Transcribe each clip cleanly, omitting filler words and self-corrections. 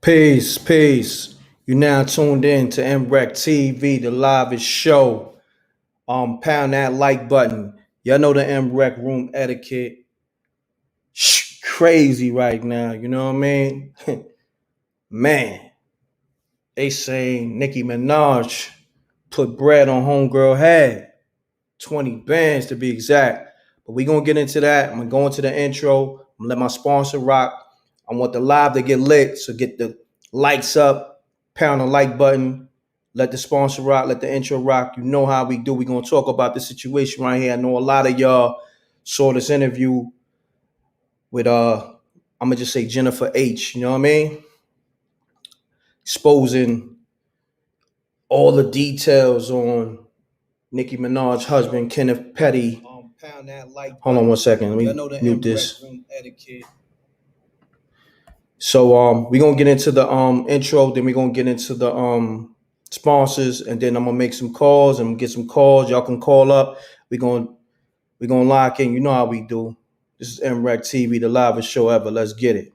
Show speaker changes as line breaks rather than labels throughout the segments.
Peace, peace. You now tuned in to mrecktv, the livest show. Pound that like button. Y'all know the mrec room etiquette. Crazy right now. You know what I mean? Man, they saying Nicki Minaj put bread on homegirl head. 20 bands to be exact. But we gonna get into that. I'm gonna go into the intro. I'm gonna let my sponsor rock. I want the live to get lit, so get the lights up, pound the like button, let the sponsor rock, let the intro rock. You know how we do. We're gonna talk about the situation right here. I know a lot of y'all saw this interview with I'm gonna just say Jennifer H. You know what I mean? Exposing all the details on Nicki Minaj's husband, Kenneth Petty. Hold on one second. Let me mute this. So we're gonna get into the intro, then we're gonna get into the sponsors, and then I'm gonna make some calls and get some calls. Y'all can call up. We're gonna lock in. You know how we do. This is MREC TV, the livest show ever. Let's get it.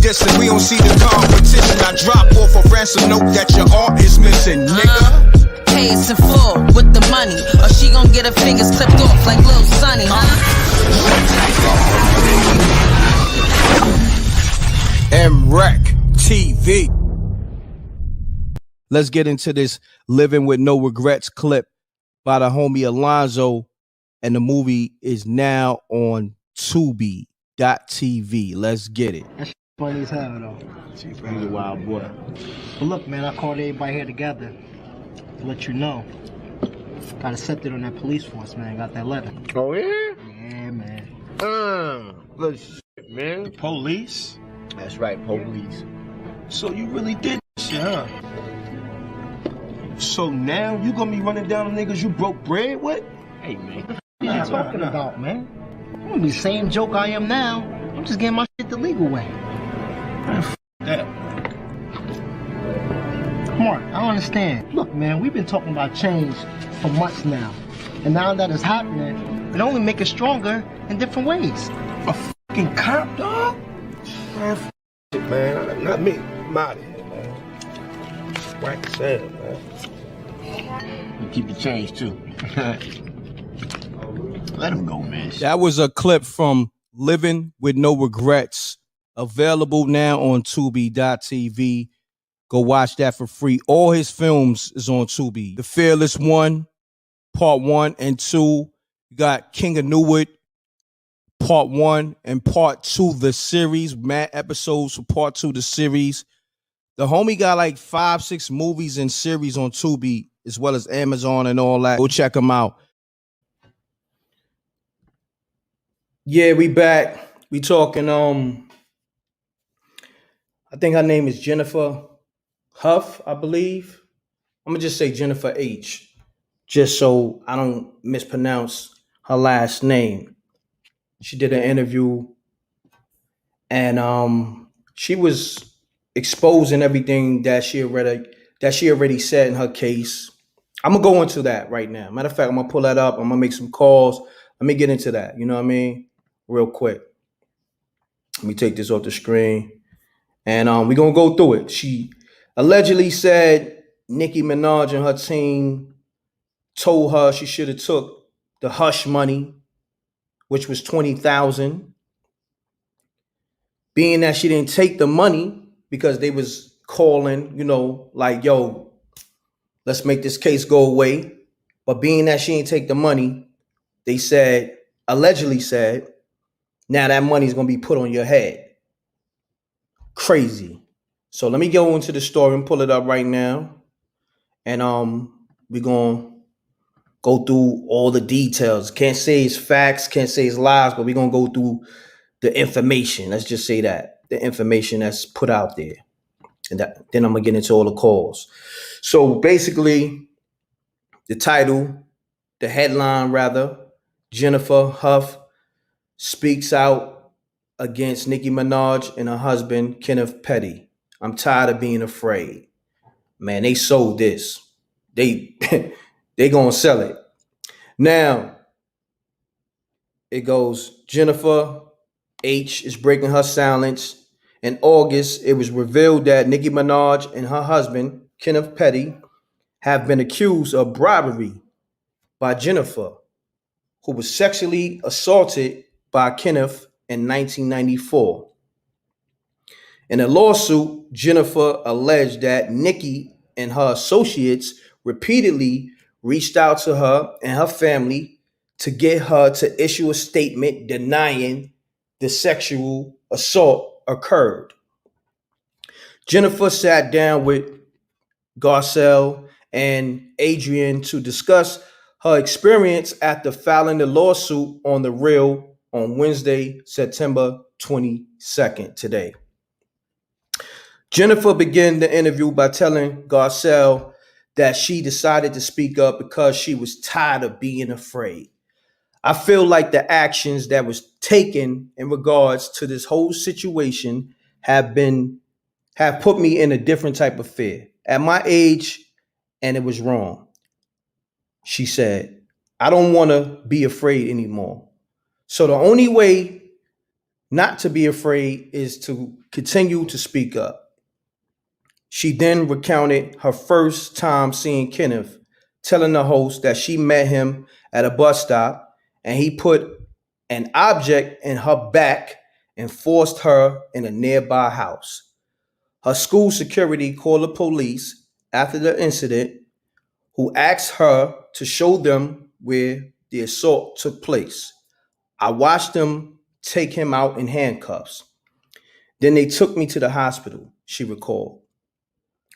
Dissing, we don't see the competition. I drop off a ransom note that your art is missing, nigga.
Pays in full with the money, or she gon' get her fingers clipped off like Lil Sonny,
MREC TV.
Let's get into this Living with No Regrets clip by the homie Alonzo, and the movie is now on Tubi.tv. Let's get it.
Funny as hell though.
He's a wild boy.
But look, man, I called everybody here together to let you know. Got accepted on that police force, man. Got that letter.
Oh yeah?
Yeah, man.
Good shit, man.
Police?
That's right, police.
So you really did this shit, huh? So now you gonna be running down the niggas you broke bread with?
Hey, man.
What are you talking about, man? I'm gonna be the same joke I am now. I'm just getting my shit the legal way.
Man, that.
Mark, I don't understand. Look, man, we've been talking about change for months now. And now that it's happening, it only make it stronger in different ways.
A fucking cop, dog?
Man, shit, man. Not me. I'm out of here, man. Whack Sam, man. You keep your change, too. Let him go, man.
That was a clip from Living with No Regrets, available now on Tubi.tv. Go watch that for free. All his films is on Tubi. The Fearless One, Part 1 and 2. You got King of Newark, Part 1 and Part 2, the series. Mad episodes for Part 2, the series. The homie got like 5-6 movies and series on Tubi, as well as Amazon and all that. Go check him out. Yeah, we back. We talking, I think her name is Jennifer Hough, I believe. I'm gonna just say Jennifer H, just so I don't mispronounce her last name. She did an interview, and she was exposing everything that she already said in her case. I'm gonna go into that right now. Matter of fact, I'm gonna pull that up. I'm gonna make some calls. Let me get into that. You know what I mean? Real quick. Let me take this off the screen. And we're going to go through it. She allegedly said Nicki Minaj and her team told her she should have took the hush money, which was $20,000. Being that she didn't take the money because they was calling, you know, like, yo, let's make this case go away. But being that she didn't take the money, they allegedly said, now that money's going to be put on your head. Crazy. So let me go into the story and pull it up right now. And we're going to go through all the details. Can't say it's facts, can't say it's lies, but we're going to go through the information. Let's just say that. The information that's put out there. And then I'm going to get into all the calls. So basically, the title, the headline rather, Jennifer Hough speaks out against Nicki Minaj and her husband, Kenneth Petty. I'm tired of being afraid. Man, they sold this. They They gonna sell it. Now, it goes, Jennifer H is breaking her silence. In August, it was revealed that Nicki Minaj and her husband, Kenneth Petty, have been accused of bribery by Jennifer, who was sexually assaulted by Kenneth in 1994. In a lawsuit, Jennifer alleged that Nicki and her associates repeatedly reached out to her and her family to get her to issue a statement denying the sexual assault occurred. Jennifer sat down with Garcelle and Adrian to discuss her experience after filing the lawsuit on The Real on Wednesday, September 22nd, today. Jennifer began the interview by telling Garcelle that she decided to speak up because she was tired of being afraid. I feel like the actions that was taken in regards to this whole situation have put me in a different type of fear. At my age, and it was wrong. She said, I don't want to be afraid anymore. So the only way not to be afraid is to continue to speak up. She then recounted her first time seeing Kenneth, telling the host that she met him at a bus stop and he put an object in her back and forced her in a nearby house. Her school security called the police after the incident, who asked her to show them where the assault took place. I watched them take him out in handcuffs. Then they took me to the hospital, she recalled.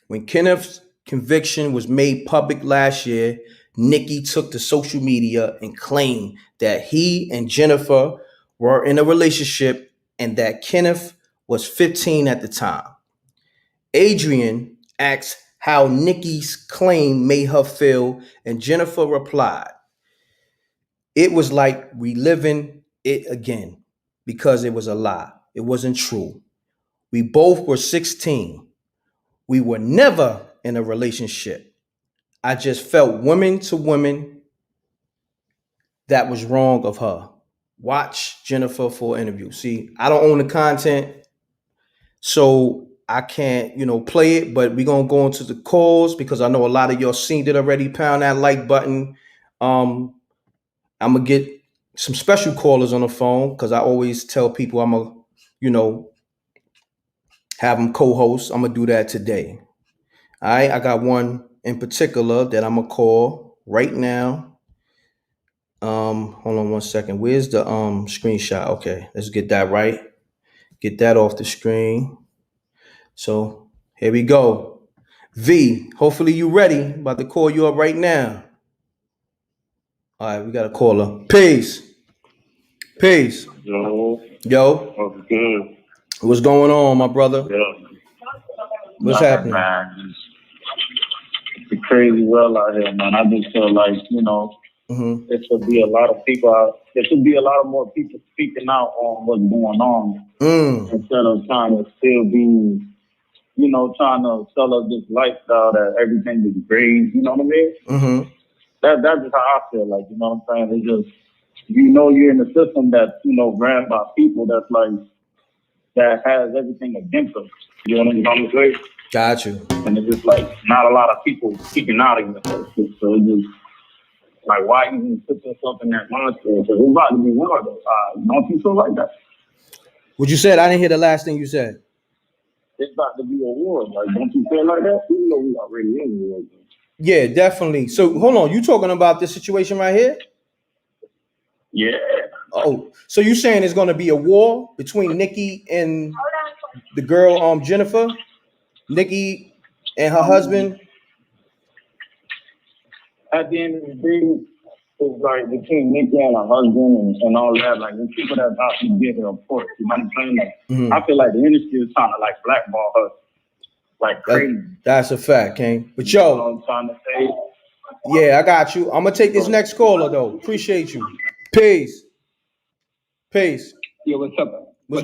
When Kenneth's conviction was made public last year, Nicki took to social media and claimed that he and Jennifer were in a relationship and that Kenneth was 15 at the time. Adrian asked how Nicki's claim made her feel, and Jennifer replied, it was like reliving it again because it was a lie. It wasn't true. We both were 16. We were never in a relationship. I just felt woman to woman that was wrong of her. Watch Jennifer for interview. See, I don't own the content, so I can't, play it, but we're going to go into the calls because I know a lot of y'all seen it already. Pound that like button. I'm going to get some special callers on the phone because I always tell people I'm going to, have them co-host. I'm going to do that today. All right, I got one in particular that I'm going to call right now. Hold on one second. Where's the screenshot? Okay, let's get that right. Get that off the screen. So here we go. V, hopefully you ready. About to call you up right now. All right, we got a caller. Peace. Peace.
Yo,
Yo,
what's good?
what's going on, my brother?
Yeah.
What's
Nothing,
happening?
man. It's a crazy world out here, man. I just feel like, there should be a lot of people out. There should be a lot of more people speaking out on what's going on instead of trying to still be, trying to sell us this lifestyle that everything is great. You know what I mean?
Mm-hmm.
That's just how I feel. Like, you know what I'm saying? It's just, you're in a system that's, ran by people that's like, that has everything against them. You know what I'm saying?
Got you.
And it's just like not a lot of people speaking out against that shit. So it's just like, why even put yourself in that mindset? Because it's about to be war. Don't you feel like that?
What you said? I didn't hear the last thing you said.
It's about to be a war. Like, don't you feel like that? You know we already in war.
Yeah, definitely. So hold on, you talking about this situation right here?
Yeah.
Oh, so you saying it's going to be a war between Nicki and the girl, Jennifer? Nicki and her husband?
At the end of the day, it's like between Nicki and her husband and all that, like the people that's out to get her report. You know what I'm saying? Like, I feel like the industry is trying to like blackball her like crazy.
That's a fact, King. But
You know what I'm trying to say?
yeah, I got you. I'm gonna take this next caller though. Appreciate you. Peace. Peace.
Yo, what's up?
What's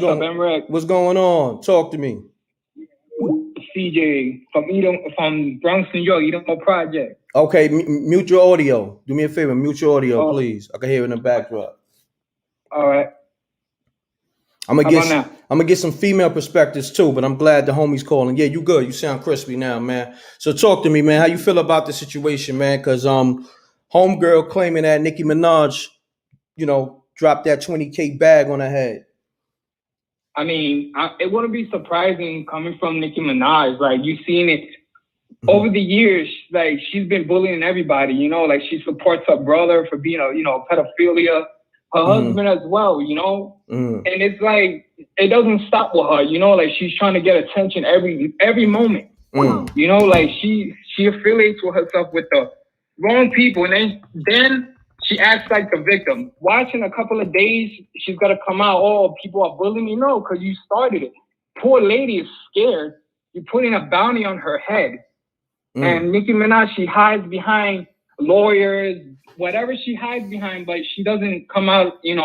going on? Talk to me.
CJ from Bronx, New York, Project.
Okay, mute your audio. Do me a favor, mute your audio, please. I can hear it in the backdrop.
All right.
I'm gonna get some female perspectives too, but I'm glad the homie's calling. Yeah, you good. You sound crispy now, man. So talk to me, man. How you feel about the situation, man? Because homegirl claiming that Nicki Minaj, dropped that 20K bag on her head.
I mean, it wouldn't be surprising coming from Nicki Minaj. Like, you've seen it over the years. Like, she's been bullying everybody, like she supports her brother for being pedophilia, her husband as well, and it's like, it doesn't stop with her, like she's trying to get attention every moment, like she affiliates with herself with the wrong people, and then she acts like the victim. Watching a couple of days, she's got to come out, oh, people are bullying me. No, because you started it. Poor lady is scared. You're putting a bounty on her head. And Nicki Minaj, she hides behind lawyers, whatever she hides behind, but she doesn't come out, and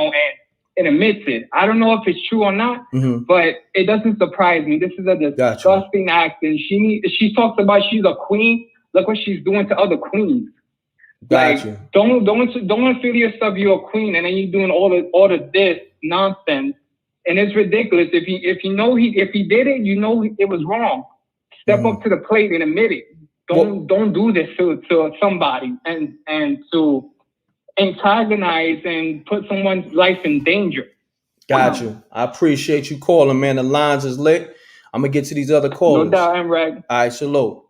admits it. I don't know if it's true or not, but it doesn't surprise me. This is a disgusting act. And she talks about she's a queen. Look what she's doing to other queens.
Gotcha.
Like, don't feel yourself you're a queen, and then you're doing all of this nonsense, and it's ridiculous. If he did it, it was wrong. Step up to the plate and admit it. Don't do this to somebody and to antagonize and put someone's life in danger.
Gotcha. I appreciate you calling, man. The lines is lit. I'm gonna get to these other callers.
No doubt, MREG.
All right, salute.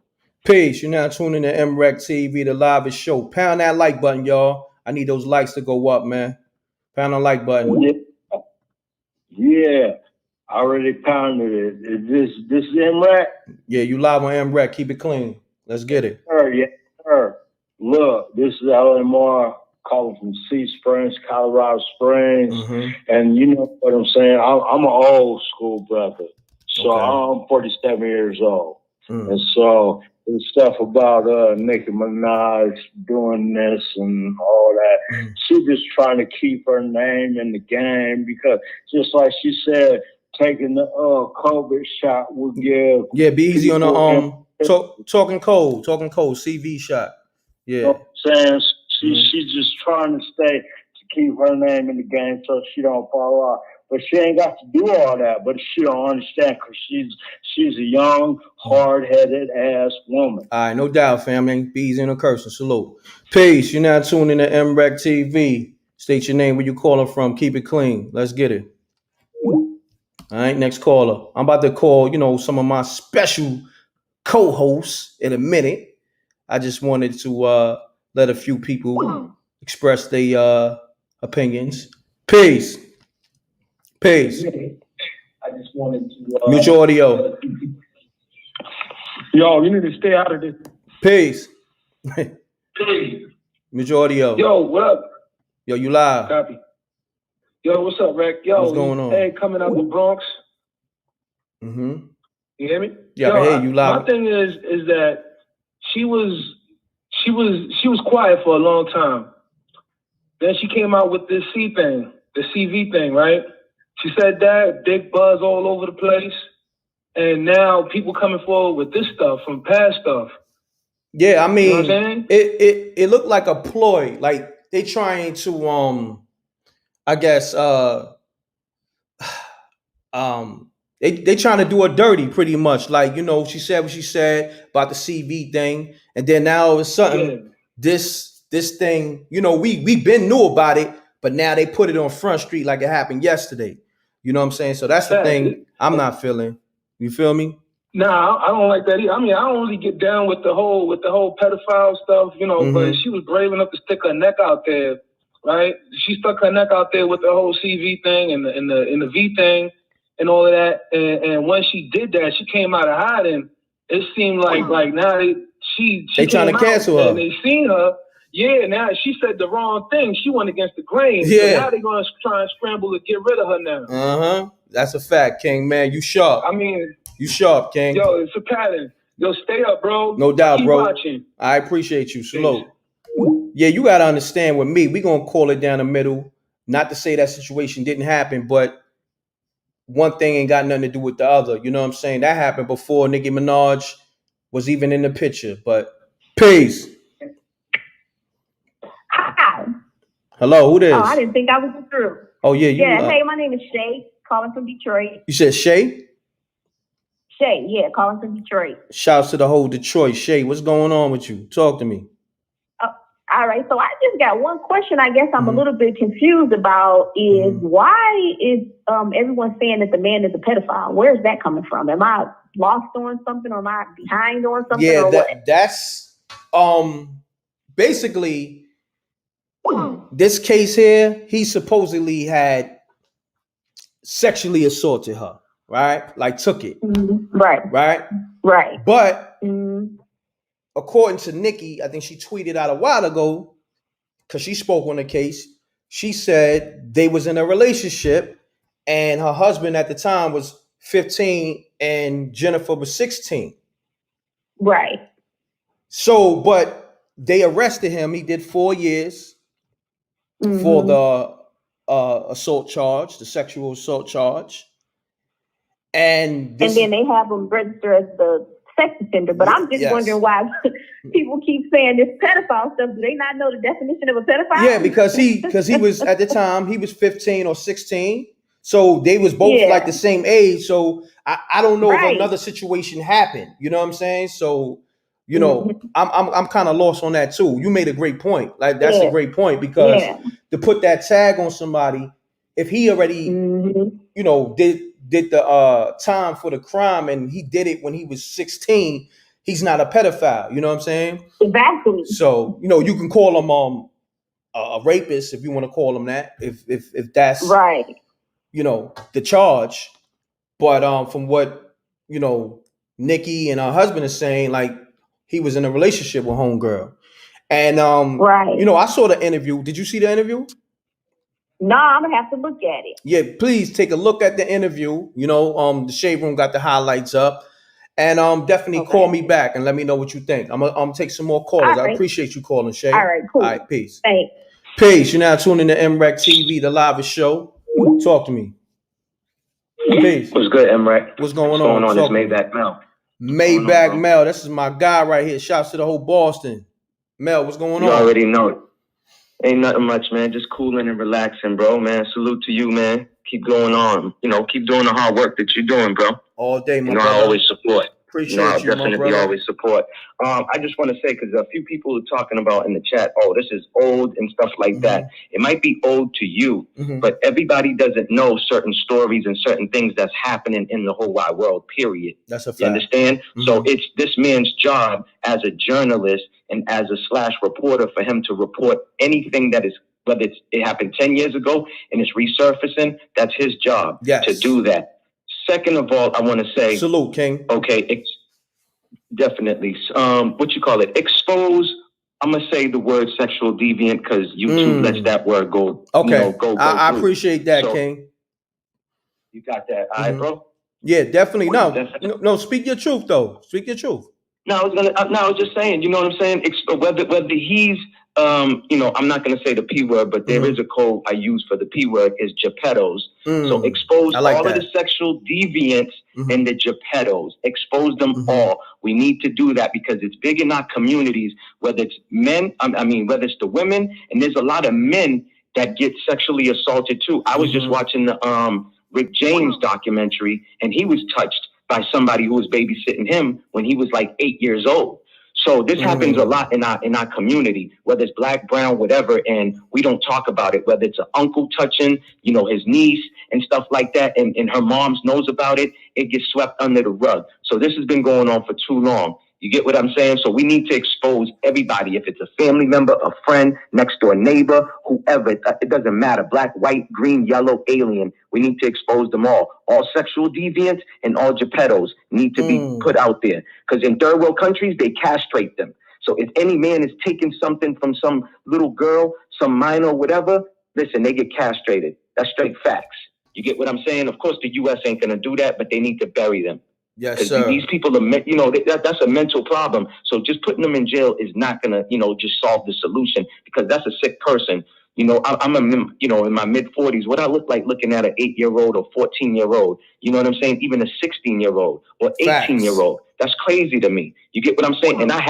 Peace. You're now tuning to mrecktv, the live show. Pound that like button, y'all. I need those likes to go up, man. Pound the like button.
Yeah. I already pounded it. Is this MRECK?
Yeah, you live on MRECK. Keep it clean. Let's get it.
Yes, sir. Look, this is LMR calling from Sea Springs, Colorado Springs. And you know what I'm saying? I'm an old school brother. So I'm 47 years old. And so the stuff about Nicki Minaj doing this and all that, she's just trying to keep her name in the game because just like she said, taking the COVID shot will give.
Yeah, be easy on the talking cold CV shot. Yeah.
You know what I'm saying? She's just trying to stay to keep her name in the game so she don't fall out. But she ain't got to do all that. But she don't understand because she's a young, hard-headed ass woman.
All right, no doubt, family. Be easy on the cursing. Salute. Peace. You're now tuned in to mrecktv. State your name, where you calling from. Keep it clean. Let's get it. All right, next caller. I'm about to call, some of my special co-hosts in a minute. I just wanted to let a few people express their opinions. Peace. Peace.
I just wanted to
mute your audio.
Yo, you need to stay out of this.
Peace.
Peace.
Mute your audio.
Yo, what up?
Yo, you live.
Copy. Yo, what's up, Rick? Yo,
what's going on?
Hey, coming out the Bronx.
You
hear me?
Yeah, I hear you live.
My thing is that she was quiet for a long time. Then she came out with this C thing, the CV thing, right? She said that, big buzz all over the place. And now people coming forward with this stuff from past stuff.
Yeah, I mean,
you know what I'm saying?
It looked like a ploy. Like they trying to I guess they trying to do her dirty pretty much. Like, she said what she said about the CV thing, and then now all of a sudden this thing, we been knew about it, but now they put it on Front Street like it happened yesterday. You know what I'm saying? So that's the thing I'm not feeling. You feel me?
Nah, I don't like that either. I mean, I don't really get down with the whole pedophile stuff, but she was brave enough to stick her neck out there, right? She stuck her neck out there with the whole CV thing and the V thing and all of that. And when she did that, she came out of hiding. It seemed like now she
trying to cancel her.
And they seen her. Yeah, now she said the wrong thing. She went against the grain.
Yeah.
So now they're going to try and scramble to get rid of her now.
That's a fact, King, man. You sharp.
I mean,
you sharp, King.
Yo, it's a pattern. Yo, stay up, bro.
No doubt,
Keep
bro.
Watching.
I appreciate you. Salute. Yeah, you got to understand with me, we going to call it down the middle. Not to say that situation didn't happen, but one thing ain't got nothing to do with the other. You know what I'm saying? That happened before Nicki Minaj was even in the picture. But peace. Hello, who this?
Oh, I didn't think I was through.
Oh yeah, you.
Yeah, hey, my name is Shay, calling from Detroit.
You said Shay?
Shay, yeah, calling from Detroit.
Shouts to the whole Detroit. Shay, what's going on with you? Talk to me.
All right, so I just got one question. I guess I'm a little bit confused about is why is everyone saying that the man is a pedophile? Where is that coming from? Am I lost on something, or am I behind on something?
Yeah,
or
that's basically this case here. He supposedly had sexually assaulted her, right? Like took it, right. But according to Nicki, I think she tweeted out a while ago, because she spoke on the case. She said they was in a relationship, and her husband at the time was 15 and Jennifer was 16.
Right.
So, but they arrested him. He did 4 years for the assault charge, the sexual assault charge. And
then they have him register as the sex offender. But I'm just wondering why people keep saying this pedophile stuff. Do they not know the definition of a pedophile?
Yeah, because he was at the time, he was 15 or 16. So they was both like the same age. So I don't know if another situation happened. You know what I'm saying? So, you know, I'm kind of lost on that too. You made a great point. Like that's a great point, because to put that tag on somebody, if he already, you know, did the time for the crime and he did it when he was 16, he's not a pedophile. You know what I'm saying?
Exactly.
So, you know, you can call him a rapist if you want to call him that, if that's
right,
you know, the charge. But from what, you know, Nicki and her husband is saying, like he was in a relationship with homegirl. And you know, I saw the interview. Did you see the interview?
No, I'm gonna have to look at it.
Yeah, please take a look at the interview. You know, the Shade Room got the highlights up. And definitely call me back and let me know what you think. I'm gonna take some more callers. I appreciate you calling, Shay.
All right, cool.
All right, peace.
Thanks.
Peace. You're now tuning to mrecktv, the live show. Talk to me. Peace.
What's good, MRECK?
What's going on?
It's Maybach Mel.
Maybach Mel. This is my guy right here. Shouts to the whole Boston. Mel, what's going on?
You already know it. Ain't nothing much, man. Just cooling and relaxing, bro, man. Salute to you, man. Keep going on. You know, keep doing the hard work that you're doing, bro.
All day, my
brother. I always support.
Appreciate
I'll
you,
definitely always support. I just want to say, because a few people are talking about in the chat, oh, this is old and stuff like that. It might be old to you, but everybody doesn't know certain stories and certain things that's happening in the whole wide world, period.
That's a fact.
You understand? So it's this man's job as a journalist and as a / reporter for him to report anything that is, whether it happened 10 years ago and it's resurfacing, that's his job to do that. Second of all, I want to say,
salute, King.
Okay, definitely. What you call it? Expose. I'm gonna say the word sexual deviant because YouTube lets that word go.
Okay,
go
I appreciate that, so, King.
You got that, all right, bro?
Yeah, definitely. No. Speak your truth, though. Speak your truth.
No, I was just saying. You know what I'm saying? Whether he's you know, I'm not going to say the P word, but there is a code I use for the P word is Geppettos. So expose all of the sexual deviants and the Geppettos. Expose them all. We need to do that because it's big in our communities, whether it's men, whether it's the women, and there's a lot of men that get sexually assaulted too. I was just watching the Rick James documentary, and he was touched by somebody who was babysitting him when he was like 8 years old. So this happens a lot in our community, whether it's black, brown, whatever, and we don't talk about it, whether it's an uncle touching, you know, his niece and stuff like that, and her mom knows about it, it gets swept under the rug. So this has been going on for too long. You get what I'm saying? So we need to expose everybody. If it's a family member, a friend, next door neighbor, whoever, it doesn't matter. Black, white, green, yellow, alien. We need to expose them all. All sexual deviants and all Geppettos need to be put out there. Because in third world countries, they castrate them. So if any man is taking something from some little girl, some minor, whatever, listen, they get castrated. That's straight facts. You get what I'm saying? Of course, the U.S. ain't going to do that, but they need to bury them.
Yes, sir.
These people are, you know, that's a mental problem. So just putting them in jail is not going to, you know, just solve the solution because that's a sick person. You know, you know, in my mid 40s, what I look like looking at an 8-year-old or 14-year-old, you know what I'm saying? Even a 16-year-old or 18-year-old. That's crazy to me. You get what I'm saying? And I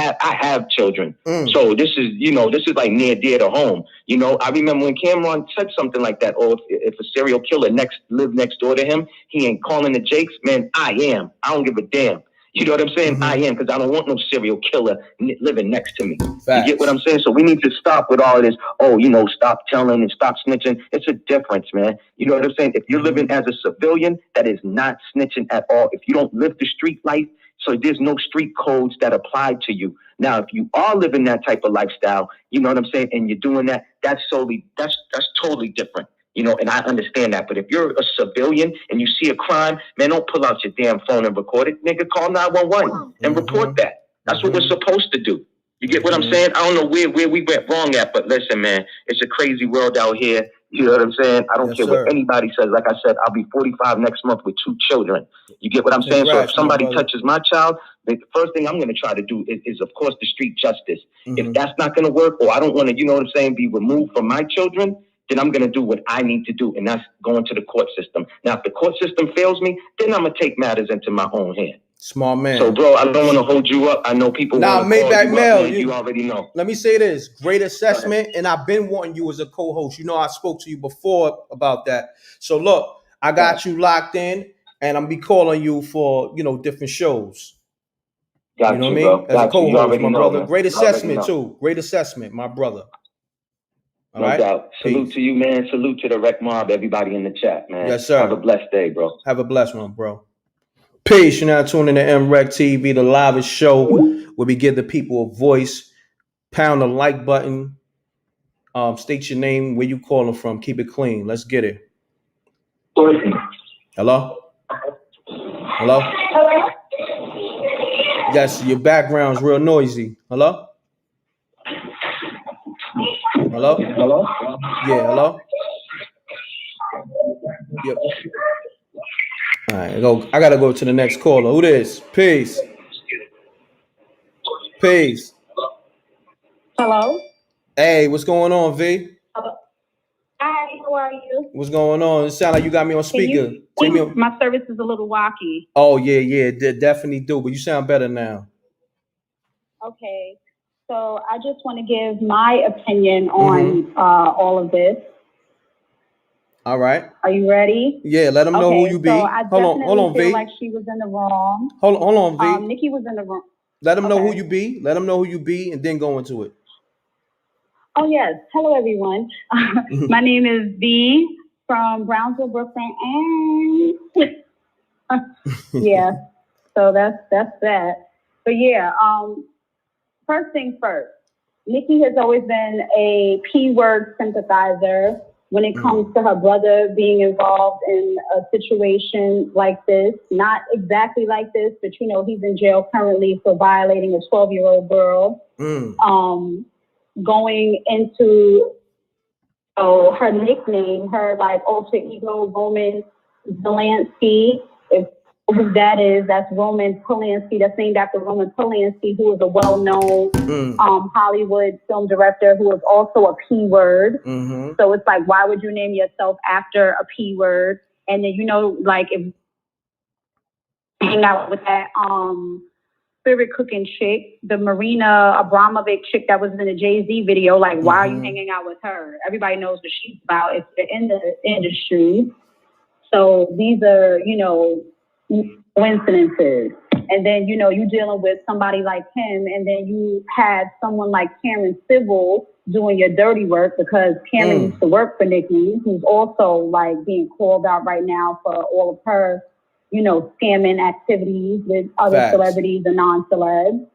have children. So this is like near dear to home. You know, I remember when Cameron said something like that, oh, if a serial killer lived next door to him, he ain't calling the Jakes. Man, I am. I don't give a damn. You know what I'm saying? I am, because I don't want no serial killer living next to me.
Facts.
You get what I'm saying? So we need to stop with all this, stop telling and stop snitching. It's a difference, man. You know what I'm saying? If you're living as a civilian, that is not snitching at all. If you don't live the street life, so there's no street codes that apply to you. Now, if you are living that type of lifestyle, you know what I'm saying, and you're doing that, that's totally different. You know, and I understand that. But if you're a civilian and you see a crime, man, don't pull out your damn phone and record it. Nigga, call 911 and report that. That's what we're supposed to do. You get what I'm saying? I don't know where we went wrong at, but listen, man, it's a crazy world out here. You know what I'm saying? I don't care what anybody says. Like I said, I'll be 45 next month with 2 children. You get what I'm saying? So if somebody touches my child, the first thing I'm going to try to do is, of course, the street justice. If that's not going to work, or I don't want to, you know what I'm saying, be removed from my children, then I'm going to do what I need to do, and that's going to the court system. Now, if the court system fails me, then I'm going to take matters into my own hand.
Smart man.
So, bro, I don't want to hold you up. I know people want to call you
Mail,
up, man. You already know.
Let me say this. Great assessment, and I've been wanting you as a co-host. You know, I spoke to you before about that. So, look, I got you locked in, and I'm be calling you for, different shows.
Got
you know
you,
what I mean?
Bro.
As a co-host, my brother.
Man.
Great assessment, too. Great assessment, my brother. All
no
right?
doubt. Salute to you, man. Salute to the Rec Mob, everybody in the chat, man.
Yes, sir.
Have a blessed day, bro.
Have a blessed one, bro. Peace. You're now tuning to mrecktv, the live show where we give the people a voice. Pound the like button. State your name, where you calling from. Keep it clean. Let's get it. Hello? Hello? Yes, your background's real noisy. Hello? Hello?
Hello?
Yeah, hello? Yep. All right, I gotta go to the next caller. Who this? Peace. Peace.
Hello?
Hey, what's going on, V?
Hi, how are you?
What's going on? It sound like you got me on speaker.
My service is a little wacky.
Oh, yeah, definitely do, but you sound better now.
Okay, so I just want to give my opinion on all of this.
All right.
Are you ready?
Yeah, let them know who you be.
So I
hold on,
feel
V.
like she was in the wrong.
Hold on, V.
Nicki was in the wrong.
Let them know who you be. Let them know who you be, and then go into it.
Oh, yes. Hello, everyone. My name is V from Brownsville, Brooklyn. And yeah, so that's that. But yeah, first thing first, Nicki has always been a P-word sympathizer when it comes to her brother being involved in a situation like this. Not exactly like this, but he's in jail currently for violating a 12-year-old girl. Going into her nickname, her alter ego, Roman Polanski. If who that is, that's Roman Polanski. That's named after Roman Polanski, who is a well-known Hollywood film director who is also a P-word. So it's like, why would you name yourself after a P-word? And then, if hang out with that spirit cooking chick, the Marina Abramovic chick that was in the Jay-Z video, why are you hanging out with her? Everybody knows what she's about. It's in the industry. So these are, coincidences. And then, you dealing with somebody like him, and then you had someone like Karen Civil doing your dirty work, because Karen used to work for Nicki, who's also being called out right now for all of her scamming activities with other celebrities and non-celebs.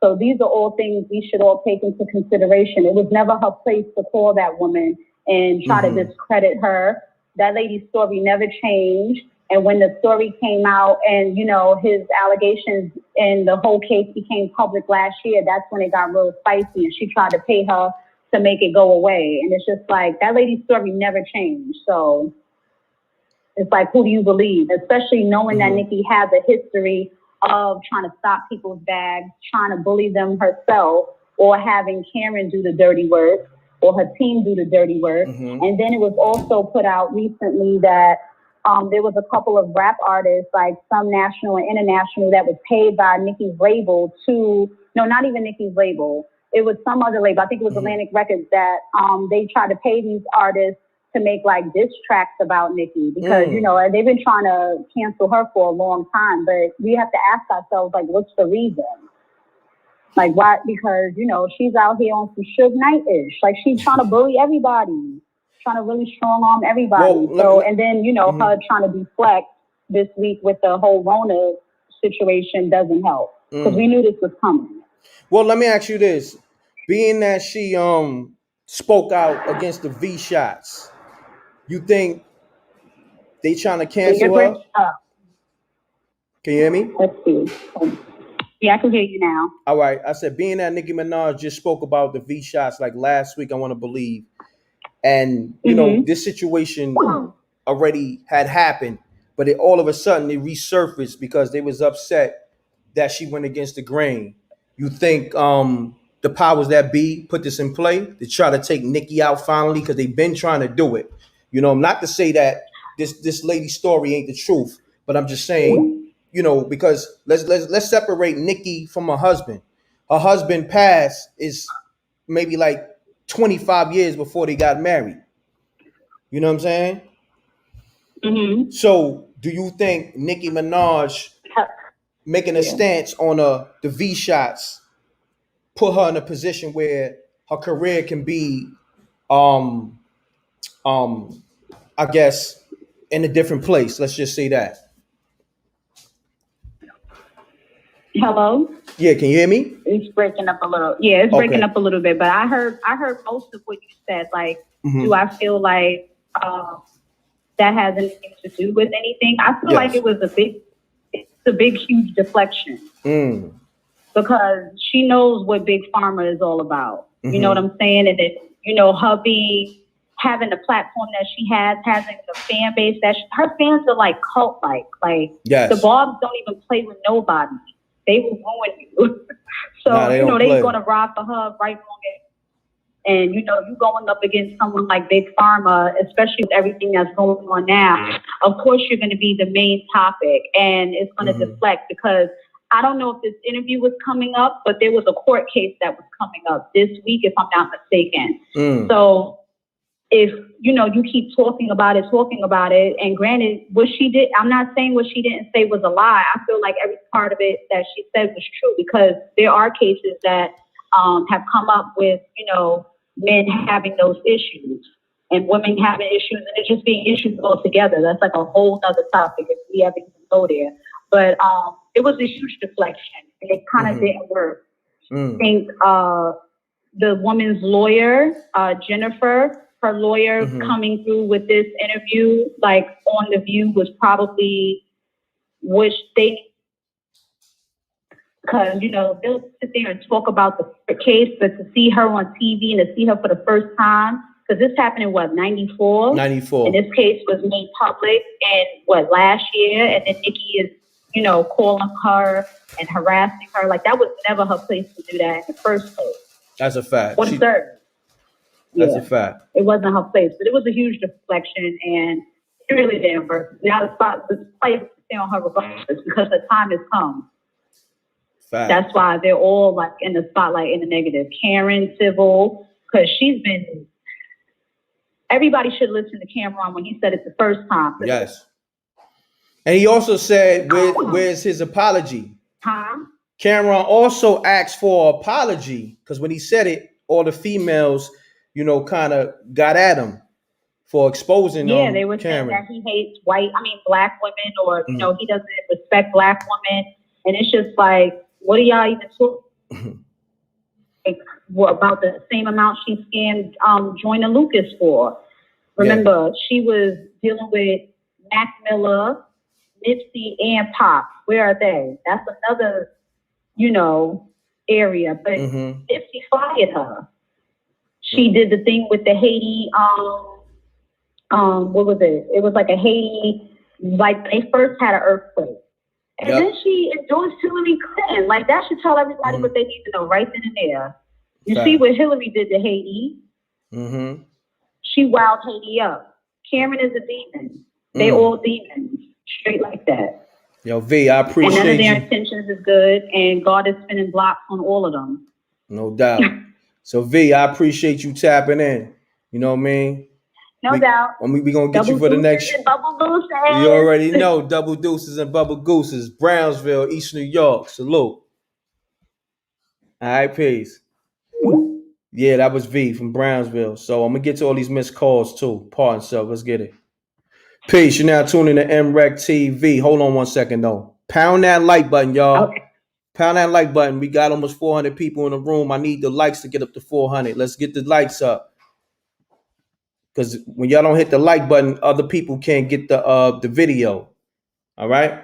So these are all things we should all take into consideration. It was never her place to call that woman and try to discredit her. That lady's story never changed. And when the story came out and, his allegations and the whole case became public last year, that's when it got real spicy, and she tried to pay her to make it go away. And it's just that lady's story never changed. So it's who do you believe? Especially knowing that Nicki has a history of trying to stop people's bags, trying to bully them herself, or having Karen do the dirty work, or her team do the dirty work. And then it was also put out recently that
there was a couple of rap artists, like some national and international, that was paid by Nicki's label not even Nicki's label. It was some other label. I think it was Atlantic Records that they tried to pay these artists to make like diss tracks about Nicki because, they've been trying to cancel her for a long time. But we have to ask ourselves, like, what's the reason? Like, why? Because, she's out here on some Suge Knight-ish. Like, she's trying to bully everybody, trying to really strong arm everybody. Her trying to deflect this week with the whole Rona situation doesn't help because we knew this was coming.
Well, let me ask you this. Being that she spoke out against the V shots, you think they trying to cancel her? Can you hear me?
Let's see. Yeah, I can hear you now.
All right. I said, being that Nicki Minaj just spoke about the V shots like last week, I want to believe. And, this situation already had happened, but all of a sudden it resurfaced because they was upset that she went against the grain. You think the powers that be put this in play to try to take Nicki out finally because they've been trying to do it? Not to say that this lady's story ain't the truth, but I'm just saying, because let's separate Nicki from her husband. Her husband passed is maybe like 25 years before they got married. You know what I'm saying? Mm-hmm. So do you think Nicki Minaj making a stance on the V shots put her in a position where her career can be, I guess, in a different place? Let's just say that.
Hello?
Yeah, can you hear me?
It's breaking up a little. Yeah, it's breaking up a little bit, but I heard most of what you said. Like, do I feel like that has anything to do with anything? I feel like it was a big, huge deflection. Because she knows what Big Pharma is all about. You know what I'm saying? And then, her having the platform that she has, having the fan base her fans are like cult-like. Like, the Bobs don't even play with nobody. They will ruin you. So, they're going to ride for her right on it. And, you going up against someone like Big Pharma, especially with everything that's going on now, of course you're going to be the main topic. And it's going to deflect because I don't know if this interview was coming up, but there was a court case that was coming up this week, if I'm not mistaken. So if, you keep talking about it, and granted, what she did, I'm not saying what she didn't say was a lie. I feel like every part of it that she said was true because there are cases that have come up with, men having those issues and women having issues and it just being issues altogether. That's like a whole other topic if we ever even go there. But it was a huge deflection and it kind of didn't work. I think the woman's lawyer, Jennifer, her lawyer coming through with this interview, like on The View, was probably which they, because, they'll sit there and talk about the case, but to see her on TV and to see her for the first time, because this happened in 94? 94. And this case was made public in last year, and then Nicki is, calling her and harassing her. Like, that was never her place to do that in the first place.
That's a fact.
That's
a fact.
It wasn't her place, but it was a huge deflection, and it really didn't work. Now the players stay on her regardless because the time has come. Fact. That's why they're all like in the spotlight in the negative. Karen Civil, because she's been. Everybody should listen to Cameron when he said it the first time.
Yes. And he also said, where's his apology? Cameron also asked for an apology because when he said it, all the females, kind of got at him for exposing
him. Yeah, they were saying that he hates black women, or, he doesn't respect black women. And it's just like, what are y'all even talking about the same amount she scammed Joyner Lucas for? Remember, she was dealing with Mac Miller, Nipsey, and Pop. Where are they? That's another, area. But Nipsey fired her. She did the thing with the Haiti, what was it? It was like a Haiti, like they first had an earthquake. And then she endorsed Hillary Clinton. Like, that should tell everybody what they need to know right then and there. You see what Hillary did to Haiti? She wowed Haiti up. Cameron is a demon. They all demons, straight like that.
Yo, V, I appreciate you.
And none of their intentions is good, and God is spinning blocks on all of them.
No doubt. So, V, I appreciate you tapping in. You know what I mean?
No doubt.
We going to get you for the next.
Bubble gooses.
You already know. Double deuces and bubble gooses. Brownsville, East New York. Salute. All right, peace. Yeah, that was V from Brownsville. So I'm going to get to all these missed calls too. Pardon, so let's get it. Peace. You're now tuning to mrecktv. Hold on 1 second, though. Pound that like button, y'all.
Okay.
Pound that like button. We got almost 400 people in the room. I need the likes to get up to 400. Let's get the likes up. Because when y'all don't hit the like button, other people can't get the video. All right?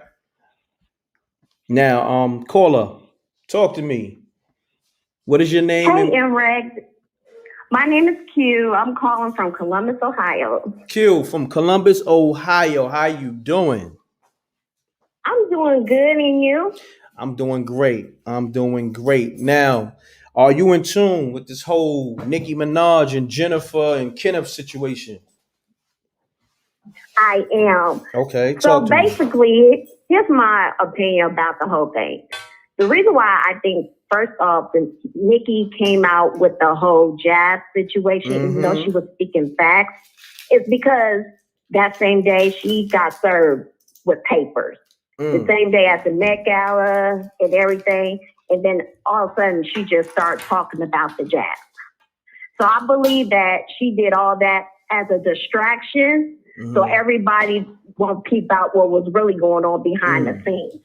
Now, caller, talk to me. What is your name?
Hey, MREG. My name is Q. I'm calling from Columbus, Ohio.
Q from Columbus, Ohio. How you doing?
I'm doing good, and you?
I'm doing great. Now, are you in tune with this whole Nicki Minaj and Jennifer and Kenneth situation?
I am.
Okay,
so
talk to me.
Basically, here's my opinion about the whole thing. The reason why I think, first off, Nicki came out with the whole jazz situation, even though she was speaking facts, is because that same day she got served with papers. The same day at the Met Gala and everything. And then all of a sudden she just started talking about the jazz. So I believe that she did all that as a distraction. So everybody won't peep out what was really going on behind the scenes.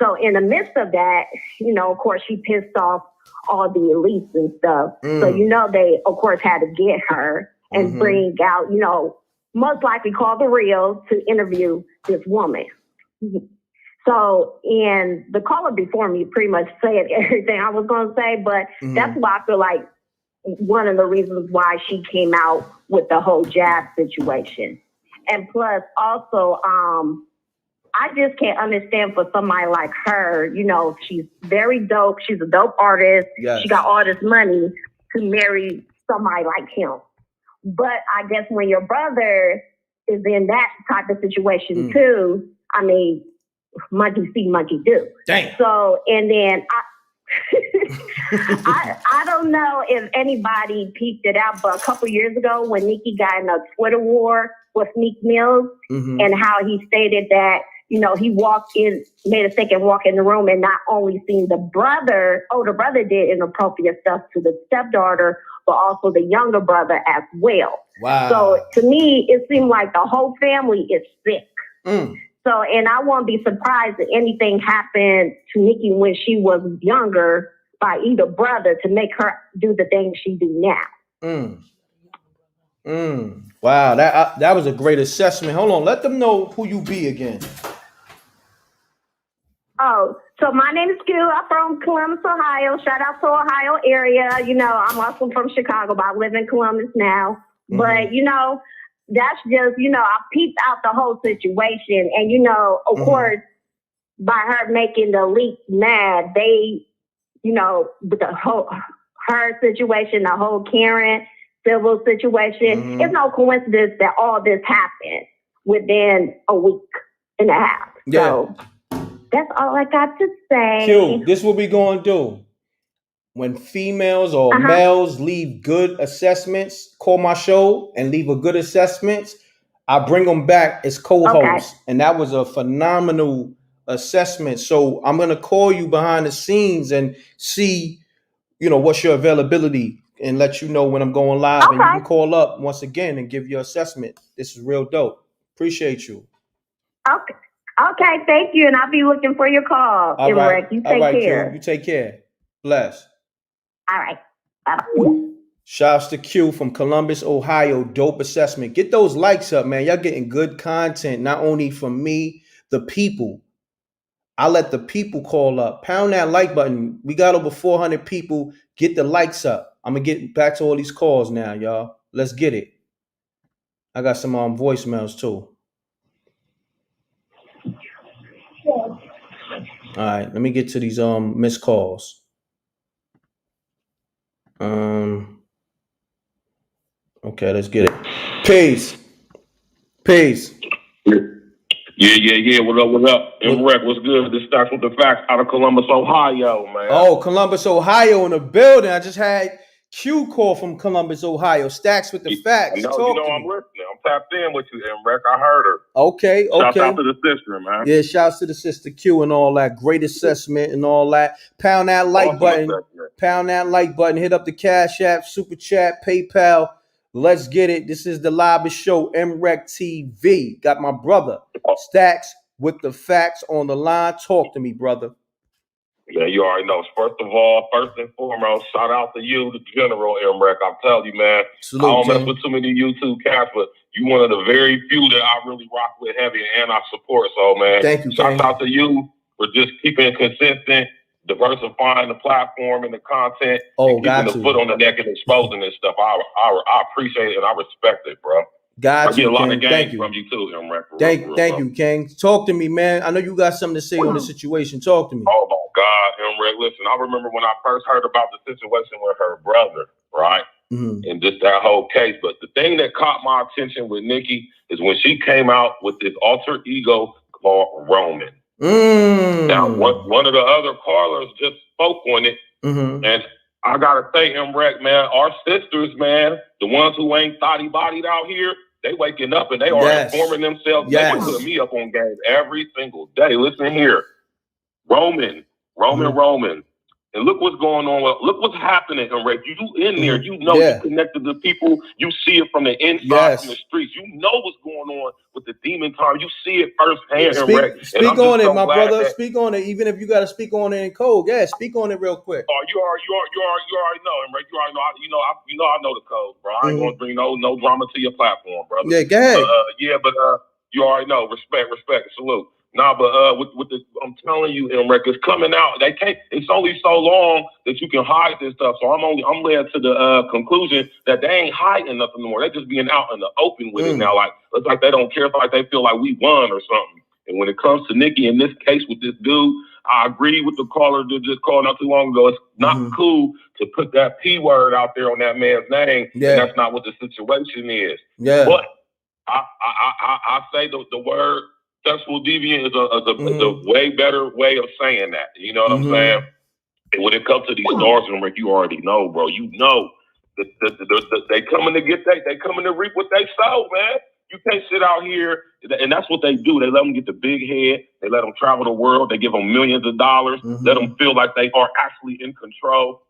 So in the midst of that, you know, of course, she pissed off all the elites and stuff. So, you know, they, of course, had to get her and bring out, you know, most likely call the real to interview this woman. So, and the caller before me pretty much said everything I was going to say, but that's why I feel like one of the reasons why she came out with the whole jazz situation. And plus, also, I just can't understand for somebody like her, you know, she's very dope. She's a dope artist. Yes. She got all this money to marry somebody like him. But I guess when your brother is in that type of situation too, I mean, monkey see, monkey do.
Damn.
So, and then I don't know if anybody peeped it out, but a couple years ago when Nicki got in a Twitter war with Meek Mills and how he stated that, you know, he made a second walk in the room and not only seen the older brother did inappropriate stuff to the stepdaughter, but also the younger brother as well.
Wow.
So to me, it seemed like the whole family is sick. So, and I won't be surprised if anything happened to Nicki when she was younger by either brother to make her do the things she do now.
Wow, that was a great assessment. Hold on, let them know who you be again.
Oh, so my name is Q. I'm from Columbus, Ohio. Shout out to Ohio area. You know, I'm also from Chicago, but I live in Columbus now. But, you know, that's just, you know, I peeped out the whole situation. And, you know, of course, by her making the elite mad, they, you know, with the whole, her situation, the whole Karen civil situation, it's no coincidence that all this happened within a week and a half.
Yeah.
So that's all I got to say.
Q, this is what we gonna do. When females or males leave good assessments, call my show and leave a good assessment, I bring them back as co-hosts. Okay. And that was a phenomenal assessment. So I'm gonna call you behind the scenes and see, you know, what's your availability and let you know when I'm going live. And you can call up once again and give your assessment. This is real dope. Appreciate you.
Okay, thank you. And I'll be looking for your call.
All right.
You take care.
Q. You take care. Bless.
All right. Bye-bye.
Shouts to Q from Columbus, Ohio. Dope assessment. Get those likes up, man. Y'all getting good content, not only from me, the people. I let the people call up. Pound that like button. We got over 400 people. Get the likes up. I'm going to get back to all these calls now, y'all. Let's get it. I got some voicemails too. All right, let me get to these missed calls. Okay, let's get it. Peace.
Yeah. What up? MRECK, what's good? This starts with the facts out of Columbus, Ohio, man.
Oh, Columbus, Ohio in the building. I just had Q call from Columbus, Ohio. Stacks with the facts.
I'm listening. I'm tapped in with you, MRECK. I heard her.
Okay.
Shout out to the sister, man.
Yeah, shouts to the sister Q and all that. Great assessment and all that. Pound that like button. Pound that like button. Hit up the Cash App, Super Chat, PayPal. Let's get it. This is the live show, mrecktv. Got my brother Stacks with the facts on the line. Talk to me, brother.
Yeah, you already know. First and foremost, shout out to you, the General MRECK. I'm telling you, man.
Salute,
I don't mess with too many YouTube cats, but you one of the very few that I really rock with heavy and I support. So, man,
thank you.
Shout out to you for just keeping consistent, diversifying the platform and the content, and keeping the foot on the neck and exposing this stuff. I appreciate it and I respect it, bro. I get a lot of games from you too, MRECK.
Thank you, King. Talk to me, man. I know you got something to say on the situation. Talk to me.
Oh my God, MRECK. Listen, I remember when I first heard about the situation with her brother, right? Mm-hmm. And just that whole case. But the thing that caught my attention with Nicki is when she came out with this alter ego called Roman. Now, one of the other callers just spoke on it, and I gotta say, MRECK, man, our sisters, man, the ones who ain't thotty-bodied out here, they waking up and they are informing themselves. They can put me up on game every single day. Listen here, Roman. And look what's going on. Look what's happening, MRECK. You in there. You know you connected to people. You see it from the inside, from the streets. You know what's going on with the demon time. You see it firsthand, MRECK.
Speak on it, my brother. Speak on it, even if you got to speak on it in code. Yeah, speak on it real quick.
Oh, you already know, MRECK. You already know. I know the code, bro. I ain't gonna bring no drama to your platform, brother.
Yeah, go ahead.
But you already know. Respect, salute. Nah, but with the, I'm telling you, MRECK, it's coming out. They can't. It's only so long that you can hide this stuff. So I'm led to the conclusion that they ain't hiding nothing anymore. They're just being out in the open with it now. Like it's like they don't care. It's like they feel like we won or something. And when it comes to Nicki in this case with this dude, I agree with the caller that just called not too long ago. It's not cool to put that P word out there on that man's name. Yeah. And that's not what the situation is. Yeah. But I say the word sexual deviant is a way better way of saying that. You know what I'm saying? And when it comes to these stars, MRECK, you already know, bro. You know they coming to get they coming to reap what they sow, man. You can't sit out here, and that's what they do. They let them get the big head. They let them travel the world. They give them millions of dollars. Let them feel like they are actually in control.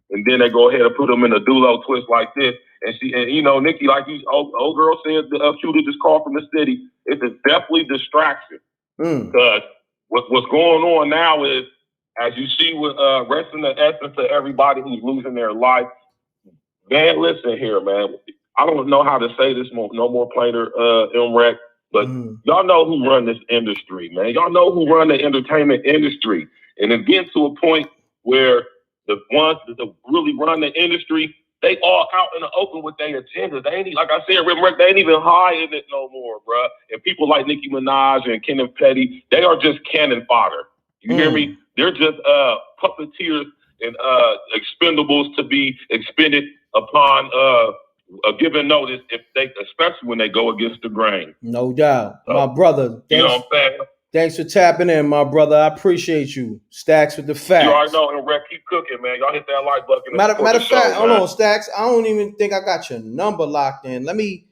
And then they go ahead and put them in a dulo twist like this. And you know, Nicki, like you, old girl said, the shooter just called from the city. It's definitely distraction. Because what's going on now is, as you see with resting the essence of everybody who's losing their life. Man, listen here, man. I don't know how to say this no more plainer, MRECK, but y'all know who run this industry, man. Y'all know who run the entertainment industry. And it's getting to a point where the ones that really run the industry, they all out in the open with their agendas. They ain't, like I said, MRECK, they ain't even hiding it no more, bruh. And people like Nicki Minaj and Kenneth, they are just cannon fodder. You hear me? They're just puppeteers and expendables to be expended upon a given notice, especially when they go against the grain.
No doubt. My brother.
You know what I'm saying?
Thanks for tapping in, my brother. I appreciate you. Stacks with the facts.
You already know, MRECK, keep cooking, man. Y'all hit that like button.
Matter of fact, hold on, Stacks. I don't even think I got your number locked in. Let me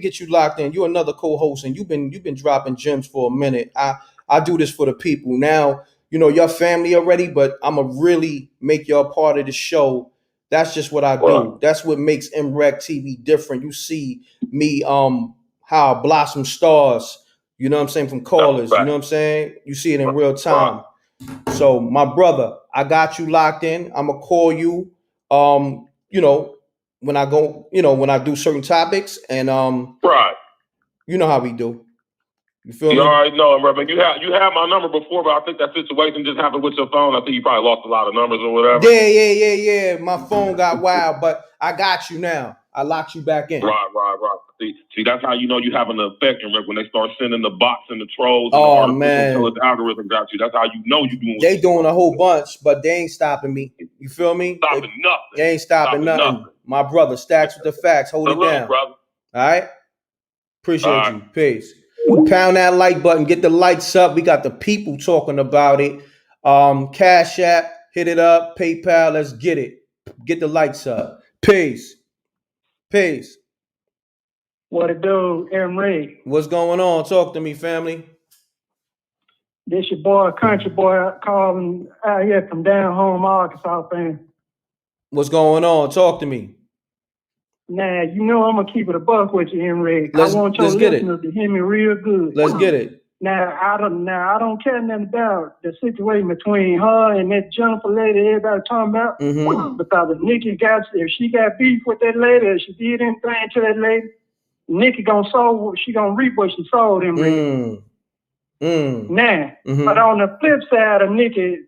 get you locked in. You're another co-host, and you've been dropping gems for a minute. I do this for the people. Now, you know, your family already, but I'ma really make y'all part of the show. That's just what I do. That's what makes mrecktv different. You see me, how I blossom stars. You know what I'm saying? From callers, you know what I'm saying? You see it in real time. So my brother, I got you locked in. I'm gonna call you, you know, when I go, you know, when I do certain topics and, you know how we do. You feel me?
You already know, Reverend. You had my number before, but I think that situation just happened with your phone. I think you probably lost a lot of numbers or whatever.
Yeah. My phone got wild, but I got you now. I locked you back in.
Right. See, that's how you know you have an effect, and when they start sending the bots and the trolls
and
the artificial algorithm got you. That's how you know you doing.
They doing a whole bunch, but they ain't stopping me. You feel me?
Nothing.
They ain't stopping nothing. My brother, Stacks with the facts. Hold it down.
Brother.
All right? Appreciate you. Peace. Pound that like button. Get the lights up. We got the people talking about it. Cash App, hit it up. PayPal, let's get it. Get the lights up. Peace. Peace.
What it do, Ray?
What's going on? Talk to me, family.
This your boy, country boy, calling out here from down home, Arkansas, fan.
What's going on? Talk to me.
Nah, you know I'm gonna keep it a buck with you, Ray. I want your listeners to hear me real good.
Let's get it.
Now I don't care nothing about the situation between her and that Jennifer lady everybody talking about.
Mm-hmm.
Because if she got beef with that lady, if she did anything to that lady, Nicki gonna reap what she sowed him. Now, but on the flip side of Nicki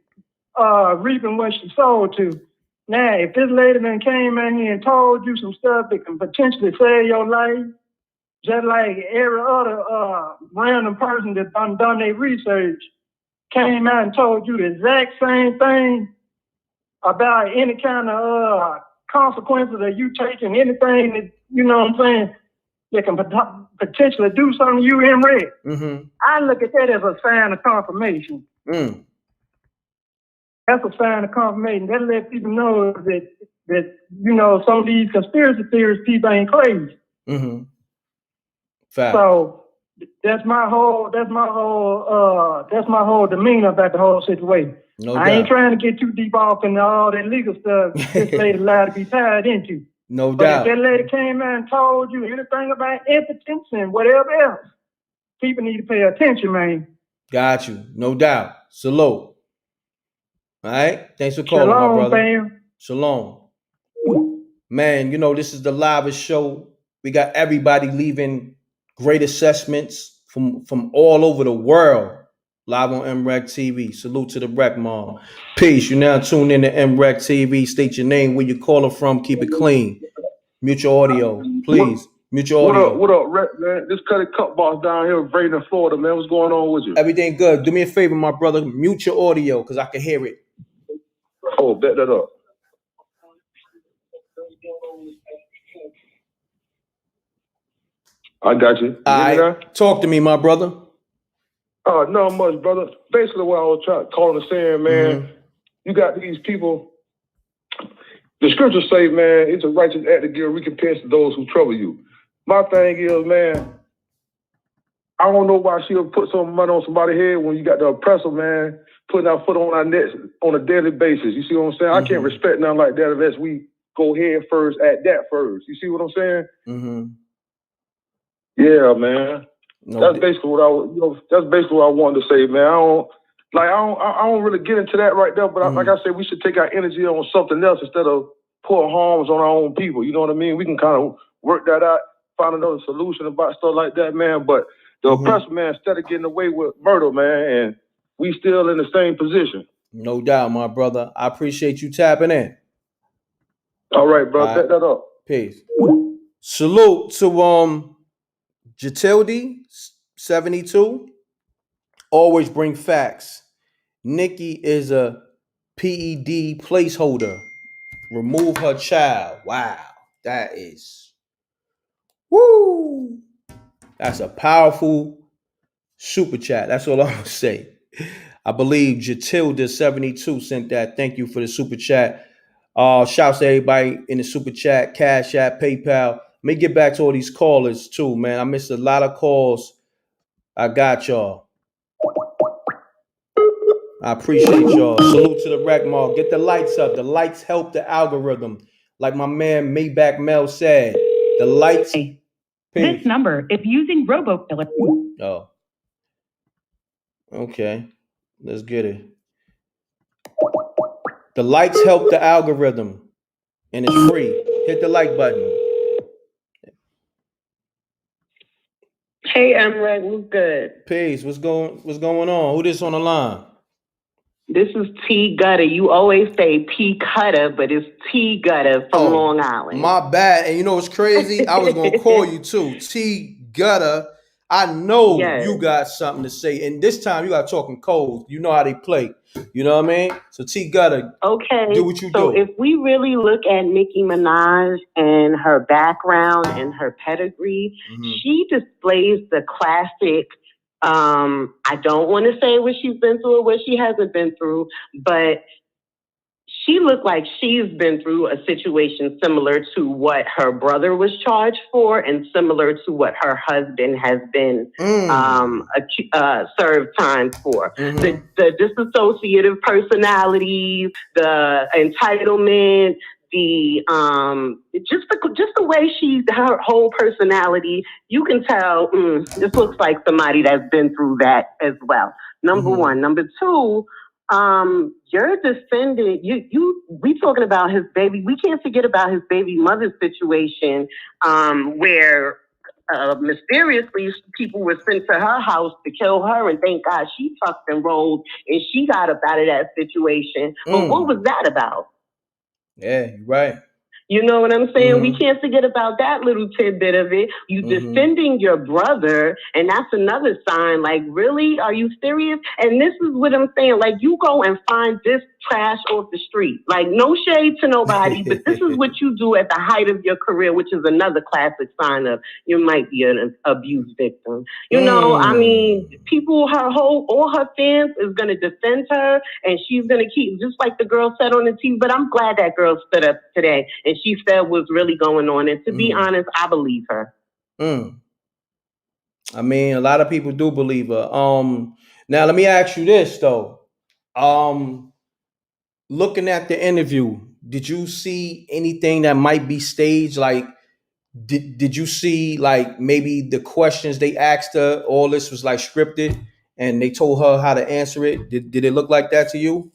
reaping what she sold to, now if this lady then came in here and told you some stuff that can potentially save your life, just like every other random person that done their research came out and told you the exact same thing about any kind of consequences of you taking anything that, you know what I'm saying, that can potentially do something to you in red.
Mm-hmm.
I look at that as a sign of confirmation. That's a sign of confirmation. That lets people know that you know some of these conspiracy theorists people ain't crazy.
Mm-hmm. Fact.
So that's my whole demeanor about the whole situation. I ain't trying to get too deep off into all that legal stuff this lady allowed to be tied into.
No
but
doubt.
If that lady came out and told you anything about impotence and whatever else, people need to pay attention, man.
Got you. No doubt. Salute. All right. Thanks for calling,
Shalom,
my brother.
Fam.
Shalom. Man, you know, this is the livest show. We got everybody leaving great assessments from all over the world. Live on mrecktv. Salute to the Rec Mom. Peace. You now tuned in to mrecktv. State your name, where you calling from. Keep it clean. Mute your audio, please. Mute your audio.
What up, Rec, man? This Cutty Cup Boss down here in Braden, Florida, man. What's going on with you?
Everything good. Do me a favor, my brother. Mute your audio because I can hear it.
Oh, bet that up. I got you.
All right. Talk to me, my brother.
Not much, brother. Basically, what I was calling and saying, man, you got these people. The scriptures say, man, it's a righteous act to give recompense to those who trouble you. My thing is, man, I don't know why she'll put some money on somebody's head when you got the oppressor, man, putting our foot on our necks on a daily basis. You see what I'm saying? I can't respect nothing like that unless we go head first at that first. You see what I'm saying? Yeah, man. That's basically what that's basically what I wanted to say, man. I don't really get into that right there, but like I said, we should take our energy on something else instead of pour harms on our own people. You know what I mean? We can kind of work that out, find another solution about stuff like that, man. But the oppressor, man, instead of getting away with murder, man, and we still in the same position.
No doubt, my brother. I appreciate you tapping in.
All right, bro. Bet that up.
Peace. Salute to Jatilde 72. Always bring facts. Nicki is a PED placeholder. Remove her child. Wow. That is. Woo. That's a powerful super chat. That's all I'm going to say. I believe Jatilde 72 sent that. Thank you for the super chat. Shouts to everybody in the super chat, Cash App, PayPal. Let me get back to all these callers too, man. I missed a lot of calls. I got y'all. I appreciate y'all. Salute to the Rec Mall. Get the lights up. The lights help the algorithm. Like my man Maybach Mel said, the lights.
This number, if using robokiller.
Oh. Okay. Let's get it. The lights help the algorithm. And it's free. Hit the like button.
Hey, Emrek, what's good?
Peace. What's going on? Who this on the line?
This is T Gutter. You always say P Cutter, but it's T Gutter from Long Island.
My bad. And you know what's crazy? I was gonna call you too. T Gutter. I know you got something to say. And this time you got talking cold. You know how they play. You know what I mean? So T Gutter,
okay,
do what you
so
do.
if we really look at Nicki Minaj and her background and her pedigree, she displays the classic. I don't want to say what she's been through or what she hasn't been through, but she looked like she's been through a situation similar to what her brother was charged for and similar to what her husband has been served time for. The dissociative personalities, the entitlement, the just the way her whole personality, you can tell this looks like somebody that's been through that as well. Number one. Number two, you're defending we talking about his baby. We can't forget about his baby mother's situation, where mysteriously people were sent to her house to kill her, and thank God she tucked and rolled and she got up out of that situation. But what was that about?
Yeah, you're right.
You know what I'm saying? We can't forget about that little tidbit of it. You defending your brother, and that's another sign. Like, really? Are you serious? And this is what I'm saying. Like, you go and find this trash off the street. Like, no shade to nobody, but this is what you do at the height of your career, which is another classic sign of you might be an abuse victim. You know, I mean, all her fans is going to defend her, and she's going to keep, just like the girl said on the TV, but I'm glad that girl stood up today, and she said what's really going on. And to be honest, I believe her.
I mean, a lot of people do believe her. Now let me ask you this though. Looking at the interview, did you see anything that might be staged? Like, did you see like maybe the questions they asked her, all this was like scripted and they told her how to answer it? Did it look like that to you?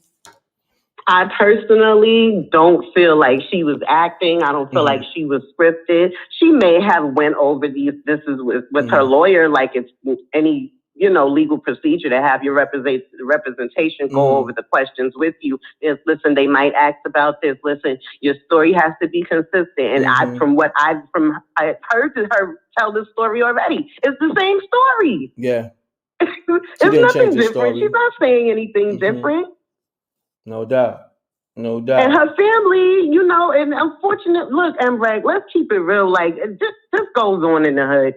I personally don't feel like she was acting. I don't feel like she was scripted. She may have went over this is with her lawyer, like it's any, legal procedure to have your representation go over the questions with you. Listen, they might ask about this. Listen, your story has to be consistent. And I've heard her tell this story already. It's the same story.
Yeah.
It's nothing different. She's not saying anything different.
No doubt. No doubt.
And her family, and unfortunate, look, Mrek, let's keep it real. Like, this goes on in the hood.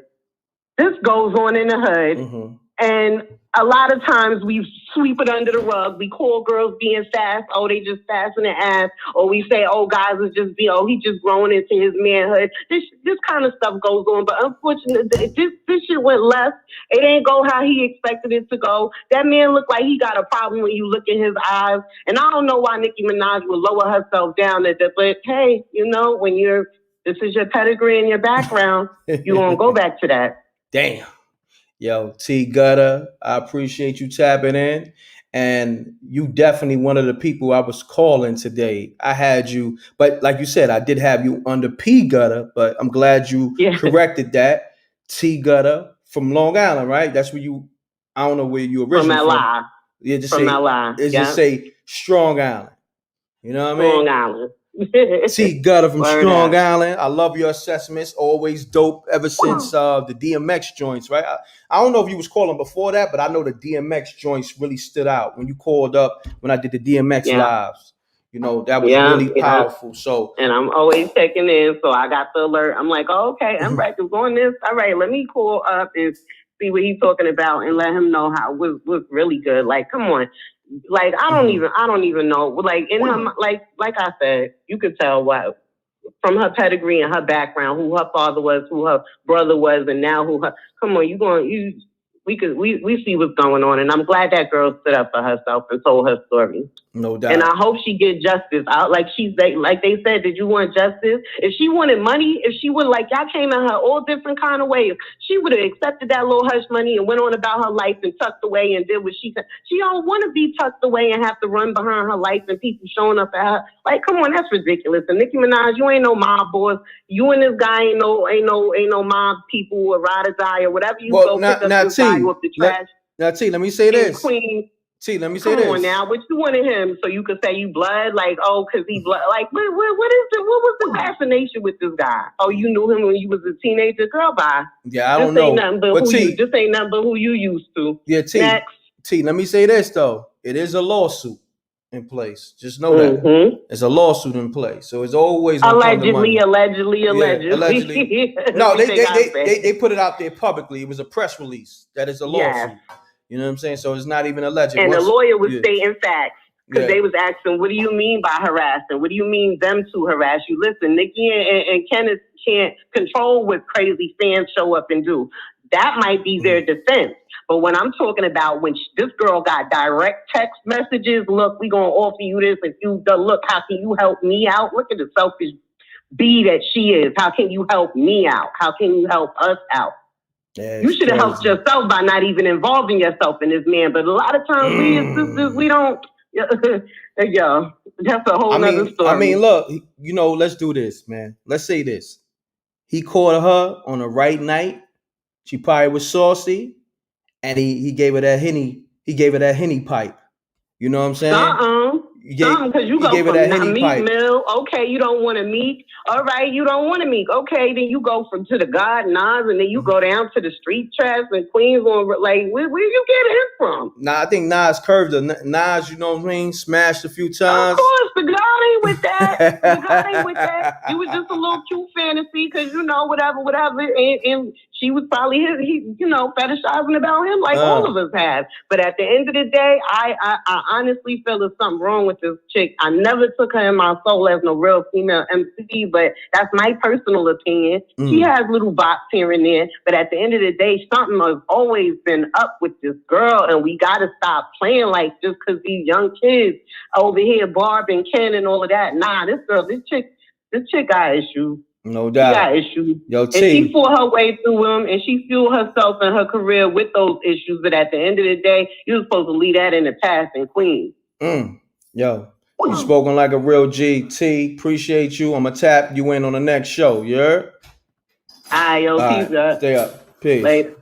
This goes on in the hood. And a lot of times we sweep it under the rug. We call girls being fast. Oh, they just fast in the ass. Or we say, oh, guys is just he just growing into his manhood. This kind of stuff goes on. But unfortunately, this shit went left. It ain't go how he expected it to go. That man looked like he got a problem when you look in his eyes. And I don't know why Nicki Minaj would lower herself down at that. But hey, when this is your pedigree and your background, you won't go back to that.
Damn. Yo, T Gutter, I appreciate you tapping in. And you definitely one of the people I was calling today. I had you, but like you said, I did have you under P Gutter, but I'm glad you corrected that. T Gutter from Long Island, right? That's where I don't know where you originally
from. LA.
Yeah, just
from
say,
LA.
Just say Strong Island. You know what I mean?
Strong Island.
T Gutter from Strong Island. I love your assessments. Always dope ever since the DMX joints, right? I don't know if you was calling before that, but I know the DMX joints really stood out when you called up when I did the DMX lives. That was really powerful. So,
and I'm always checking in, so I got the alert. I'm like, oh, okay, Mrek is on this. All right, let me call up and see what he's talking about and let him know how it was really good. Like, come on. Like, I don't even know. Like, in her, like I said, you could tell what from her pedigree and her background, who her father was, who her brother was, and now come on, we see what's going on. And I'm glad that girl stood up for herself and told her story.
No doubt.
And I hope she get justice out. Like they said, did you want justice? If she wanted money, y'all came at her all different kind of ways, she would have accepted that little hush money and went on about her life and tucked away and did what she said. She don't want to be tucked away and have to run behind her life and people showing up at her. Like, come on, that's ridiculous. And Nicki Minaj, you ain't no mob boss. You and this guy ain't no mob people or ride or die or whatever you go pick up this guy off the trash.
Now, T, let me say this.
Queen.
See, let me say this.
Come on now, what you wanted him so you could say you blood? Like, oh, because he blood. Like, what is it? What was the fascination with this guy? Oh, you knew him when you was a teenager? Girl, bye.
Yeah, I don't know.
This ain't nothing but who you used to.
Yeah, T.
Next.
T, let me say this though. It is a lawsuit in place. Just know that. It's a lawsuit in place. So it's always gonna come to money.
Allegedly.
No, they put it out there publicly. It was a press release that is a lawsuit.
Yes.
You know what I'm saying? So it's not even alleged.
And the lawyer was stating facts. Because they was asking, what do you mean by harassing? What do you mean them to harass you? Listen, Nicki and Kenneth can't control what crazy fans show up and do. That might be their defense. But when I'm talking about when this girl got direct text messages, look, we going to offer you this. If you look, how can you help me out? Look at the selfish bee that she is. How can you help me out? How can you help us out?
Yeah,
you should have helped yourself by not even involving yourself in this man. But a lot of times we as sisters, we don't. Yeah, that's a whole nother story.
I mean, look, let's do this, man. Let's say this. He caught her on the right night. She probably was saucy, and he gave her that Henny. He gave her that Henny pipe. You know what I'm saying?
Because you go from meat mill. Okay, you don't want to meat. All right, you don't want to meat. Okay, then you go to the God Nas, and then you go down to the street trash and Queens. Like, where you get him from?
Nah, I think Nas curved her. Nas, you know what I mean? Smashed a few times.
Of course, the God ain't with that. The God ain't with that. It was just a little cute fantasy, because whatever. And she was probably fetishizing about him like all of us have. But at the end of the day, I honestly feel there's something wrong with this chick. I never took her in my soul as no real female MC, but that's my personal opinion. She has little bops here and there, but at the end of the day, something has always been up with this girl, and we gotta stop playing like just because these young kids over here, Barb and Ken and all of that. Nah, this chick got issues.
No doubt.
She got issues.
Yo,
and she fought her way through them, and she fueled herself and her career with those issues. But at the end of the day, you're supposed to leave that in the past in Queens.
Yo, you spoken like a real G. T, appreciate you. I'm going to tap you in on the next show. You heard?
All right, yo, peace up.
Stay up. Peace.
Later.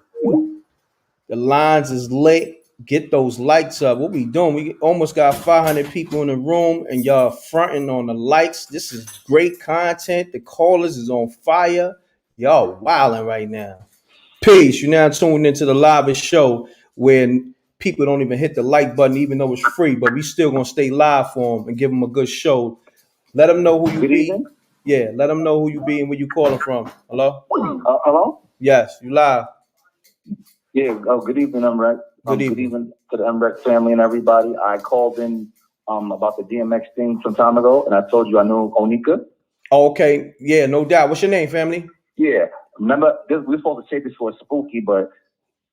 The lines is lit. Get those lights up. What we doing? We almost got 500 people in the room, and y'all fronting on the lights. This is great content. The callers is on fire. Y'all wilding right now. Peace. You now tuned into the live show when people don't even hit the like button, even though it's free, but we still gonna stay live for them and give them a good show. Let them know who you be. Yeah, let them know who you be and where you calling from. Hello?
Hello?
Yes, you live.
Yeah, good evening, MRECK. Good evening to the MRECK family and everybody. I called in about the DMX thing some time ago, and I told you I knew Onika.
Oh, okay, yeah, no doubt. What's your name, family?
Yeah, remember, we're supposed to say this for spooky, but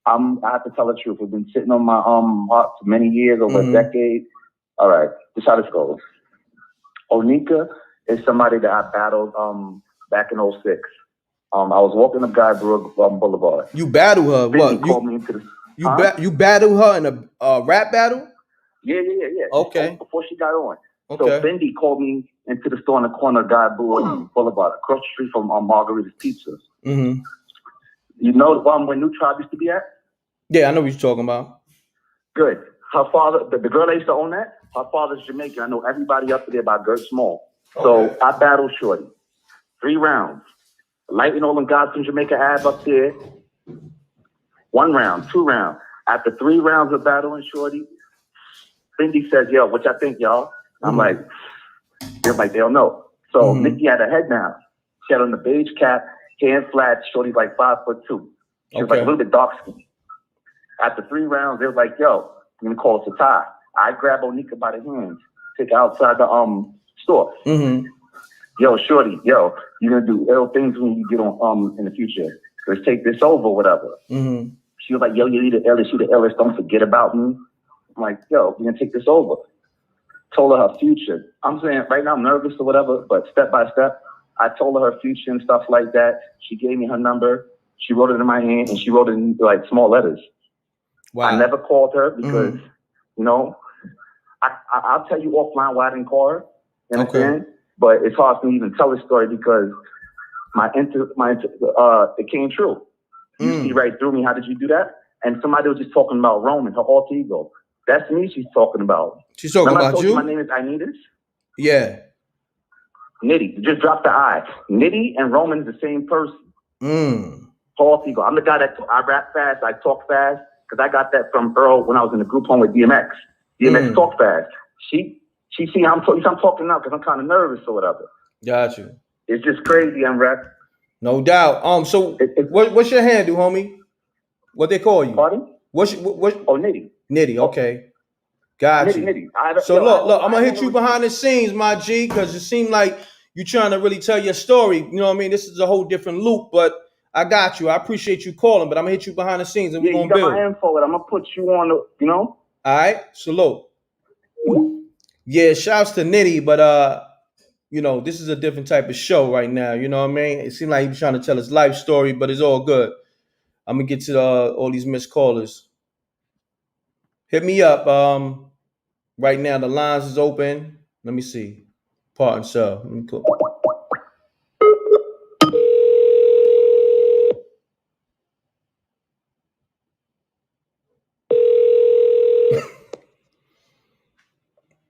I have to tell the truth. It's been sitting on my heart for many years, over a decade. All right, this is how this goes. Onika is somebody that I battled back in 06. I was walking up Guy Brook Boulevard.
You battled her? What?
Called me into the,
you battled her in a rap battle?
Yeah.
Okay.
Before she got on.
Okay.
So Fendi called me into the store on the corner of Guy Brook Boulevard, across the street from Margarita's Pizza.
Mm-hmm.
You know where New Tribe used to be at?
Yeah, I know what you're talking about.
Good. Her father, the girl that used to own that, her father's Jamaican. I know everybody up there by Gert Small. Okay. So I battled Shorty. 3 rounds. Lighting all them guys from Jamaica Ave up there. 1 round, 2 rounds. After 3 rounds of battling Shorty, Fendi says, yo, what y'all think, y'all? I'm like, they're like, they don't know. So Nicki had her head down. She had on the beige cap, hand flat. Shorty's like 5'2". She was like a little bit dark skinned. After 3 rounds, they was like, yo, I'm gonna call it a tie. I grab Onika by the hands, take her outside the store. Yo, Shorty, yo, you're gonna do ill things when you get on in the future. Let's take this over, whatever. She was like, yo, you the illest, you the illest, don't forget about me. I'm like, yo, we're gonna take this over. Told her future. I'm saying right now I'm nervous or whatever, but step by step, I told her future and stuff like that. She gave me her number. She wrote it in my hand, and she wrote it in like small letters. Wow. I never called her because, you know, I'll tell you offline why I didn't call her. You understand? But it's hard for me to even tell this story because it came true. You see right through me. How did you do that? And somebody was just talking about Roman, her alter ego. That's me she's talking about.
She's talking
Remember
about
I told
you?
My name is Initas.
Yeah.
Nitty. Just drop the I. Nitty and Roman's the same person. Alter ego. I'm the guy that I rap fast, I talk fast, because I got that from Earl when I was in the group home with DMX. DMX talk fast. She see I'm talking now because I'm kind of nervous or whatever.
Got you.
It's just crazy, MRECK.
No doubt. So what's your handle, homie? What they call you?
Pardon?
What?
Oh, Nitty.
Nitty. Okay. Got you.
Nitty.
So look, I'm gonna hit you behind the scenes, my G, because it seemed like you're trying to really tell your story. You know what I mean? This is a whole different loop, but I got you. I appreciate you calling, but I'm gonna hit you behind the scenes and we're gonna build.
My info, and I'm gonna put you on the, you know.
All right. Salute. Yeah, shouts to Nitty, but you know, this is a different type of show right now. You know what I mean? It seemed like he was trying to tell his life story, but it's all good. I'm gonna get to all these missed callers. Hit me up. Right now the lines is open. Let me see. Pardon, sir. Let me go.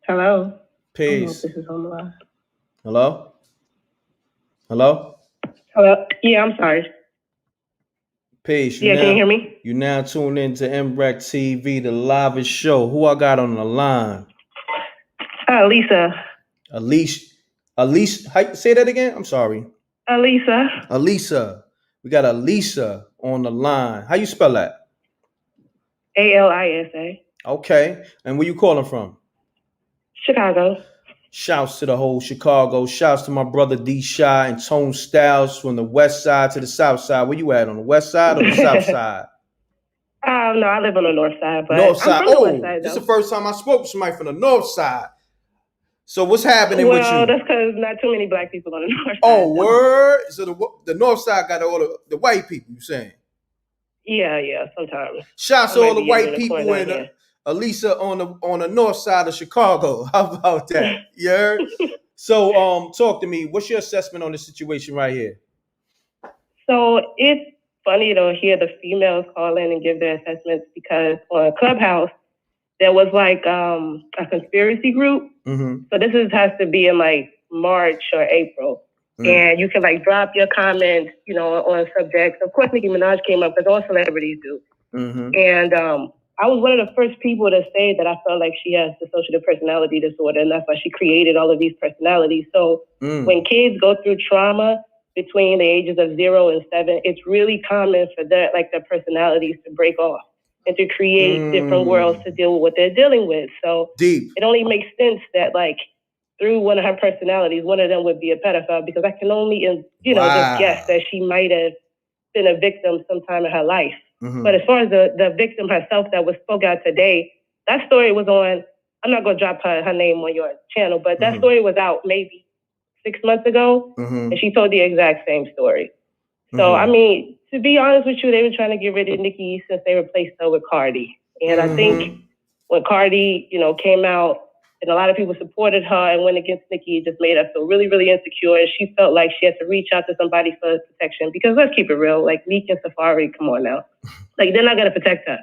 Hello.
Peace.
This is on the line.
Hello? Hello?
Hello. Yeah, I'm sorry.
Peace.
Can you hear me?
You now tune in to mrecktv, the live show. Who I got on the line?
Lisa.
Elise. Say that again? I'm sorry.
Alisa.
We got Alisa on the line. How you spell that?
Alisa.
Okay. And where you calling from?
Chicago.
Shouts to the whole Chicago. Shouts to my brother D-Shy and Tone Styles from the west side to the south side. Where you at, on the west side or the south side?
No, I live on the north side. But
north side.
I'm from the west side,
this is the first time I spoke to somebody from the north side. So what's happening with you?
Well, that's because not too many black people on the north side.
Oh, word? So the north side got all the white people, you saying?
Yeah, sometimes.
Shouts to all the white people and Alisa on the north side of Chicago. How about that? You heard? So talk to me. What's your assessment on the situation right here?
So it's funny to hear the females call in and give their assessments, because on Clubhouse there was like a conspiracy group.
Mm-hmm.
So this has to be in like March or April. And you can like drop your comments, you know, on subjects. Of course, Nicki Minaj came up, because all celebrities do.
Mm-hmm.
And I was one of the first people to say that I felt like she has dissociative personality disorder, and that's why she created all of these personalities. So when kids go through trauma between the ages of 0 and 7, it's really common for their personalities to break off and to create different worlds to deal with what they're dealing with. So it only makes sense that like through one of her personalities, one of them would be a pedophile, because I can only, just guess that she might have been a victim sometime in her life.
Mm-hmm.
But as far as the victim herself that was spoke out today, that story was on, I'm not going to drop her name on your channel, but that story was out maybe 6 months ago, and she told the exact same story. So, I mean, to be honest with you, they were trying to get rid of Nicki since they replaced her with Cardi. And I think when Cardi, came out, and a lot of people supported her and went against Nicki, it just made her feel really, really insecure. And she felt like she had to reach out to somebody for protection. Because let's keep it real, like Meek and Safari, come on now. Like, they're not going to protect her.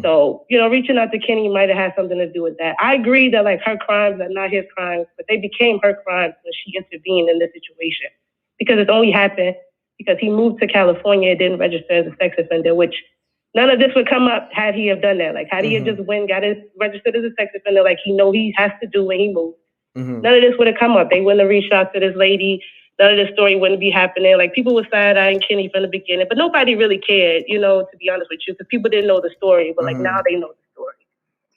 So, reaching out to Kenny might have had something to do with that. I agree that like her crimes are not his crimes, but they became her crimes when she intervened in this situation. Because it's only happened because he moved to California and didn't register as a sex offender, which none of this would come up had he have done that. Like, had he have just got registered as a sex offender, like he has to do when he moved. None of this would have come up. They wouldn't have reached out to this lady. None of this story wouldn't be happening. Like, people were side-eyeing Kenny from the beginning, but nobody really cared, to be honest with you, because people didn't know the story. But, like, now they know the story.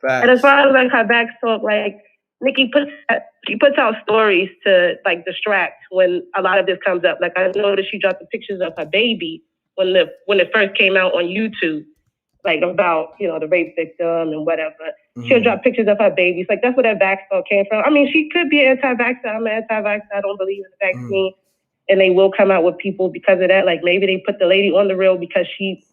Facts.
And as far as, like, her backstory, like, Nicki puts out stories to, like, distract when a lot of this comes up. Like, I noticed she dropped the pictures of her baby when it first came out on YouTube, like, about, the rape victim and whatever. She'll drop pictures of her babies. Like, that's where that backstory came from. I mean, she could be an anti-vaxxer. I'm an anti-vaxxer. I don't believe in the vaccine. And they will come out with people because of that. Like, maybe they put the lady on The Real because she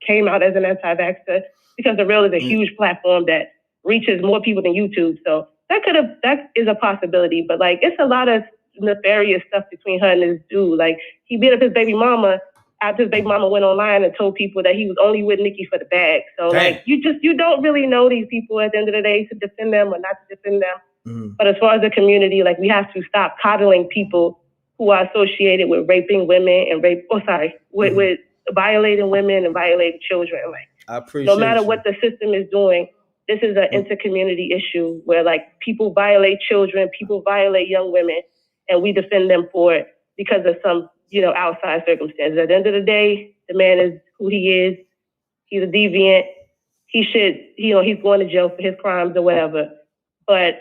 came out as an anti-vaxxer, because The Real is a huge platform that reaches more people than YouTube. So that is a possibility. But, like, it's a lot of nefarious stuff between her and this dude. Like, he beat up his baby mama after his baby mama went online and told people that he was only with Nicki for the bag. So, like, you don't really know these people at the end of the day to defend them or not to defend them. But as far as the community, like, we have to stop coddling people who are associated with raping women and with violating women and violating children. Like,
I appreciate
no matter what the system is doing, this is an intercommunity issue where like people violate children, people violate young women, and we defend them for it because of some, outside circumstances. At the end of the day, the man is who he is. He's a deviant. He should, he's going to jail for his crimes or whatever. But,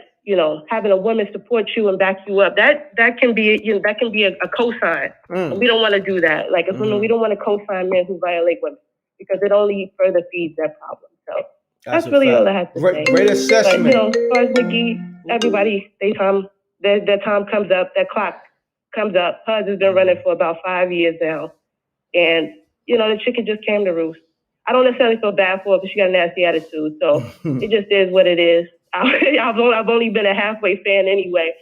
having a woman support you and back you up, that can be, that can be a cosign. And we don't want to do that. Like as women, we don't want to cosign men who violate women because it only further feeds that problem. So that's really all I have to say.
Great assessment.
But, as far as Nicki, everybody, their time comes up, that clock comes up. Hers has been running for about 5 years now. And, the chicken just came to roost. I don't necessarily feel bad for her because she got a nasty attitude. So it just is what it is. I've only been a halfway fan anyway.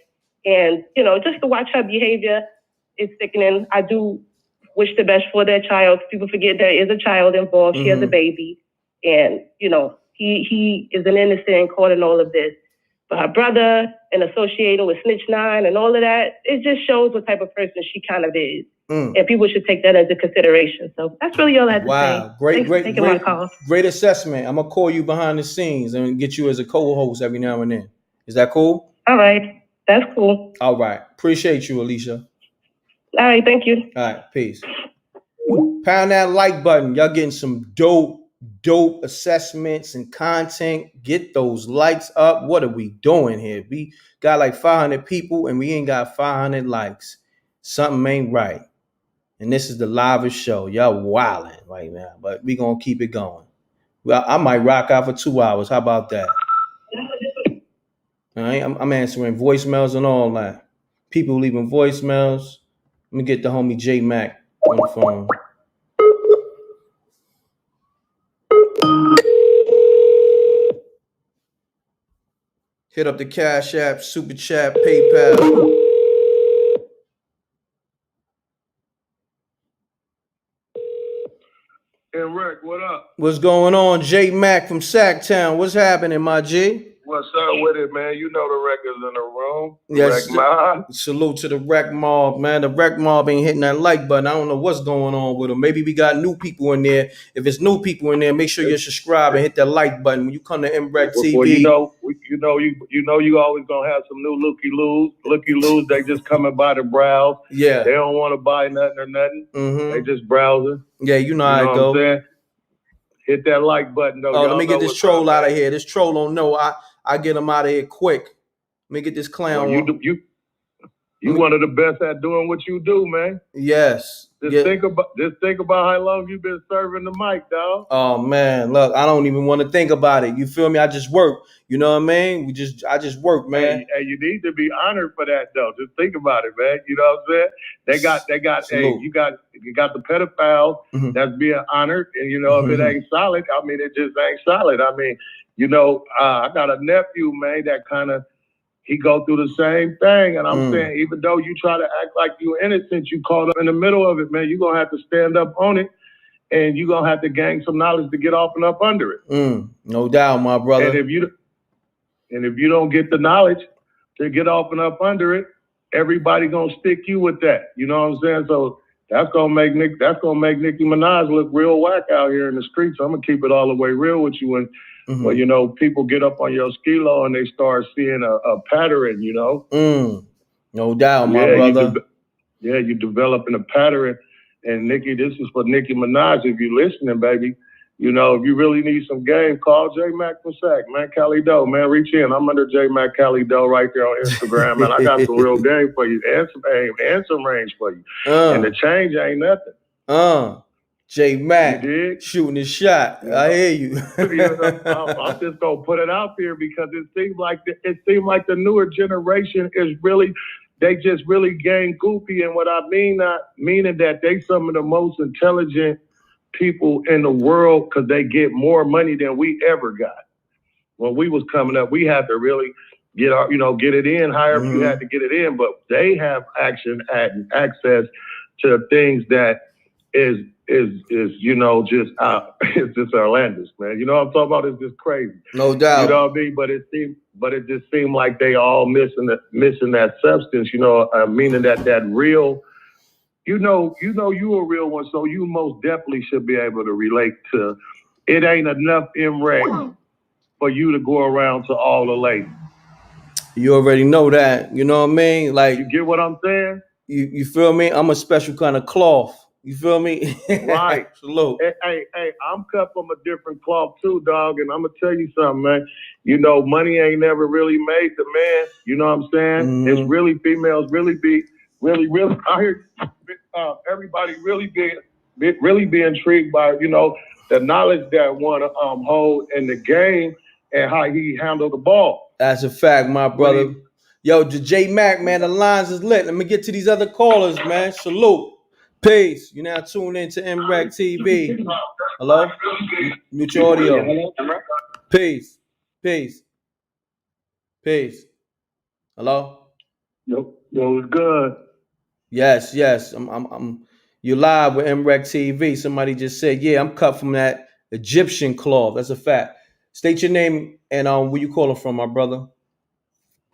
And, just to watch her behavior is sickening. I do wish the best for their child. People forget there is a child involved. She has a baby. And, he is an innocent caught in all of this. But her brother and associating with Snitch 9 and all of that, it just shows what type of person she kind of is. And people should take that into consideration. So that's really all I had to say.
Wow, great assessment. I'm going to call you behind the scenes and get you as a co-host every now and then. Is that cool?
All right. That's cool.
All right. Appreciate you, Alicia.
All right. Thank you.
All right. Peace. Pound that like button. Y'all getting some dope assessments and content. Get those likes up. What are we doing here? We got like 500 people and we ain't got 500 likes. Something ain't right. And this is the livest show. Y'all wilding right now, but we gonna keep it going. Well, I might rock out for 2 hours. How about that? All right, I'm answering voicemails and all that. People leaving voicemails. Let me get the homie J Mac on the phone. Hit up the Cash App, Super Chat, PayPal.
And Rick, what up?
What's going on? J Mac from Sacktown. What's happening, my G?
What's up with it, man? You know the records in the room.
Yes.
Wreck Mob.
Salute to the Wreck Mob, man. The Wreck Mob ain't hitting that like button. I don't know what's going on with them. Maybe we got new people in there. If it's new people in there, make sure you subscribe and hit that like button when you come to mrecktv.
Well, you always gonna have some new looky loos. They just coming by to browse.
Yeah.
They don't want to buy nothing or nothing. They just browsing.
Yeah, you know how it go.
What I'm saying? Hit that like button though.
Oh, let me get this troll out of here. This troll don't know. I get him out of here quick. Let me get this clown.
Well, you one of the best at doing what you do, man.
Yes.
Just think about how long you've been serving the mic, dog.
Oh man, look, I don't even want to think about it. You feel me? I just work. You know what I mean? I just work, man.
Hey, you need to be honored for that though. Just think about it, man. You know what I'm saying? They got hey, you got the pedophiles that's being honored, and if it ain't solid, I mean it just ain't solid. I mean, I got a nephew, man, that kind of he go through the same thing. And I'm saying, even though you try to act like you're innocent, you caught up in the middle of it, man. You're going to have to stand up on it. And you're going to have to gain some knowledge to get off and up under it.
No doubt, my brother.
And if you don't get the knowledge to get off and up under it, everybody going to stick you with that. You know what I'm saying? So that's going to make Nicki Minaj look real whack out here in the streets. So I'm going to keep it all the way real with you. And well, people get up on your skilo and they start seeing a pattern,
No doubt, my brother.
You're developing a pattern. And Nicki, this is for Nicki Minaj. If you're listening, baby, if you really need some game, call J Mac from Sack, man. Cali Doe, man, reach in. I'm under J Mac Cali Doe right there on Instagram, man. I got some real game for you and some aim and some range for you. And the change ain't nothing.
J Mac shooting his shot. I hear you.
I'm just gonna put it out there because it seems like the newer generation is really, they just really getting goofy. And what I mean, not meaning that they some of the most intelligent people in the world because they get more money than we ever got. When we was coming up, we had to really get it in. However you had to get it in, but they have access to things that is just it's just outlandish, man. You know what I'm talking about? It's just crazy.
No doubt.
You know what I mean? But it just seemed like they all missing that substance. Meaning that real. You a real one, so you most definitely should be able to relate to it ain't enough MREC for you to go around to all the ladies.
You already know that. You know what I mean? Like,
you get what I'm saying?
You feel me? I'm a special kind of cloth. You feel me?
Right.
Salute.
Hey, I'm cut from a different cloth too, dog. And I'm gonna tell you something, man. You know, money ain't never really made the man. You know what I'm saying?
Mm-hmm.
It's really females really I hear everybody really be intrigued by, you know, the knowledge that one hold in the game and how he handled the ball.
That's a fact, my brother. Yo, J Mac, man, the lines is lit. Let me get to these other callers, man. Salute. Peace. You now tuned in to mrecktv. Hello? Mute your audio. Peace. Peace. Peace. Hello?
Yo, it's good.
Yes. I'm you live with mrecktv. Somebody just said, yeah, I'm cut from that Egyptian cloth. That's a fact. State your name and where you calling from, my brother.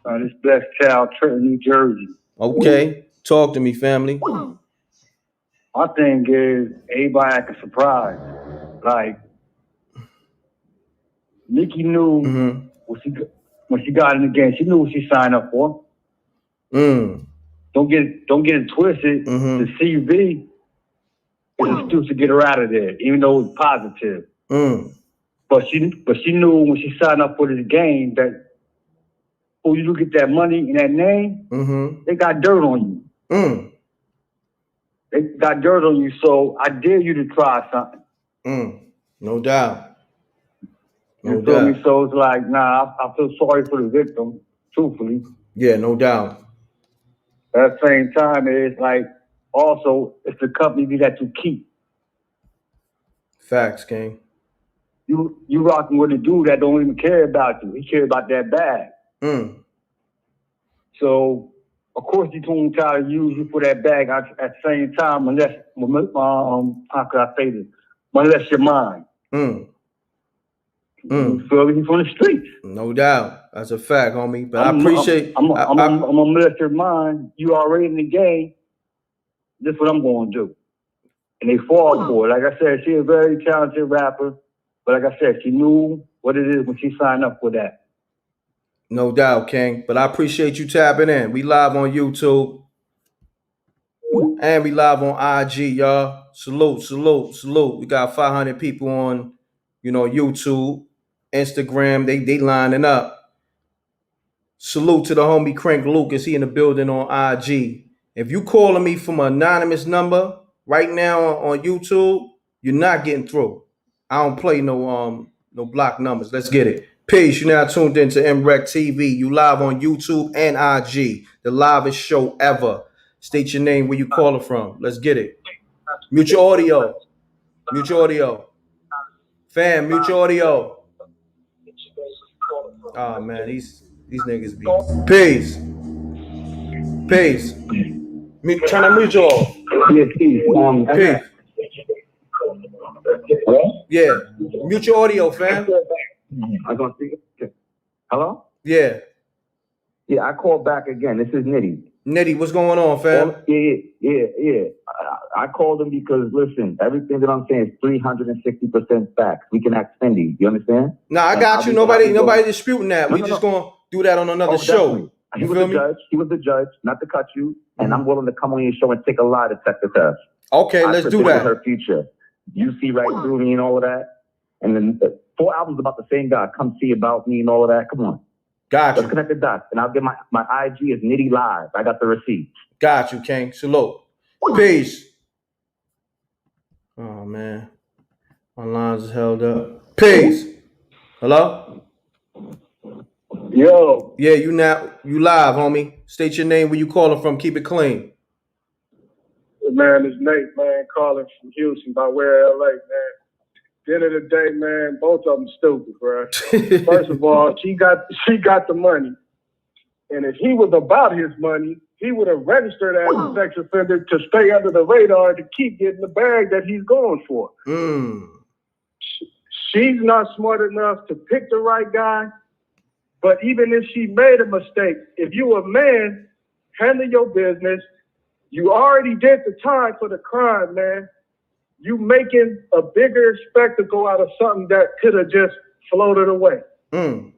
This Blessed Child, Trenton, New Jersey.
Okay. Talk to me, family.
My thing is, everybody acting surprised. Like, Nicki knew when she got in the game, she knew what she signed up for. Don't get it twisted. The CV is an excuse to get her out of there, even though it was positive. But she knew when she signed up for this game that who you get that money and that name, they got dirt on you. They got dirt on you, so I dare you to try something.
No doubt.
You feel me? So it's like, nah, I feel sorry for the victim, truthfully.
Yeah, no doubt.
At the same time, it's like, also, it's the company that you keep.
Facts, King.
You rocking with a dude that don't even care about you. He cares about that bag. So, of course, he's going to try to use you for that bag at the same time, unless, how could I say this? Unless your mind. You feel me? He's from the streets.
No doubt. That's a fact, homie. But I appreciate...
I'm a military mind. You already in the game. This is what I'm going to do. And they fall for it. Like I said, she's a very talented rapper. But like I said, she knew what it is when she signed up for that.
No doubt, King. But I appreciate you tapping in. We live on YouTube. And we live on IG, y'all. Salute. We got 500 people on, YouTube, Instagram. They lining up. Salute to the homie Crank Lucas. He in the building on IG. If you calling me from an anonymous number right now on YouTube, you're not getting through. I don't play no block numbers. Let's get it. Peace. You now tuned into mrecktv. You live on YouTube and IG. The livest show ever. State your name, where you calling from. Let's get it. Mute your audio. Fam, mute your audio. Oh man, these niggas be. Peace. Turn that mute off. Peace. Yeah. Mute your audio, fam.
I'm gonna see it. Hello?
Yeah.
Yeah, I called back again. This is Nitty.
What's going on, fam?
Yeah. I called him because, listen, everything that I'm saying is 360% facts. We can act Fendi. You understand?
Nah, I got you. Nobody disputing that. We just gonna do that on another show.
He was the judge, not to cut you. And I'm willing to come on your show and take a lie detector test.
Okay, let's do that.
Her future. You see right through me and all of that. And then 4 albums about the same guy. Come see about me and all of that. Come on.
Got you.
Let's connect the dots. And I'll get my IG is Nitty Live. I got the receipt.
Got you, King. Salute. Peace. Oh, man. My lines is held up. Peace. Hello?
Yo.
Yeah, you live, homie. State your name, where you calling from. Keep it clean.
Man, it's Nate, man, calling from Houston by way of LA, man. At the end of the day, man, both of them stupid, bro. First of all, she got the money. And if he was about his money, he would have registered as a sex offender to stay under the radar to keep getting the bag that he's going for. She's not smart enough to pick the right guy. But even if she made a mistake, if you a man, handle your business. You already did the time for the crime, man.
you making a bigger spectacle out of something that could have just floated away. And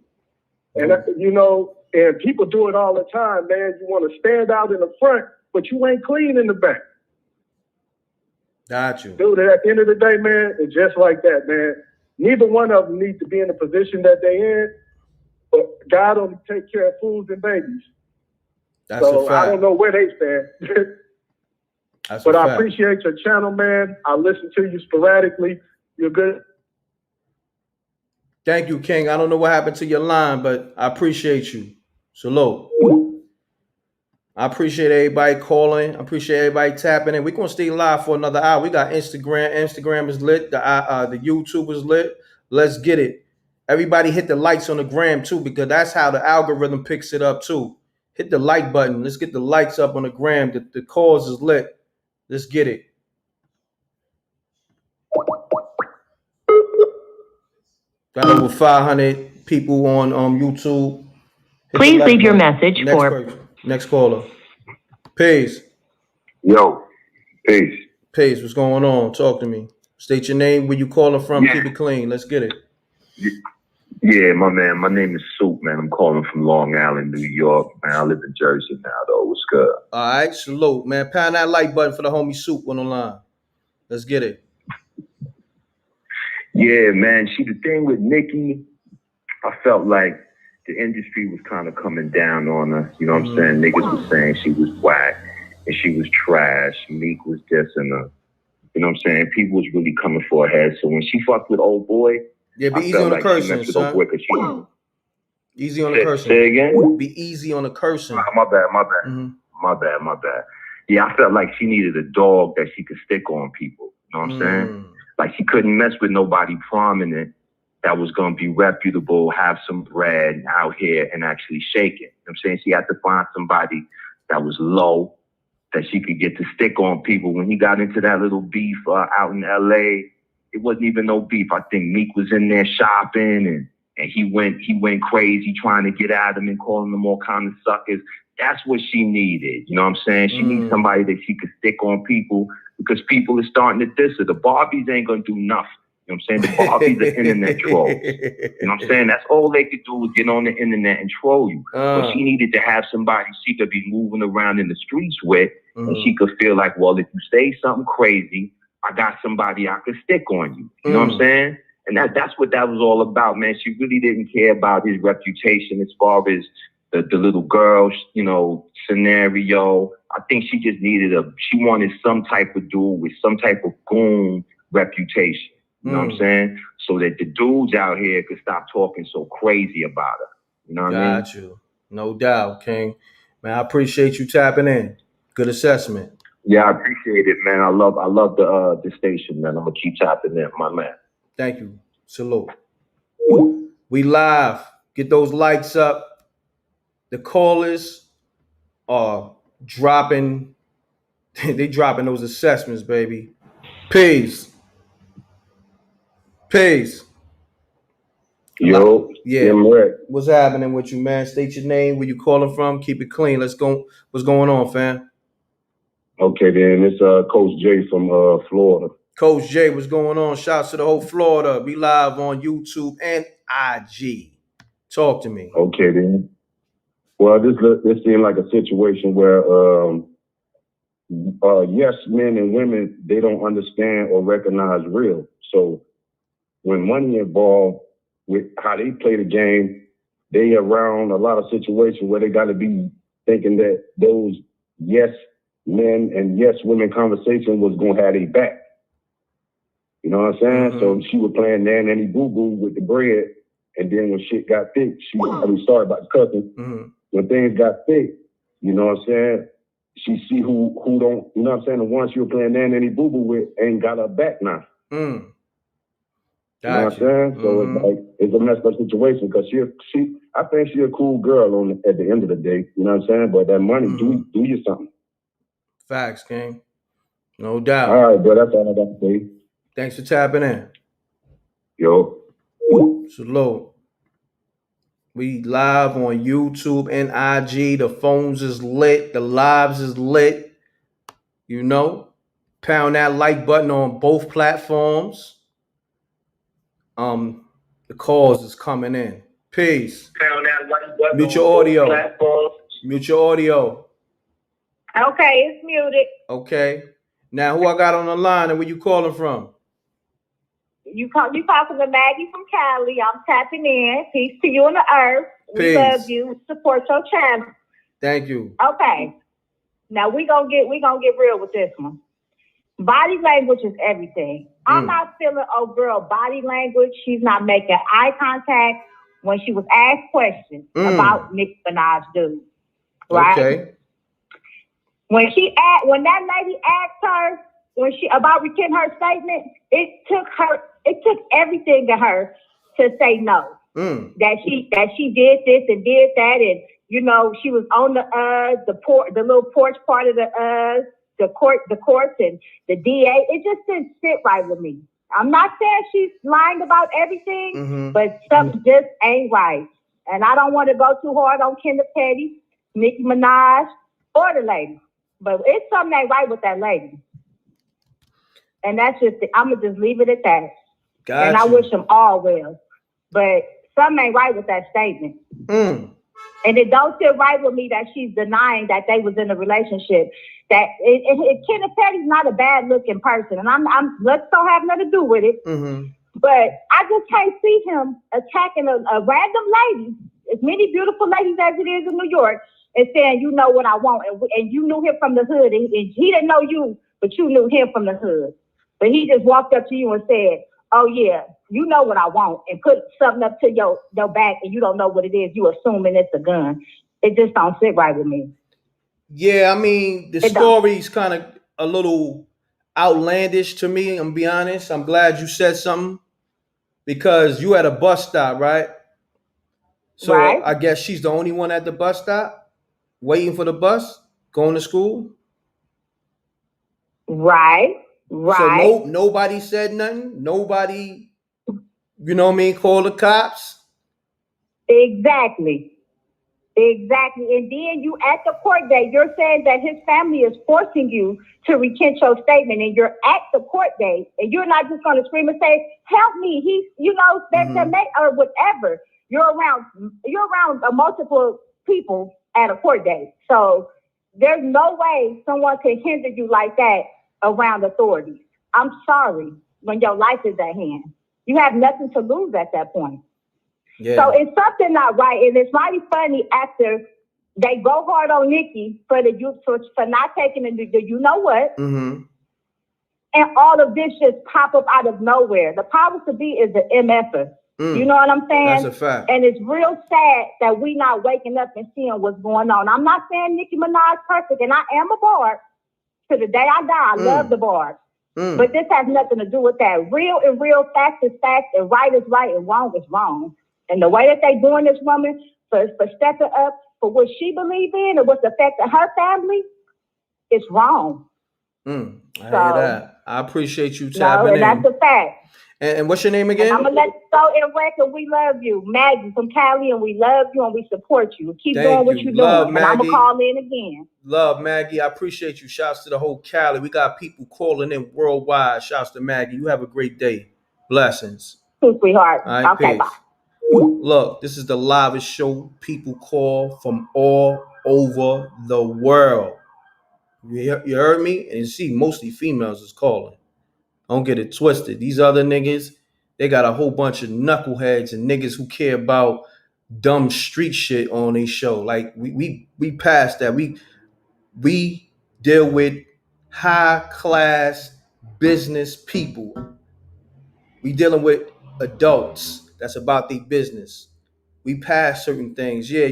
and people do it all the time, man. You want to stand out in the front, but you ain't clean in the back.
Got you.
Dude, at the end of the day, man, it's just like that, man. Neither one of them need to be in the position that they're in, but God only take care of fools and babies.
That's
so
a fact.
I don't know where they stand. But I appreciate your channel, man. I listen to you sporadically. You're good.
Thank you, King. I don't know what happened to your line, but I appreciate you. Salute. I appreciate everybody calling. I appreciate everybody tapping in. We're gonna stay live for another hour. We got Instagram. Instagram is lit. The YouTube is lit. Let's get it. Everybody hit the likes on the gram too, because that's how the algorithm picks it up too. Hit the like button. Let's get the likes up on the gram. The cause is lit. Let's get it. Got over 500 people on YouTube.
Please leave your message
Next caller. Peace.
Yo, peace.
Peace. What's going on? Talk to me. State your name, where you calling from. Keep it clean. Let's get it.
Yeah, my man. My name is Soup, man. I'm calling from Long Island, New York. Man, I live in Jersey now, though. What's good?
All right, salute, man. Pound that like button for the homie Soup on the line. Let's get it.
Yeah, man. See, the thing with Nicki, I felt like the industry was kind of coming down on her. You know what I'm saying? Niggas was saying she was whack and she was trash. Meek was dissing her. You know what I'm saying? People was really coming for her head. So when she fucked with old boy,
yeah, be easy on the cursing, son. Easy on the cursing.
Say again?
Be easy on the cursing.
My bad. My bad. Yeah, I felt like she needed a dog that she could stick on people. You know what I'm saying? Like she couldn't mess with nobody prominent that was going to be reputable, have some bread out here and actually shake it. You know what I'm saying? She had to find somebody that was low, that she could get to stick on people. When he got into that little beef out in LA, it wasn't even no beef. I think Meek was in there shopping and he went crazy trying to get at him and calling them all kind of suckers. That's what she needed. You know what I'm saying? She needs somebody that she could stick on people because people are starting to diss her. The Barbies ain't going to do nothing. You know what I'm saying? The Barbies are internet trolls. You know what I'm saying? That's all they could do was get on the internet and troll you. But she needed to have somebody she could be moving around in the streets with, and she could feel like, well, if you say something crazy, I got somebody I could stick on you. You know what I'm saying? And that's what that was all about, man. She really didn't care about his reputation as far as the little girl, you know, scenario. I think she just she wanted some type of dude with some type of goon reputation. You know what I'm saying? So that the dudes out here could stop talking so crazy about her. You know what I mean?
Got you. No doubt, King. Man, I appreciate you tapping in. Good assessment.
Yeah, I appreciate it, man. I love the station, man. I'm gonna keep tapping in, my man.
Thank you. Salute. We live. Get those likes up. The callers are dropping. They dropping those assessments, baby. Peace.
Yo,
yeah. What's happening with you, man? State your name, where you calling from. Keep it clean. Let's go. What's going on, fam?
Okay, then it's Coach J from Florida.
Coach J, what's going on? Shouts to the whole Florida. Be live on YouTube and IG. Talk to me.
Okay, then. Well, this seemed like a situation where yes, men and women, they don't understand or recognize real. So when money involved with how they play the game, they around a lot of situations where they got to be thinking that those yes men and yes women conversation was going to have their back. You know what I'm saying? So she was playing nanny boo-boo with the bread. And then when shit got thick, sorry about the cussing. When things got thick, you know what I'm saying? She see who don't, you know what I'm saying? The one she was playing nanny boo-boo with ain't got her back now. You know what I'm saying? So it's like, it's a messed up situation because I think she's a cool girl at the end of the day. You know what I'm saying? But that money, do you something.
Facts, King. No doubt.
All right, bro. That's all I got to say.
Thanks for tapping in.
Yo.
Salute. We live on YouTube and IG. The phones is lit. The lives is lit. You know? Pound that like button on both platforms. The calls is coming in. Peace.
Pound that like button
Mute
on
your
both
audio.
platforms.
Mute your audio.
Okay, it's muted.
Okay. Now, who I got on the line and where you calling from?
You talking to Maggie from Cali. I'm tapping in. Peace to you on the earth. We
Peace.
love you. Support your channel.
Thank you.
Okay. Now we gonna get real with this one. Body language is everything. I'm not feeling girl body language. She's not making eye contact when she was asked questions about Nicki Minaj dude. Right?
Okay.
When that lady asked her about recanting her statement, it took everything to her to say no. That she did this and did that, and she was on the little porch part of the courts and the DA. It just didn't sit right with me. I'm not saying she's lying about everything, but something just ain't right. And I don't want to go too hard on Kenneth, Nicki Minaj, or the lady. But it's something ain't right with that lady. And that's just it. I'm going to just leave it at that.
Gotcha.
And I wish them all well. But something ain't right with that statement. And it don't sit right with me that she's denying that they was in a relationship. That Kenneth Petty's not a bad looking person. And let's don't have nothing to do with it. But I just can't see him attacking a random lady, as many beautiful ladies as it is in New York, and saying, you know what I want. And you knew him from the hood. And he didn't know you, but you knew him from the hood. But he just walked up to you and said, oh, yeah, you know what I want, and put something up to your back, and you don't know what it is. You assuming it's a gun. It just don't sit right with me.
Yeah, I mean, the story's kind of a little outlandish to me, I'm going to be honest. I'm glad you said something, because you at a bus stop, right? So
right.
I guess she's the only one at the bus stop, waiting for the bus, going to school?
Right.
So nobody said nothing? Nobody, called the cops?
Exactly. And then you at the court date, you're saying that his family is forcing you to recant your statement, and you're at the court date, and you're not just going to scream and say, help me. He's, or whatever. You're around multiple people at a court date. So there's no way someone can hinder you like that around authorities. I'm sorry, when your life is at hand. You have nothing to lose at that point. Yeah. So it's something not right, and it's mighty funny after they go hard on Nicki for not taking the you know what, and all of this just pop up out of nowhere. The powers to be is the MFer. You know what I'm saying?
That's a fact.
And it's real sad that we not waking up and seeing what's going on. I'm not saying Nicki Minaj perfect, and I am a bard to the day I die. I love the bard. But this has nothing to do with that. Real is real, fact is fact, and right is right, and wrong is wrong. And the way that they doing this woman for stepping up for what she believes in and what's affecting her family, it's wrong.
I hear that. I appreciate you tapping in.
That's a fact.
And what's your name again?
And I'm going to let you go in record. We love you. Maggie from Cali, and we love you and we support you. Keep doing what you're doing. And I'm going to call in again.
Love, Maggie. I appreciate you. Shouts to the whole Cali. We got people calling in worldwide. Shouts to Maggie. You have a great day. Blessings.
Sweetheart.
All right,
okay,
peace.
bye.
Look, this is the livest show. People call from all over the world. You heard me? And you see, mostly females is calling. Don't get it twisted. These other niggas, they got a whole bunch of knuckleheads and niggas who care about dumb street shit on their show. Like we passed that. We deal with high class business people. We dealing with adults that's about their business. We pass certain things. Yeah,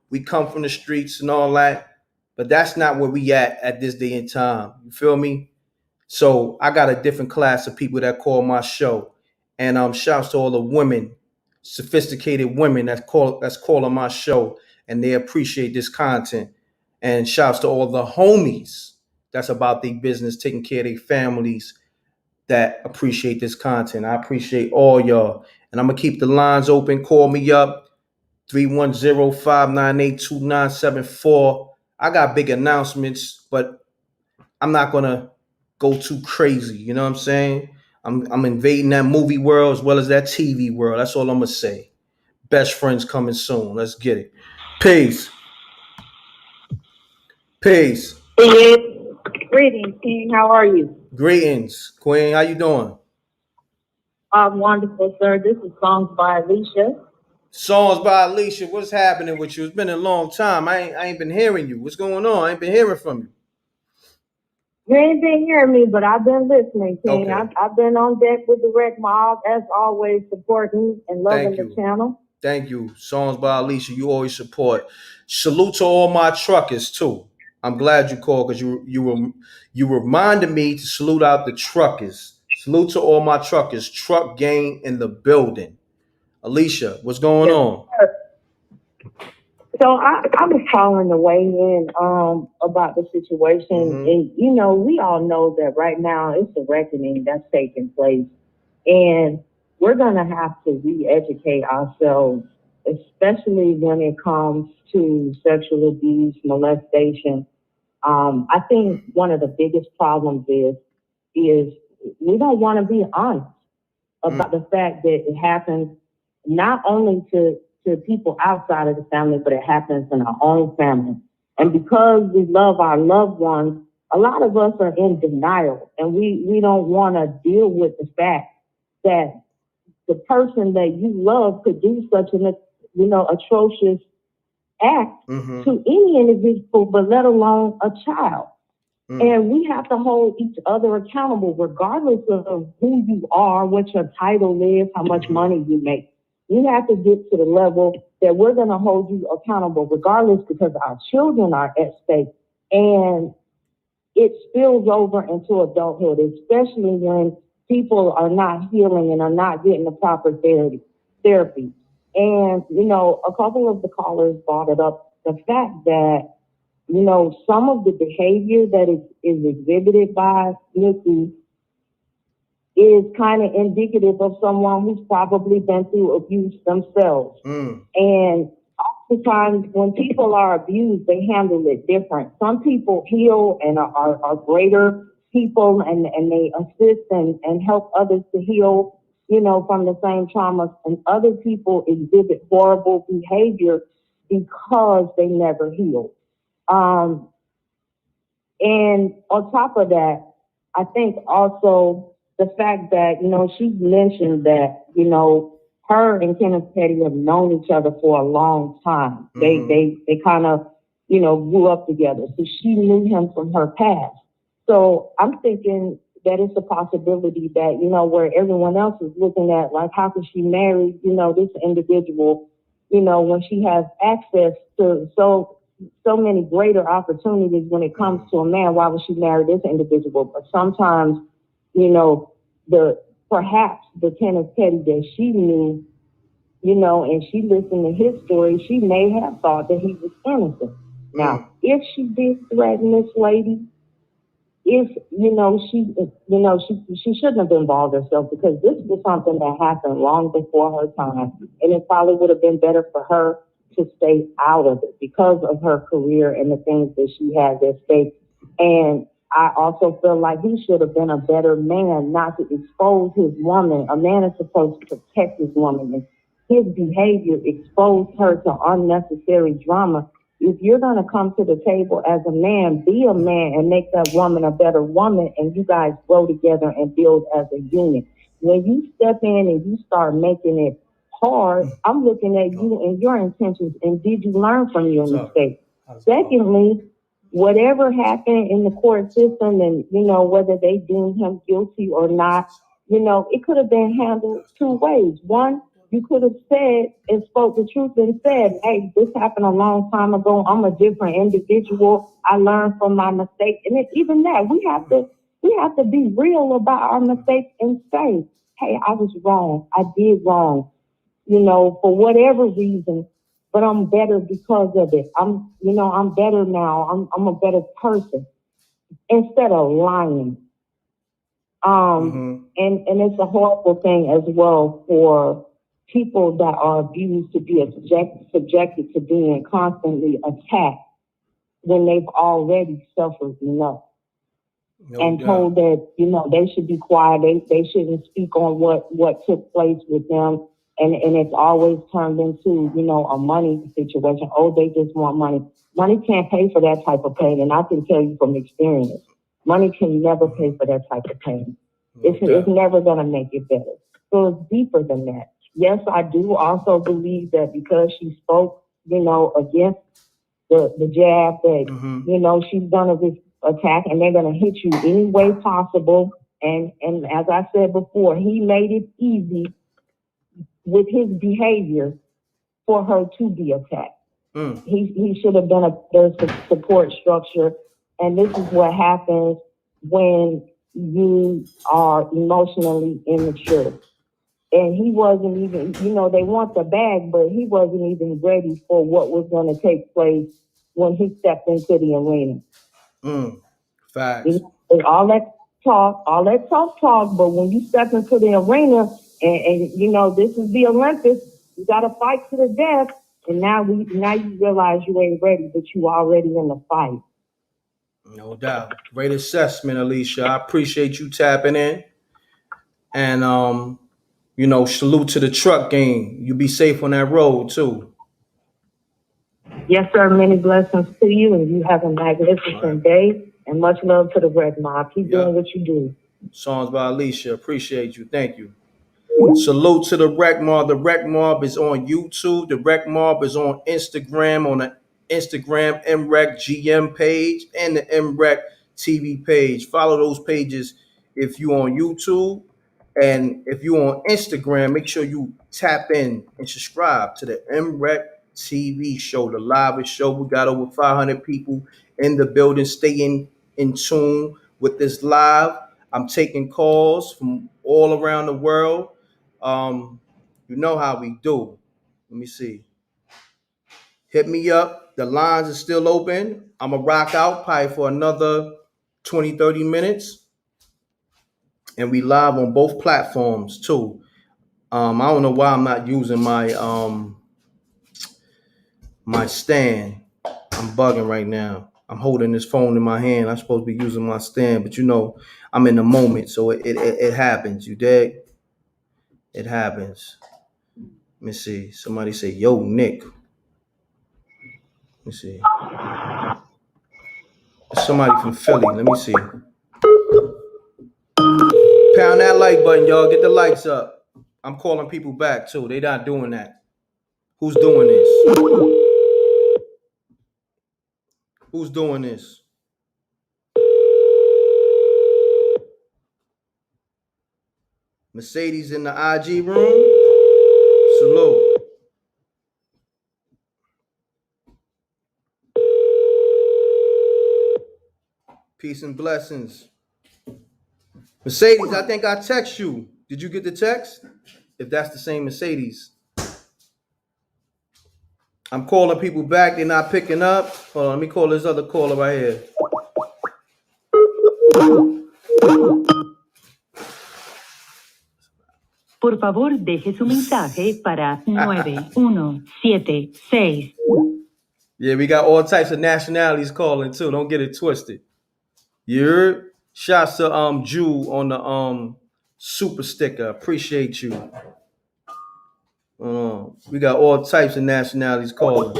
we come from the streets and all that, but that's not where we at this day and time. You feel me? So I got a different class of people that call my show. And shouts to all the women, sophisticated women that's calling my show, and they appreciate this content. And shouts to all the homies that's about their business, taking care of their families, that appreciate this content. I appreciate all y'all. And I'm going to keep the lines open. Call me up, 310-598-2974. I got big announcements, but I'm not going to go too crazy. You know what I'm saying? I'm invading that movie world as well as that TV world. That's all I'm gonna say. Best friends coming soon. Let's get it. Peace. Peace.
Greetings, King. How are you?
Greetings, Queen. How you doing?
I'm wonderful, sir. This is Songs by Alicia.
Songs by Alicia. What's happening with you? It's been a long time. I ain't been hearing you. What's going on? I ain't been hearing from you.
You ain't been hearing me, but I've been listening, King.
Okay.
I've been on deck with the Rec Mob, as always, supporting and loving the channel.
Thank you. Songs by Alicia. You always support. Salute to all my truckers too. I'm glad you called because you reminded me to salute out the truckers. Salute to all my truckers. Truck gang in the building. Alicia, what's going on?
So I was calling to weigh in about the situation. And, you know, we all know that right now it's a reckoning that's taking place. And we're going to have to re-educate ourselves, especially when it comes to sexual abuse, molestation. I think one of the biggest problems is we don't want to be honest about the fact that it happens not only to people outside of the family, but it happens in our own family. And because we love our loved ones, a lot of us are in denial, and we don't want to deal with the fact that the person that you love could do such an, atrocious act to any individual, but let alone a child. And we have to hold each other accountable, regardless of who you are, what your title is, how much money you make. We have to get to the level that we're going to hold you accountable, regardless, because our children are at stake. And it spills over into adulthood, especially when people are not healing and are not getting the proper therapy. And, a couple of the callers brought it up, the fact that, some of the behavior that is exhibited by Nicki is kind of indicative of someone who's probably been through abuse themselves. And oftentimes when people are abused, they handle it different. Some people heal and are greater people, and they assist and help others to heal, from the same traumas. And other people exhibit horrible behavior because they never healed. And on top of that, I think also the fact that, she mentioned that, her and Kenneth Petty have known each other for a long time. They kind of, grew up together. So she knew him from her past. So I'm thinking that it's a possibility that, where everyone else is looking at, like, how could she marry, this individual, when she has access to so many greater opportunities when it comes to a man. Why would she marry this individual? But sometimes, perhaps the Kenneth Petty that she knew, and she listened to his story, she may have thought that he was innocent. Now, if she did threaten this lady, if, she shouldn't have involved herself, because this was something that happened long before her time. And it probably would have been better for her to stay out of it because of her career and the things that she has at stake. And I also feel like he should have been a better man not to expose his woman. A man is supposed to protect his woman, and his behavior exposed her to unnecessary drama. If you're going to come to the table as a man, be a man and make that woman a better woman, and you guys grow together and build as a unit. When you step in and you start making it hard, I'm looking at you and your intentions, and did you learn from your mistake? Secondly, whatever happened in the court system and, whether they deemed him guilty or not, it could have been handled two ways. One, you could have said and spoke the truth and said, hey, this happened a long time ago. I'm a different individual. I learned from my mistake. And even that, we have to be real about our mistakes and say, hey, I was wrong. I did wrong, for whatever reason, but I'm better because of it. I'm better now. I'm a better person instead of lying. And it's a horrible thing as well for people that are abused to be subjected to being constantly attacked when they've already suffered enough. told that, you know, they should be quiet. They shouldn't speak on what took place with them. And it's always turned into, you know, a money situation. Oh, they just want money. Money can't pay for that type of pain. And I can tell you from experience, money can never pay for that type of pain. It's never going to make it better. So it's deeper than that. Yes, I do also believe that because she spoke, you know, against the jab, that, you know, she's going to this attack and they're going to hit you any way possible. And as I said before, he made it easy with his behavior for her to be attacked. He should have been there's a support structure. And this is what happens when you are emotionally immature. And he wasn't even, you know, they want the bag, but he wasn't even ready for what was going to take place when he stepped into the arena.
Facts.
You know, all that talk, but when you step into the arena and you know, this is the Olympics, you got to fight to the death. And now you realize you ain't ready, but you already in the fight.
No doubt. Great assessment, Alicia. I appreciate you tapping in. And, you know, salute to the truck game. You be safe on that road, too.
Yes, sir. Many blessings to you, and you have a magnificent day. And much love to the Red Mob. Keep doing what you do.
Songs by Alicia. Appreciate you. Thank you. Salute to the Wreck Mob. The Wreck Mob is on YouTube. The Wreck Mob is on Instagram, on the Instagram mrecktv page and the mrecktv page. Follow those pages if you on YouTube. And if you on Instagram, make sure you tap in and subscribe to the mrecktv show, the live show. We got over 500 people in the building. Staying in tune with this live. I'm taking calls from all around the world. You know how we do. Let me see. Hit me up. The lines are still open. I'm going to rock out probably for another 20, 30 minutes. And we live on both platforms too. I don't know why I'm not using my my stand. I'm bugging right now. I'm holding this phone in my hand. I'm supposed to be using my stand, but you know, I'm in the moment, so it happens. You dig? It happens. Let me see. Somebody say, "Yo, Nick." Let me see. Somebody from Philly. Let me see. Pound that like button, y'all. Get the lights up. I'm calling people back too. They not doing that. Who's doing this? Who's doing this? Mercedes in the IG room. Salute. Peace and blessings. Mercedes, I think I text you. Did you get the text? If that's the same Mercedes. I'm calling people back. They're not picking up. Hold on, let me call this other caller right here.
Por favor, deje su mensaje para 9176.
Yeah, we got all types of nationalities calling too. Don't get it twisted. You heard? Shouts to Jew on the super sticker. Appreciate you. We got all types of nationalities calling.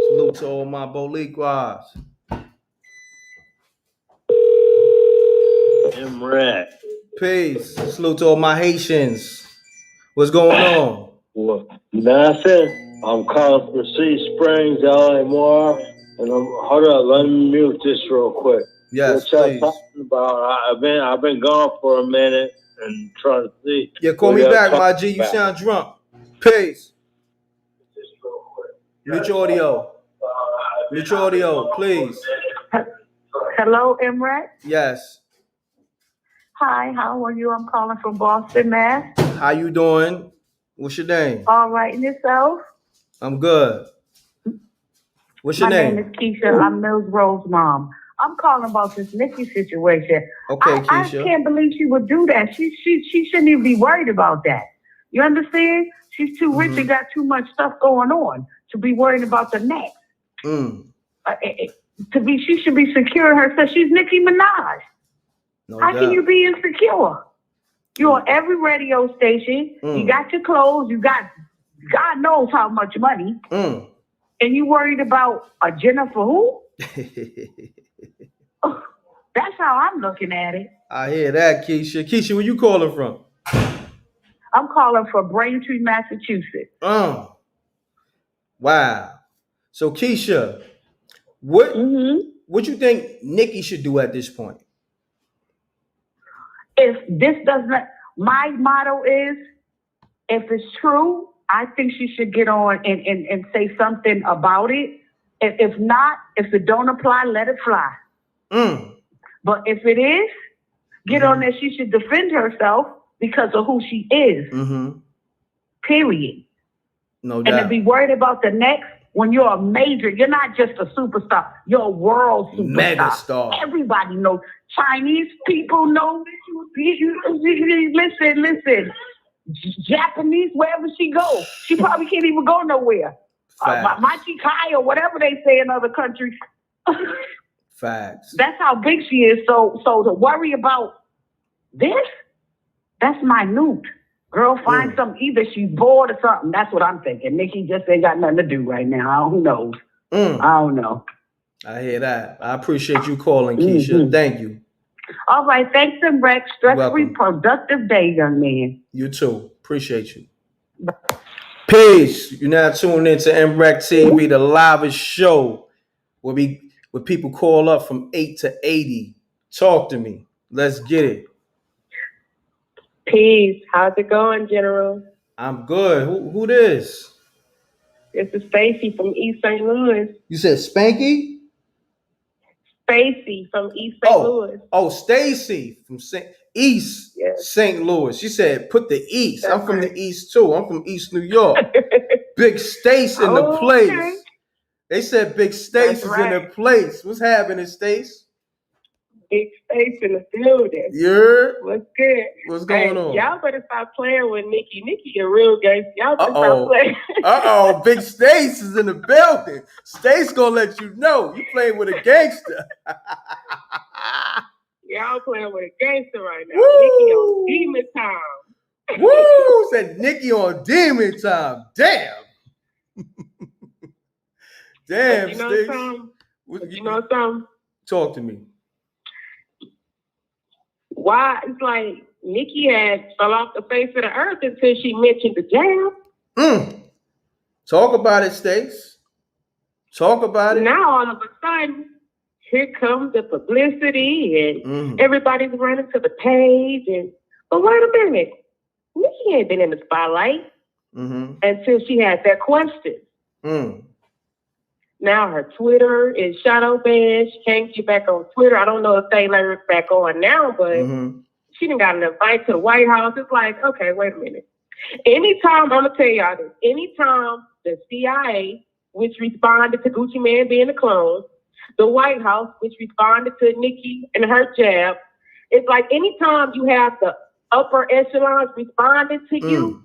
Salute to all my Boliquas.
MRECK.
Peace. Salute to all my Haitians. What's going on?
Well, nothing. I'm calling from Sea Springs, LA, and hold up. Let me mute this real quick.
Yes,
what y'all
please.
talking about? I've been gone for a minute and trying to see.
Yeah, call me back, my G. You sound drunk. Peace. Mute your audio. Mute your audio, please.
Hello, MRECK.
Yes.
Hi, how are you? I'm calling from Boston, Mass.
How you doing? What's your name?
All right, and yourself?
I'm good. What's your name?
My name is Keisha. I'm Mills Rose's mom. I'm calling about this Nicki situation.
Okay,
I
Keisha.
can't believe she would do that. She shouldn't even be worried about that. You understand? She's too rich and got too much stuff going on. to be worried about the next. She should be secure in herself. She's Nicki Minaj. How can you be insecure? You're on every radio station. You got your clothes. You got God knows how much money. And you worried about a Jennifer who? That's how I'm looking at it.
I hear that, Keisha. Keisha, where you calling from?
I'm calling from Braintree, Massachusetts.
Wow. So Keisha, what you think Nicki should do at this point?
If this doesn't, my motto is, if it's true, I think she should get on and say something about it. If not, if it don't apply, let it fly. But if it is, get on there. She should defend herself because of who she is. Period.
No doubt.
And to be worried about the next, when you're a major, you're not just a superstar, you're a world superstar.
Mega star.
Everybody knows. Chinese people know. Listen. Japanese, wherever she goes, she probably can't even go nowhere. Machikai or whatever they say in other countries.
Facts.
That's how big she is. So to worry about this, that's minute. Girl, find something. Either she's bored or something. That's what I'm thinking. Nicki just ain't got nothing to do right now. Who knows? I don't know.
I hear that. I appreciate you calling, Keisha. Thank you.
All right. Thanks, and Rex. Stress-free, productive day, young man.
You too. Appreciate you. Peace. You're now tuned into mrecktv, the livest show where people call up from 8 to 80. Talk to me. Let's get it.
Peace. How's it going, General?
I'm good. Who this?
This is Stacy from East St. Louis.
You said Spanky?
Stacy from East St. Louis.
Oh, Stacy from East St. Louis. She said, put the East. I'm from the East too. I'm from East New York. Big Stace in the place. Okay. They said Big Stace is in the place. What's happening, Stace?
Big Stace in the building.
Yeah.
What's good?
What's going on?
Y'all better stop playing with Nicki. Nicki a real gangster. Y'all better stop playing.
Big Stace is in the building. Stace gonna let you know you playing with a gangster.
Y'all playing with a gangster right now. Nicki on demon time.
Woo! Said Nicki on demon time. Damn. Damn,
you know
Stace.
Something? You know something?
Talk to me.
Why? It's like Nicki had fell off the face of the earth until she mentioned the jab.
Talk about it, Stace. Talk about it.
Now all of a sudden, here comes the publicity and everybody's running to the page. But wait a minute, Nicki ain't been in the spotlight until she had that question. Now her Twitter is shadow banned. She can't get back on Twitter. I don't know if they let her back on now, but she done got an invite to the White House. It's like, okay, wait a minute. Anytime, I'm going to tell y'all this, anytime the CIA, which responded to Gucci Mane being a clone, the White House, which responded to Nicki and her jab, it's like anytime you have the upper echelons responding to you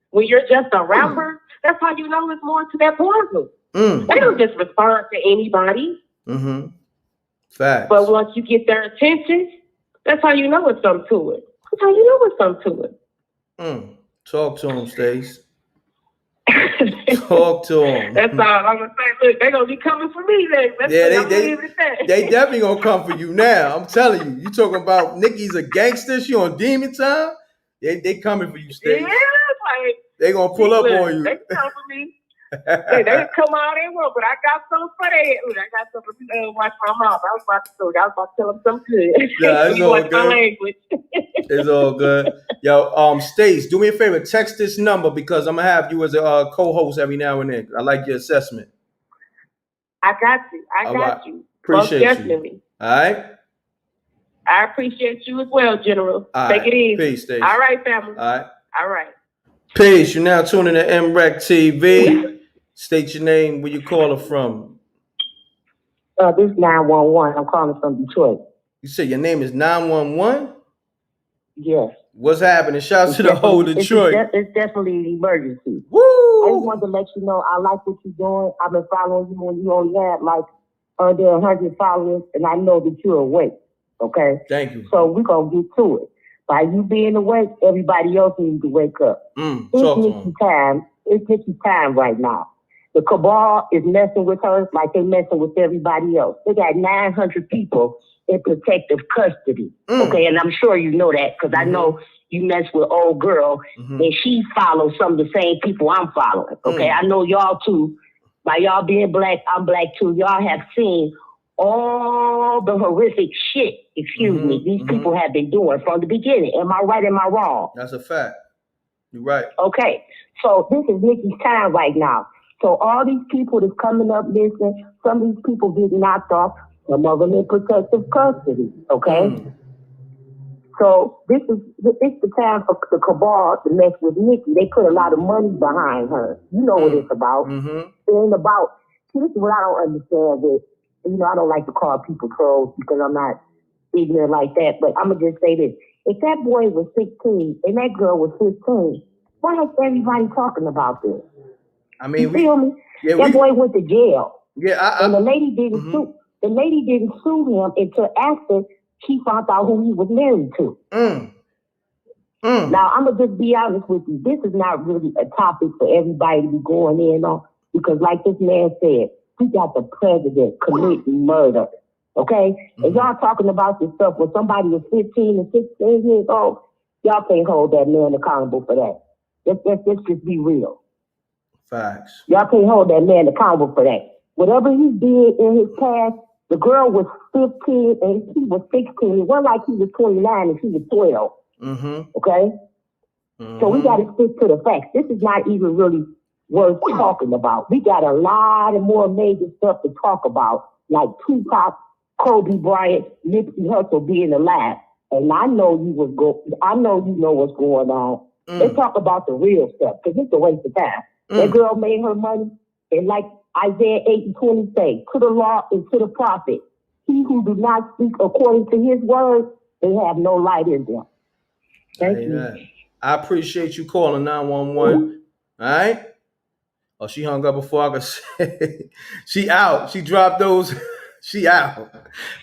when you're just a rapper, that's how you know it's more to that puzzle. They don't just respond to anybody.
Facts.
But once you get their attention, that's how you know it's something to it. That's how you know it's something to it.
Talk to him, Stace. Talk to him.
That's all I'm gonna say. Look, they're gonna be coming for me then.
They definitely gonna come for you now. I'm telling you. You talking about Nicki's a gangster? She on demon time? They coming for you, Stace.
Yeah, like
they gonna pull up on you.
They come for me. They come all they want, but I got something for that. Look, I got something to watch my mouth. I was about to tell them something good.
Yeah, it's all good. It's all good. Yo, Stace, do me a favor. Text this number because I'm gonna have you as a co-host every now and then. I like your assessment.
I got you. I got you.
Appreciate
most definitely.
You. All right.
I appreciate you as well, General.
All
Take
right.
it easy.
Peace, Stace.
All right, family.
All
right.
Peace. You're now tuning to mrecktv. State your name, where you calling from.
This is 911. I'm calling from Detroit.
You say your name is 911?
Yes.
What's happening? Shout out to the whole Detroit.
It's definitely an emergency.
Woo!
I just wanted to let you know I like what you're doing. I've been following you when you only had like under 100 followers, and I know that you're awake. Okay?
Thank you.
So we're going to get to it. By you being awake, everybody else needs to wake up. It's Nicki time. It's Nicki time right now. The cabal is messing with her like they messing with everybody else. They got 900 people in protective custody. Okay, and I'm sure you know that because I know you mess with old girl and she follows some of the same people I'm following. Okay, I know y'all too. By y'all being black, I'm black too. Y'all have seen all the horrific shit, these people have been doing from the beginning. Am I right? Am I wrong?
That's a fact. You're right.
Okay, so this is Nicki's time right now. So all these people that's coming up missing, some of these people get knocked off, some of them in protective custody, okay? So it's the time for the cabal to mess with Nicki. They put a lot of money behind her. You know what it's about. It ain't about, see, this is what I don't understand with, you know, I don't like to call people trolls because I'm not ignorant like that, but I'm going to just say this. If that boy was 16 and that girl was 15, why is everybody talking about this?
I mean,
you feel me? Yeah, that boy went to jail.
Yeah,
and the lady didn't sue. The lady didn't sue him until after she found out who he was married to. Now I'm gonna just be honest with you. This is not really a topic for everybody to be going in on because, like this man said, we got the president committing murder. Okay, and y'all talking about this stuff when somebody was 15 and 16 years old. Y'all can't hold that man accountable for that. Let's just be real.
Facts.
Y'all can't hold that man accountable for that. Whatever he did in his past, the girl was 15 and he was 16. It wasn't like he was 29 and she was 12. Okay? So we got to stick to the facts. This is not even really worth talking about. We got a lot of more major stuff to talk about, like Tupac, Kobe Bryant, Nipsey Hussle being alive. And I know you know what's going on. Let's talk about the real stuff, because it's a waste of time. That girl made her money, and like Isaiah 8:20 say, to the law and to the prophet, he who do not speak according to his word, they have no light in them. Thank you.
I appreciate you calling 911. All right? Oh, she hung up before I could say. She out. She dropped those. She out.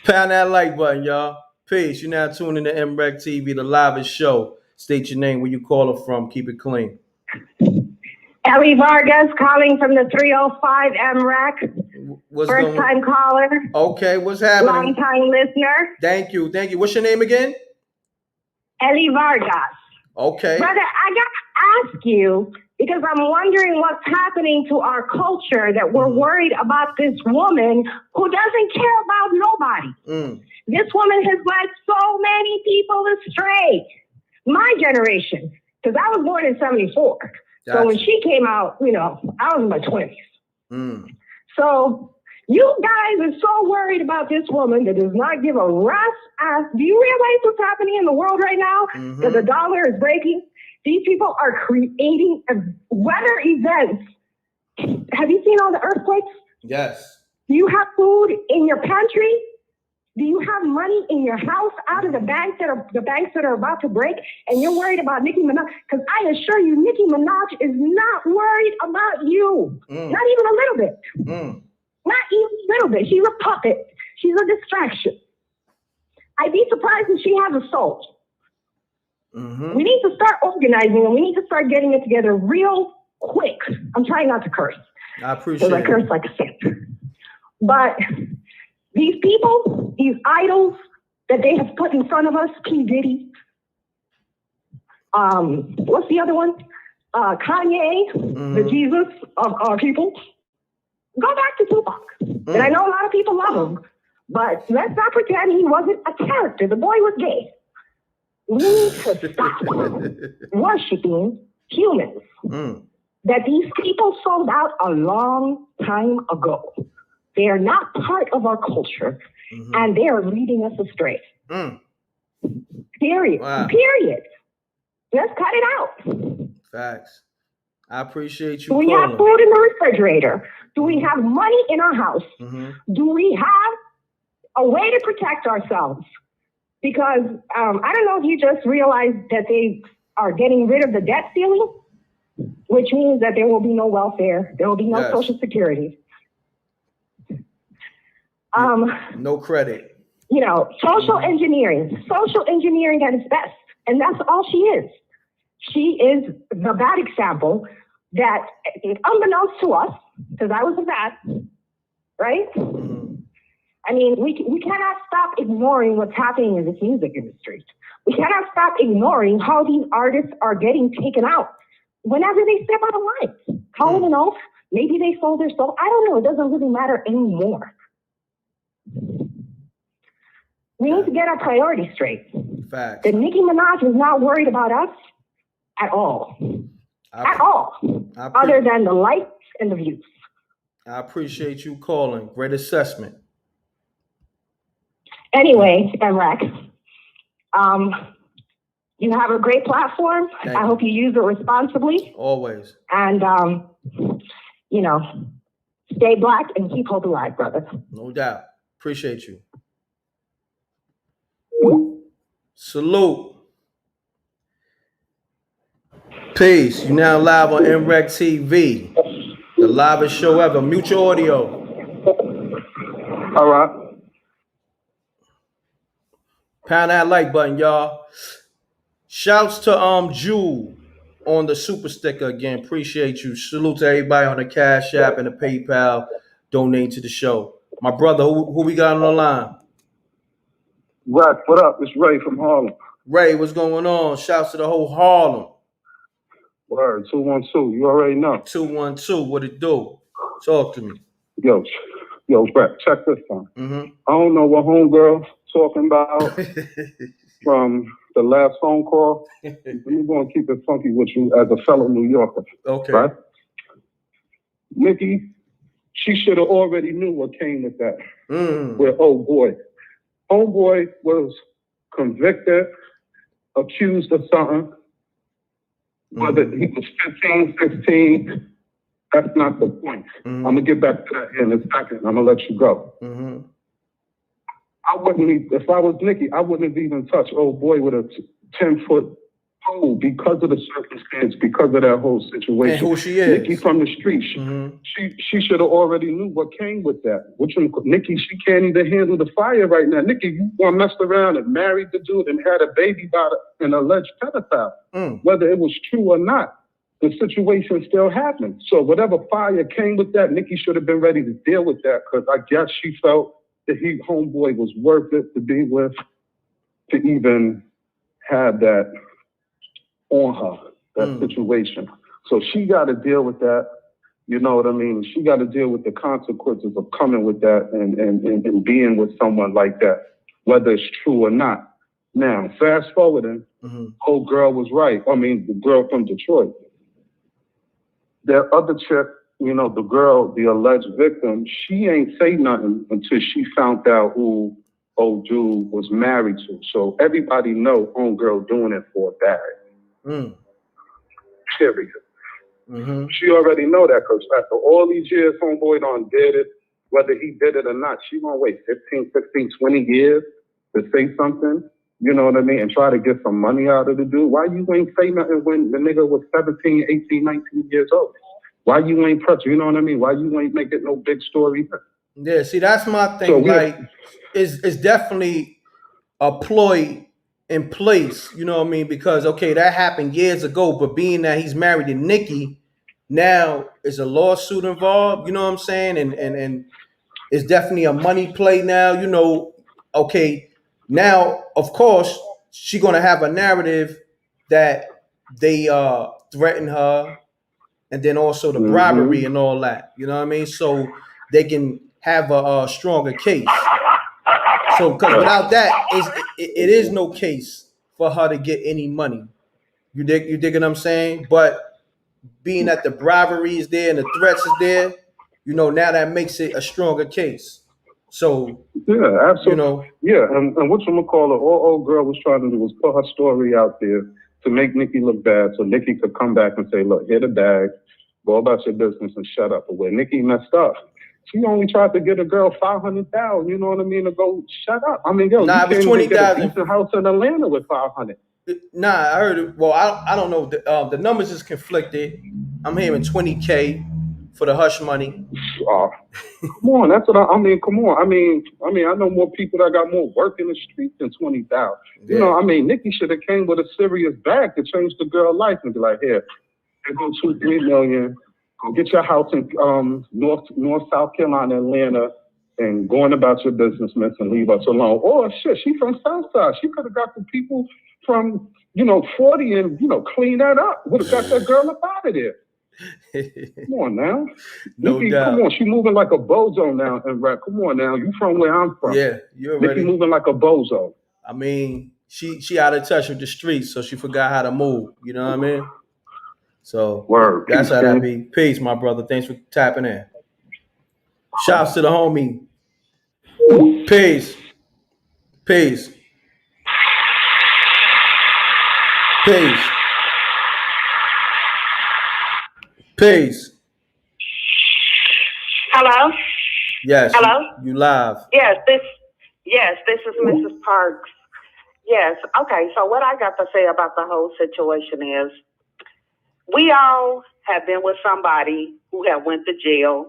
Pound that like button, y'all. Peace. You're now tuning to mrecktv, the livest show. State your name, where you calling from. Keep it clean.
Ellie Vargas calling from the 305 MREC. First time caller.
Okay, what's happening?
Long time listener.
Thank you. What's your name again?
Ellie Vargas.
Okay.
Brother, I got to ask you, because I'm wondering what's happening to our culture that we're worried about this woman who doesn't care about nobody. This woman has led so many people astray. My generation, because I was born in 74. Gotcha. So when she came out, you know, I was in my 20s. So you guys are so worried about this woman that does not give a rat's ass. Do you realize what's happening in the world right now? That the dollar is breaking? These people are creating weather events. Have you seen all the earthquakes?
Yes.
Do you have food in your pantry? Do you have money in your house out of the banks that are about to break, and you're worried about Nicki Minaj? Because I assure you, Nicki Minaj is not worried about you. Not even a little bit. Not even a little bit. She's a puppet. She's a distraction. I'd be surprised if she has a soul. We need to start organizing, and we need to start getting it together real quick. I'm trying not to curse.
I appreciate it.
Because I curse like a saint. But these people, these idols that they have put in front of us, P. Diddy, what's the other one? Kanye, the Jesus of our people. Go back to Tupac. And I know a lot of people love him, but let's not pretend he wasn't a character. The boy was gay. We need to stop worshiping humans that these people sold out a long time ago. They are not part of our culture, and they are leading us astray. Period.
Wow.
Period. Let's cut it out.
Facts. I appreciate you.
Do we have food in the refrigerator? Do we have money in our house? Do we have a way to protect ourselves? Because I don't know if you just realized that they are getting rid of the debt ceiling, which means that there will be no welfare, there will be no Social Security.
No credit.
You know, social engineering at its best. And that's all she is. She is the bad example that, unbeknownst to us, because I was a vet, right? I mean, we cannot stop ignoring what's happening in this music industry. We cannot stop ignoring how these artists are getting taken out whenever they step out of line. Call it an oath. Maybe they sold their soul. I don't know. It doesn't really matter anymore. We need to get our priorities straight.
Facts.
That Nicki Minaj is not worried about us at all. Other than the likes and the views.
I appreciate you calling. Great assessment.
Anyway, MREC, you have a great platform. I hope you use it responsibly.
Always.
And, you know, stay black and keep hope alive, brother.
No doubt. Appreciate you. Salute. Peace. You now live on mrecktv, the livest show ever. Mute your audio.
All right.
Pound that like button, y'all. Shouts to Jewel on the super sticker again. Appreciate you. Salute to everybody on the Cash App and the PayPal donating to the show. My brother, who we got on the line?
Rex, what up? It's Ray from Harlem.
Ray, what's going on? Shouts to the whole Harlem.
Word, 212. You already know.
212. What it do? Talk to me.
Yo, Rex, check this out. I don't know what homegirl talking about from the last phone call. We're going to keep it funky with you as a fellow New Yorker.
Okay.
Right? Nicki, she should have already knew what came with that. Where, oh boy. Homeboy was convicted, accused of something. Whether he was 15, 16, that's not the point. I'm going to get back to that in a second. I'm going to let you go. I wouldn't, if I was Nicki, I wouldn't have even touched old boy with a 10-foot pole because of the circumstance, because of that whole situation.
And who she is.
Nicki from the street. She should have already knew what came with that. Nicki, she can't even handle the fire right now. Nicki, you want messed around and married the dude and had a baby by an alleged pedophile. Whether it was true or not, the situation still happened. So whatever fire came with that, Nicki should have been ready to deal with that because I guess she felt that homeboy was worth it to be with, to even have that on her, that situation. So she got to deal with that. You know what I mean? She got to deal with the consequences of coming with that and being with someone like that, whether it's true or not. Now, fast forwarding, old girl was right. I mean, the girl from Detroit. That other chick, you know, the girl, the alleged victim, she ain't say nothing until she found out who old dude was married to. So everybody know homegirl doing it for a bag. Period. She already know that because after all these years, homeboy done did it, whether he did it or not, she gonna wait 15, 16, 20 years to say something, you know what I mean, and try to get some money out of the dude. Why you ain't say nothing when the nigga was 17, 18, 19 years old? Why you ain't press? You know what I mean? Why you ain't make it no big story?
Yeah, see, that's my thing. So it's definitely a ploy in place, you know what I mean? Because, okay, that happened years ago, but being that he's married to Nicki, now is a lawsuit involved, you know what I'm saying? And it's definitely a money play now, you know. Okay, now, of course, she's going to have a narrative that they threaten her, and then also the bribery and all that, you know what I mean? So they can have a stronger case. So, because without that, it is no case for her to get any money. You dig what I'm saying? But being that the bribery is there and the threats is there, you know, now that makes it a stronger case. So,
yeah, absolutely.
You know,
yeah, and whatchamacallit, all old girl was trying to do was put her story out there to make Nicki look bad so Nicki could come back and say, look, here the bag, go about your business and shut up. But where Nicki messed up, She only tried to get a girl $500,000. You know what I mean? To go shut up. I mean, yo,
nah,
you
it was
can't even get a
20,000.
decent house in Atlanta with $500,000.
Nah, I heard it. Well, I don't know. The numbers is conflicted. I'm hearing $20K for the hush money.
Come on, that's what I mean. Come on, I mean, I know more people that got more work in the street than 20,000. You know, I mean, Nicki should have came with a serious bag to change the girl's life and be like, here go 2-3 million. Go get your house in North South Carolina, Atlanta, and going about your business, miss, and leave us alone. Or shit, she from Southside. She could have got the people from 40 and clean that up. Would have got that girl up out of there. Come on now.
No
Nicki,
doubt.
come on, she moving like a bozo now in rap. Come on now, you from where I'm from.
Yeah, you already.
Nicki moving like a bozo.
I mean, she out of touch with the streets, so she forgot how to move. You know what I mean? So that's how that be. Peace, my brother. Thanks for tapping in. Shouts to the homie. Peace. Peace. Peace. Peace.
Hello?
Yes.
Hello?
You live.
Yes, this is Mrs. Parks. Yes. Okay, so what I got to say about the whole situation is we all have been with somebody who have went to jail,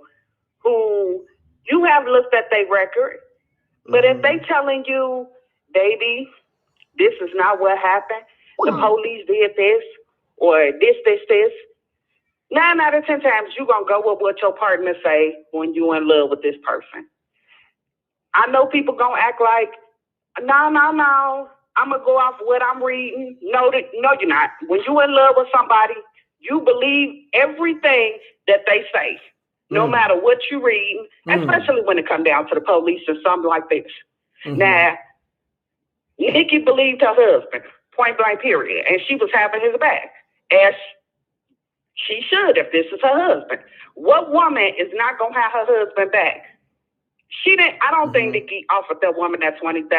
who you have looked at their record, but if they telling you, baby, this is not what happened, the police did this, or this, 9 out of 10 times you're going to go with what your partner say when you in love with this person. I know people going to act like, no, I'm going to go off what I'm reading. No, you're not. When you in love with somebody, you believe everything that they say, no matter what you read, especially when it comes down to the police or something like this. Now, Nicki believed her husband, point blank period, and she was having his back, as she should if this is her husband. What woman is not going to have her husband back? I don't think Nicki offered that woman that $20,000.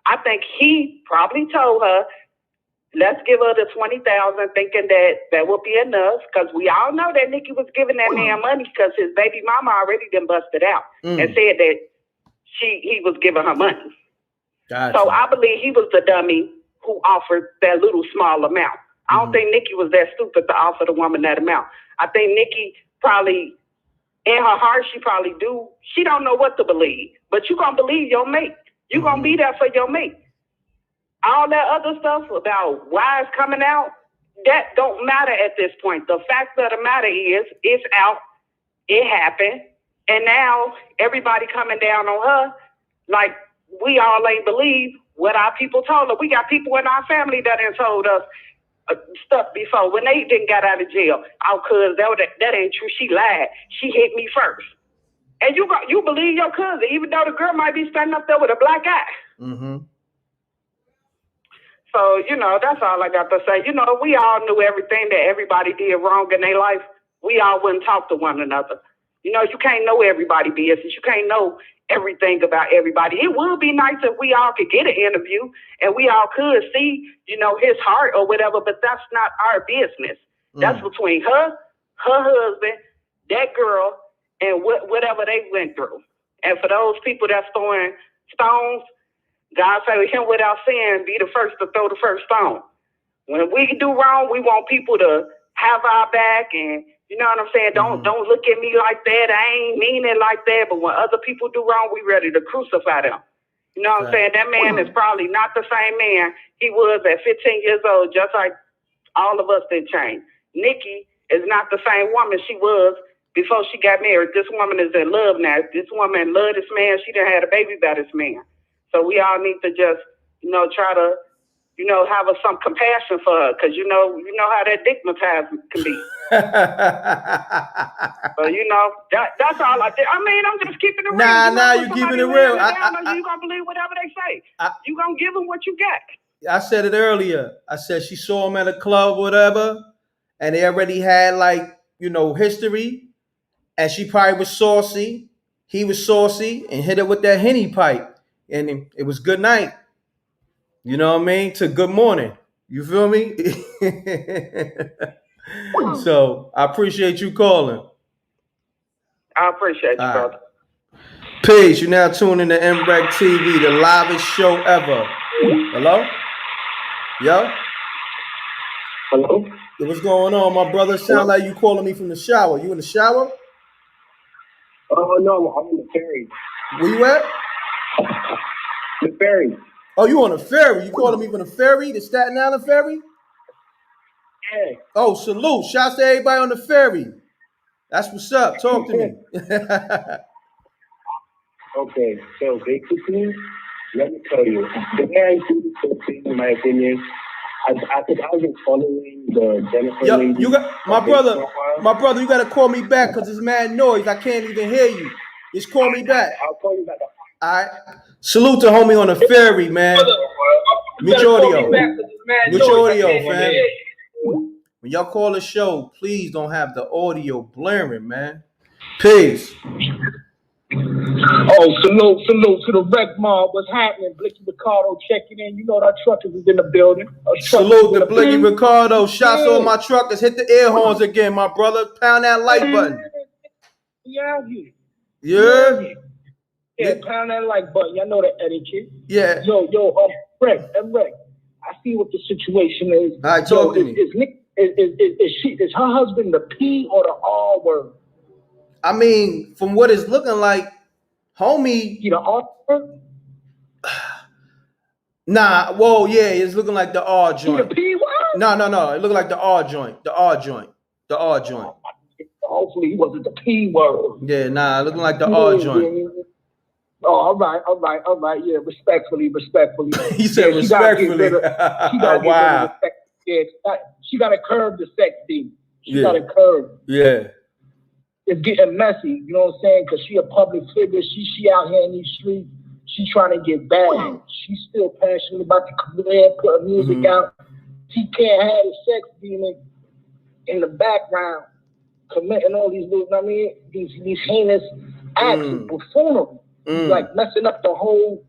I think he probably told her, let's give her the $20,000, thinking that would be enough, because we all know that Nicki was giving that man money because his baby mama already done busted out and said that he was giving her money.
Gotcha.
So I believe he was the dummy who offered that little small amount. I don't think Nicki was that stupid to offer the woman that amount. I think Nicki probably, in her heart, she don't know what to believe, but you gonna believe your mate. You gonna be there for your mate. All that other stuff about why it's coming out, that don't matter at this point. The fact of the matter is, it's out, it happened, and now everybody coming down on her like we all ain't believe what our people told her. We got people in our family that have told us stuff before when they didn't get out of jail. Oh, cuz that ain't true. She lied. She hit me first. And you believe your cousin, even though the girl might be standing up there with a black eye. So, that's all I got to say. We all knew everything that everybody did wrong in their life. We all wouldn't talk to one another. You can't know everybody business. You can't know everything about everybody. It would be nice if we all could get an interview and we all could see, his heart or whatever, but that's not our business. That's between her husband, that girl, and whatever they went through. And for those people that's throwing stones, God said, him without sin, be the first to throw the first stone. When we do wrong, we want people to have our back, and you know what I'm saying? Don't look at me like that. I ain't mean it like that. But when other people do wrong, we ready to crucify them. You know what I'm saying? That man is probably not the same man he was at 15 years old, just like all of us did change. Nicki is not the same woman she was before she got married. This woman is in love now. This woman loved this man. She done had a baby by this man. So we all need to just, try to, have some compassion for her, because you know how that stigmatized can be. So that's all I did. I mean, I'm just keeping it real.
Nah, you keeping it real.
You gonna believe whatever they say. You gonna give them what you got.
I said it earlier. I said she saw him at a club, whatever, and they already had history, and she probably was saucy. He was saucy and hit it with that Henny pipe. And it was good night. You know what I mean? To good morning. You feel me? So I appreciate you calling.
I appreciate you, brother.
Peace. You now tune in to mrecktv, the livest show ever. Hello? Yo?
Hello?
Yo, what's going on, my brother? Sound like you calling me from the shower. You in the shower?
Oh, no, I'm on the ferry.
Where you at?
The ferry.
Oh, you on a ferry? You calling me from the ferry? The Staten Island ferry?
Yeah.
Oh, salute. Shouts to everybody on the ferry. That's what's up. Talk to me.
Okay, so basically, let me tell you, the way I see this whole thing, in my opinion, I was just following the Jennifer lady.
You got my brother. You gotta call me back because it's mad noise. I can't even hear you. Just call me back.
I'll call you back.
All right. Salute to homie on the ferry, man. Mute your audio. Mute your audio, fam. When y'all call the show, please don't have the audio blaring, man. Peace.
Oh, salute to the wreck mob. What's happening? Blicky Ricardo checking in. You know that truckers is in the building.
Salute to Blicky Ricardo. Shouts to all my truckers. Hit the air horns again, my brother. Pound that like button.
We out here.
Yeah.
Yeah, pound that like button. Y'all know the etiquette.
Yeah.
Yo, Wreck. I see what the situation is.
All right, talk to me.
Is her husband the P or the R word?
I mean, from what it's looking like, homie.
You the R word?
Nah, whoa, yeah, it's looking like the R joint.
The P word?
No. It looked like the R joint. The R joint.
Hopefully he wasn't the P word.
Yeah, nah, looking like the R joint.
Yeah. Oh, all right. Yeah, respectfully.
He said respectfully.
Wow. Yeah, she got to curb the sex demon. She got to curb.
Yeah.
It's getting messy, you know what I'm saying? Because she a public figure. She out here in these streets. She trying to get back. She's still passionate about the career, put her music out. She can't have the sex demon in the background committing all these, these heinous acts of buffoonery. Like messing up the whole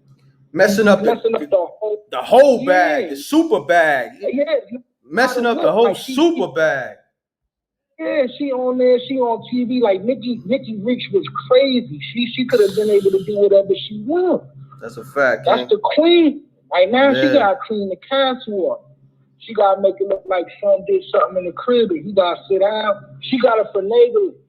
bag, the super bag.
Yeah.
Messing up the whole super bag.
Yeah, she on there, she on TV. Like Nicki Rich was crazy. She could have been able to do whatever she wanted.
That's a fact.
That's the queen. Right now, she gotta clean the castle up. She gotta make it look like son did something in the crib and he gotta sit down. She gotta finagle it.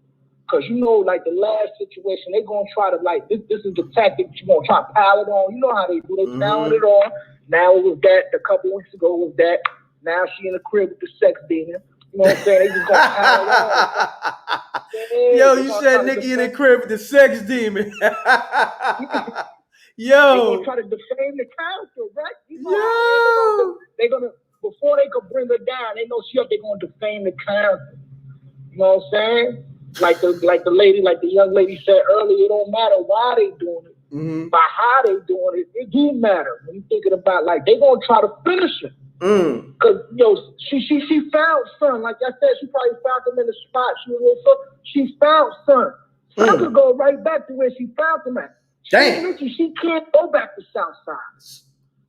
Cause you know, like the last situation, they gonna try to this is the tactic you gonna try to pile it on. You know how they do, they piled it on. Now it was that, a couple weeks ago it was that. Now she in the crib with the sex demon. You know what I'm saying? They just gonna pile it on.
Yo, you said Nicki in the crib with the sex demon. Yo.
They gonna try to defame the character, right? You know they gonna before they could bring her down, they know they gonna defame the character. You know what I'm saying? Like the lady, like the young lady said earlier, it don't matter why they doing it, by how they doing it. It do matter when you thinking about they gonna try to finish it. Cause she found son. Like I said, she probably found him in the spot. She found son. Son could go right back to where she found him at.
Damn.
She can't go back to Southside.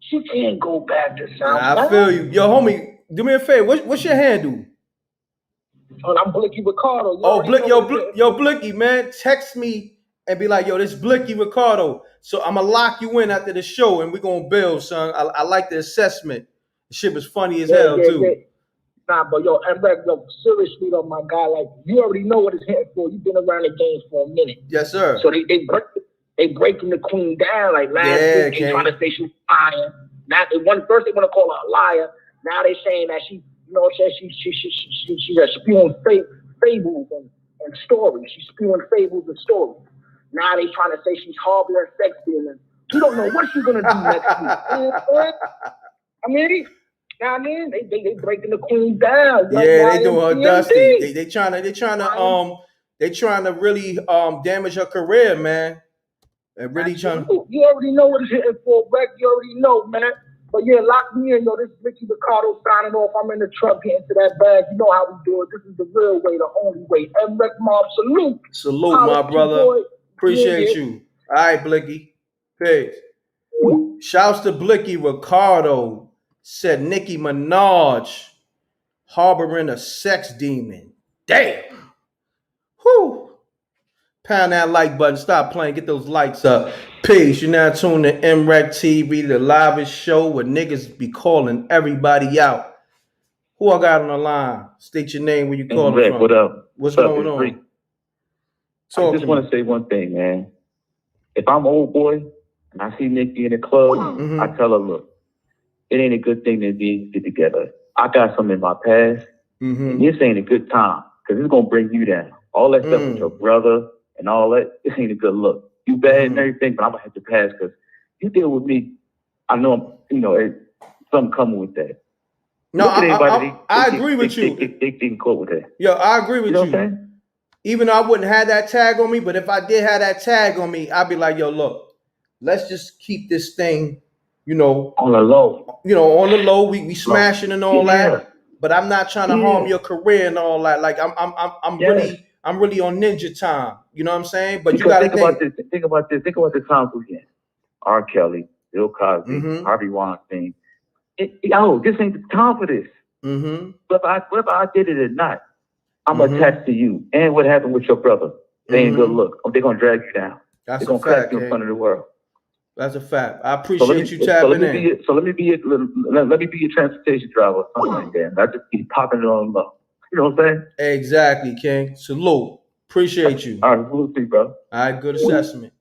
She can't go back to Southside.
I feel you. Yo, homie, do me a favor. What's your handle?
I'm Blicky Ricardo.
Blicky, man. Text me and be like, yo, this Blicky Ricardo. So I'm going to lock you in after the show and we're going to build, son. I like the assessment. The shit was funny as hell, too.
Yeah. Nah, but seriously though, my guy, you already know what it's here for. You've been around the game for a minute.
Yes, sir.
So they breaking the queen down. Like last week, they trying to say she's lying. Now first they want to call her a liar. Now they saying that she, she's spewing fables and stories. She's spewing fables and stories. Now they trying to say she's harboring sex demons. You don't know what she's gonna do next week. They breaking the queen down.
Yeah, they doing her dusty. They trying to really damage her career, man. And really trying.
You already know what it's hitting for, Breck. You already know, man. But yeah, lock me in, yo. This is Blicky Ricardo signing off. I'm in the truck getting to that bag. You know how we do it. This is the real way, the only way. MREC Mob, salute.
Salute, my brother. Appreciate you. All right, Blicky. Peace. Shouts to Blicky Ricardo. Said Nicki Minaj harboring a sex demon. Damn. Whew. Pound that like button. Stop playing. Get those likes up. Peace. You're now tuned to mrecktv, the livest show where niggas be calling everybody out. Who I got on the line? State your name, where you calling from.
What up?
What's going on?
I just want to say one thing, man. If I'm old boy and I see Nicki in the club, I tell her, look, it ain't a good thing that we get together. I got something in my past, and this ain't a good time because it's gonna bring you down. All that stuff with your brother and all that, this ain't a good look. You bad and everything, but I'm gonna have to pass because you deal with me. I know, something coming with that.
No, I agree with you.
They can cope with that.
Yo, I agree with
You know
you.
what I'm saying?
Even though I wouldn't have that tag on me, but if I did have that tag on me, I'd be like, yo, look, let's just keep this thing, on
the low.
On the low. We smashing and all that. But I'm not trying to harm your career and all that. Like I'm really on ninja time. You know what I'm saying? But
because
you gotta
think about this. Think about the times we in. R. Kelly, Bill Cosby, Harvey Weinstein. This ain't the time for this. Whether I did it or not, I'm attached to you. And what happened with your brother? They ain't good look. They're gonna drag you down.
That's
They're gonna crack you in
King.
front of the world.
That's a fact. I appreciate you tapping in.
Let me be your transportation driver or something like that. I just keep popping it on the low. You know what I'm saying?
Exactly, King. Salute. Appreciate you.
All right, salute to you, bro.
All right, good assessment.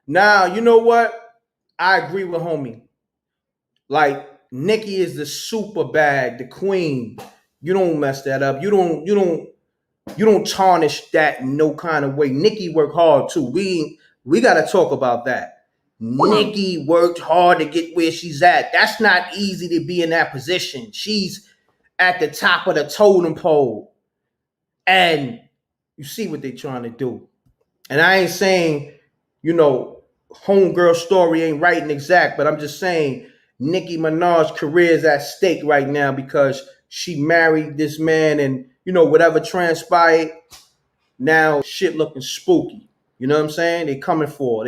Now, you know what? I agree with homie. Like, Nicki is the super bag, the queen. You don't mess that up. You don't tarnish that in no kind of way. Nicki worked hard too. We gotta talk about that. Nicki worked hard to get where she's at. That's not easy to be in that position. She's at the top of the totem pole. And you see what they're trying to do. And I ain't saying, homegirl story ain't right and exact, but I'm just saying Nicki Minaj's career is at stake right now because she married this man and, whatever transpired, now shit looking spooky. You know what I'm saying? They coming for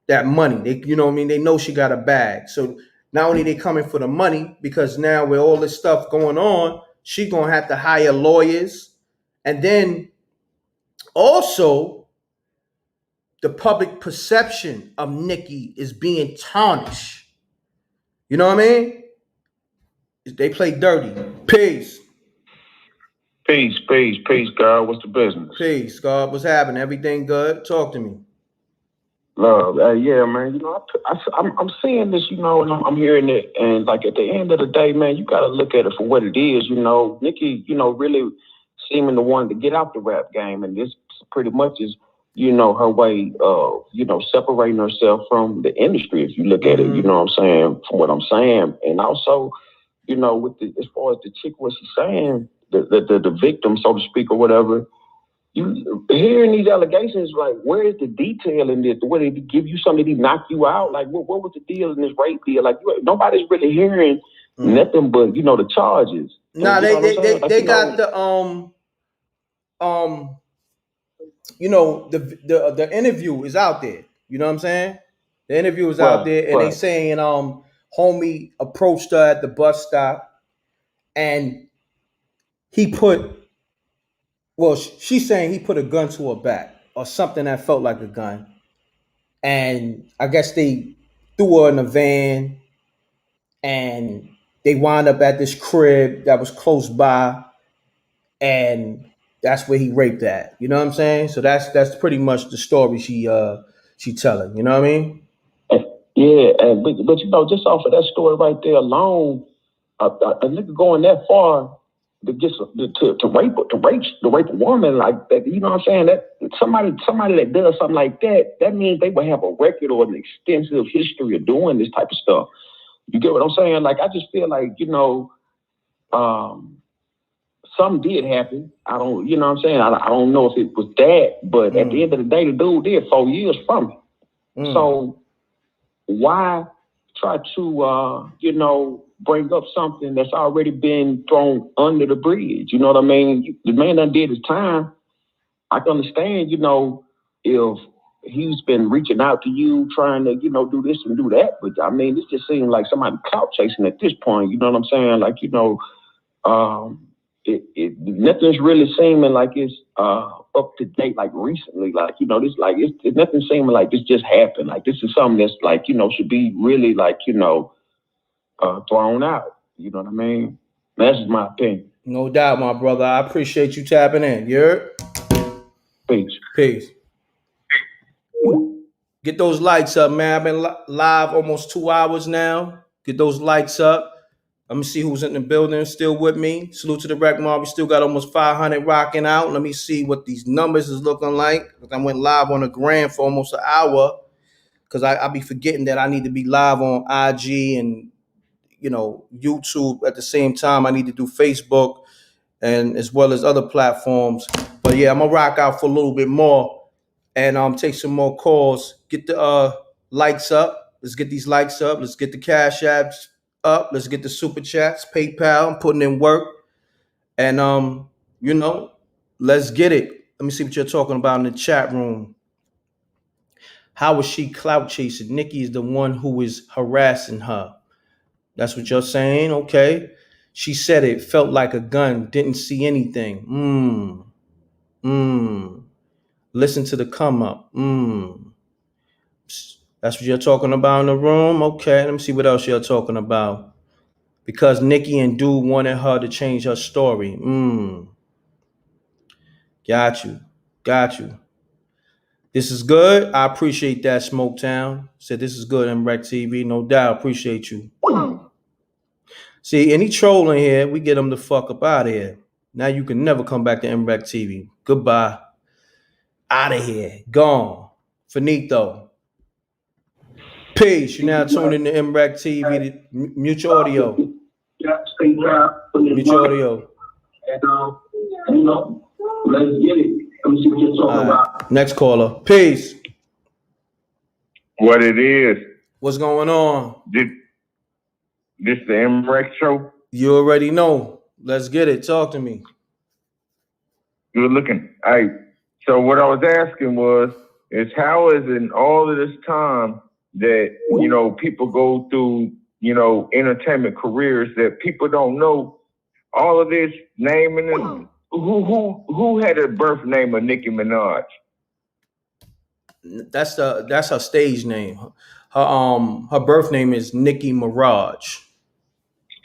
that money. They know she got a bag. So not only they coming for the money, because now with all this stuff going on, she gonna have to hire lawyers. And then also the public perception of Nicki is being tarnished. You know what I mean? They play dirty. Peace.
Peace, God. What's the business?
Peace, God. What's happening? Everything good? Talk to me.
Love, yeah, man. I'm seeing this, and I'm hearing it, and like at the end of the day, man, you got to look at it for what it is. Nicki, really seeming to want to get out the rap game, and this pretty much is, her way of, separating herself from the industry. If you look at it, you know what I'm saying, from what I'm saying, and also, with as far as the chick, what she's saying, the victim, so to speak, or whatever. You hearing these allegations, like, where is the detail in this? Where they give you something, did he knock you out? Like, what was the deal in this rape deal? Like, nobody's really hearing nothing but the charges.
Nah, they got the the interview is out there. You know what I'm saying? The interview is out there, and they saying homie approached her at the bus stop, and she's saying he put a gun to her back or something that felt like a gun. And I guess they threw her in a van and they wound up at this crib that was close by. And that's where he raped at. You know what I'm saying? So that's pretty much the story she telling. You know what I mean?
Yeah, but just off of that story right there alone, a nigga going that far to rape a woman like that, you know what I'm saying? That somebody that does something like that means they would have a record or an extensive history of doing this type of stuff. You get what I'm saying? Like, I just feel like, something did happen. I don't, you know what I'm saying? I don't know if it was that, but at the end of the day, the dude did 4 years from it. So why try to, bring up something that's already been thrown under the bridge? You know what I mean? The man done did his time. I can understand, if he's been reaching out to you, trying to, do this and do that. But I mean, this just seems like somebody clout chasing at this point. You know what I'm saying? Like, nothing's really seeming like it's
up to date, like recently, like, you know, this, like, it's nothing seeming like this just happened. Like, this is something that's like, you know, should be really like, you know, thrown out. You know what I mean? That's just my opinion.
No doubt, my brother. I appreciate you tapping in. You heard?
Peace.
Peace. Get those likes up, man. I've been live almost 2 hours now. Get those likes up. Let me see who's in the building still with me. Salute to the Rec Mob. We still got almost 500 rocking out. Let me see what these numbers is looking like. I went live on the gram for almost an hour because I be forgetting that I need to be live on IG and, you know, YouTube at the same time. I need to do Facebook and as well as other platforms. But yeah, I'm gonna rock out for a little bit more and take some more calls. Get the likes up. Let's get these likes up. Let's get the cash apps up. Let's get the super chats, PayPal. I'm putting in work. And you know, let's get it. Let me see what you're talking about in the chat room. How was she clout chasing? Nicki is the one who is harassing her. That's what you're saying? Okay. She said it felt like a gun, didn't see anything. Listen to the come up. That's what you're talking about in the room? Okay, let me see what else you're talking about. Because Nicki and Dude wanted her to change her story. Got you. This is good. I appreciate that, Smoketown. Said this is good, mrecktv. No doubt. Appreciate you. See, any troll in here, we get them the fuck up out of here. Now you can never come back to mrecktv. Goodbye. Out of here. Gone. Finito. Peace. You're now tuned in to mrecktv. Mute your audio. Mute your audio.
And, you know, let's get it. Let me see what you're talking about.
Next caller. Peace.
What it is.
What's going on?
This the MREC show?
You already know. Let's get it. Talk to me.
Good looking. So what I was asking is how is in all of this time that, you know, people go through, you know, entertainment careers that people don't know all of this naming and who had a birth name of Nicki Minaj?
That's her stage name. Her birth name is Nicki Minaj.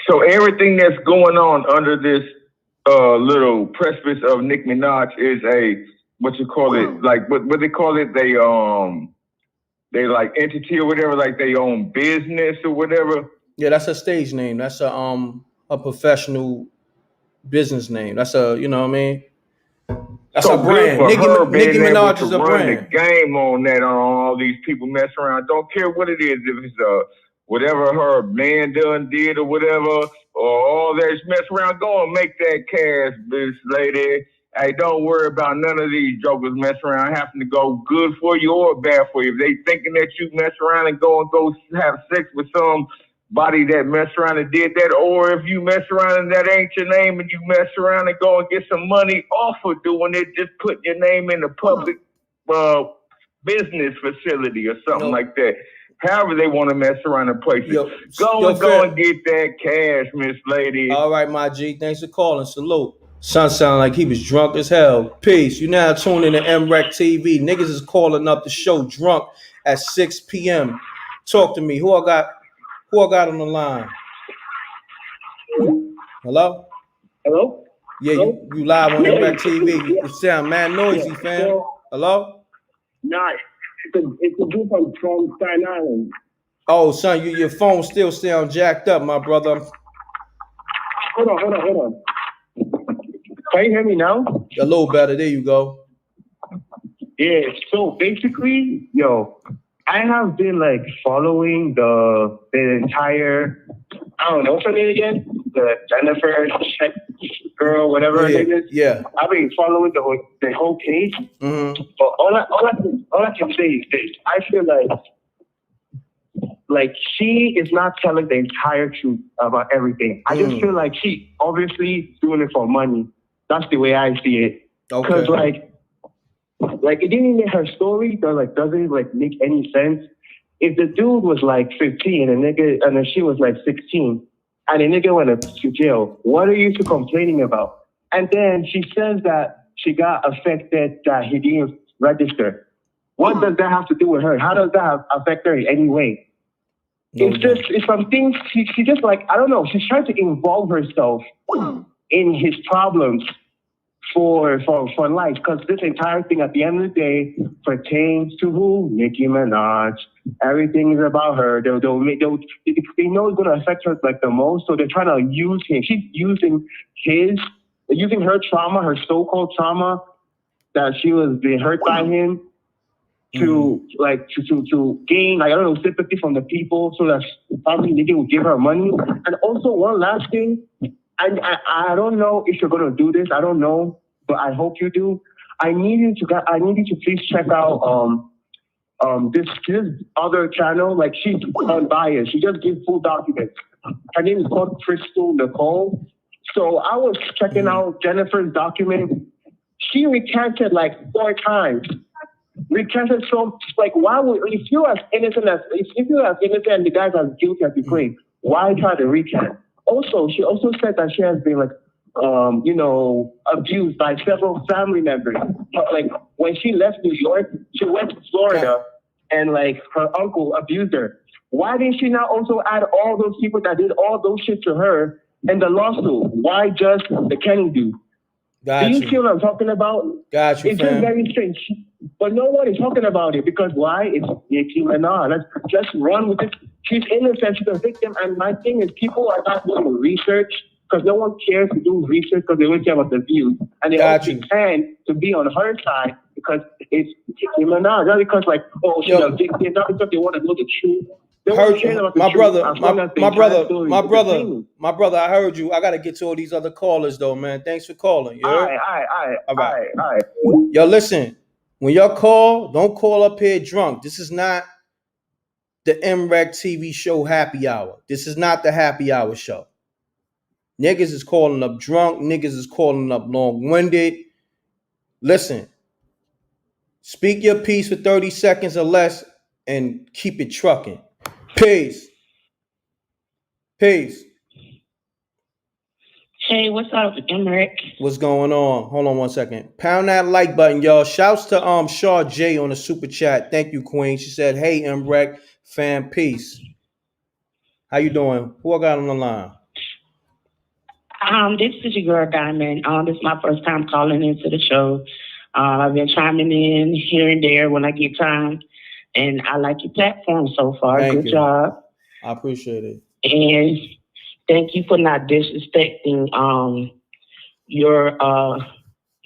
So everything that's going on under this little precipice of Nicki Minaj is what you call it, like what they call it, they like entity or whatever, like they own business or whatever.
Yeah, that's her stage name. That's a professional business name. That's you know what I mean? That's
so
a brand. Nicki Minaj is a brand.
The game on that, on all these people mess around. Don't care what it is, if it's whatever her man done did or whatever, or all that mess around. Go and make that cash, bitch lady. Hey, don't worry about none of these jokers mess around having to go good for you or bad for you. If they thinking that you mess around and go have sex with somebody that mess around and did that, or if you mess around and that ain't your name and you mess around and go and get some money off of doing it, just put your name in the public business facility or something like that. However they want to mess around and place it. Go and get that cash, Miss Lady.
All right, my G. Thanks for calling. Salute. Son sounded like he was drunk as hell. Peace. You now tuned in to mrecktv. Niggas is calling up the show drunk at 6 p.m. Talk to me. Who I got on the line? Hello?
Hello?
Yeah, you live on mrecktv. You sound mad noisy, fam. Hello?
Nah, it's a group from Staten Island.
Oh, son, your phone still sound jacked up, my brother.
Hold on. Can you hear me now?
A little better. There you go.
Yeah, so basically, I have been like following the entire, I don't know what's her name again? The Jennifer girl, whatever her name is.
Yeah.
I've been following the whole case.
Mm-hmm.
But all I can say is this. I feel like she is not telling the entire truth about everything. I just feel like she obviously doing it for money. That's the way I see it. Because like it didn't make her story doesn't make any sense. If the dude was like 15 and then she was like 16 and the nigga went to jail, what are you two complaining about? And then she says that she got affected that he didn't register. What does that have to do with her? How does that affect her in any way? It's some things she just like, I don't know, she's trying to involve herself in his problems for life, because this entire thing at the end of the day pertains to who? Nicki Minaj. Everything is about her. They know it's going to affect her like the most, so they're trying to use him. She's using her trauma, her so-called trauma, that she was being hurt by him to gain, like, I don't know, sympathy from the people, so that probably Nicki will give her money. And also one last thing, I don't know if you're gonna do this, I don't know, but I hope you do. I need you to please check out this other channel. Like, she's unbiased. She just gives full documents. Her name is called Crystal Nicole. So I was checking out Jennifer's document. She recanted like 4 times. Recanted, so like, why would, if you're as innocent and the guy's as guilty as you claim, why try to recant? Also, she also said that she has been like abused by several family members. But like, when she left New York, she went to Florida, and like her uncle abused her. Why didn't she not also add all those people that did all those shit to her in the lawsuit? Why just the Kenneth dude? Do you see what I'm talking about? It's just very strange. But no one is talking about it, because why? It's Nicki Minaj. Let's just run with it. She's innocent. She's a victim. And my thing is, people are not doing research, because no one cares to do research, because they don't care about the views. And they all pretend to be on her side because it's Nicki Minaj. Not because like, oh, she's a victim. Not because they want to know the truth. My brother,
I heard you. I gotta get to all these other callers though, man. Thanks for calling. All right. Yo, listen. When y'all call, don't call up here drunk. This is not the mrecktv show happy hour. This is not the happy hour show. Niggas is calling up drunk. Niggas is calling up long-winded. Listen. Speak your piece for 30 seconds or less and keep it trucking. Peace.
Hey, what's up, Emmerich?
What's going on? Hold on one second. Pound that like button, y'all. Shouts to Shaw J on the super chat. Thank you, Queen. She said, "Hey, Emmerich, fam, peace. How you doing? Who I got on the line?"
This is your girl Diamond. This is my first time calling into the show. I've been chiming in here and there when I get time, and I like your platform so far. Good job.
I appreciate it.
And thank you for not disrespecting your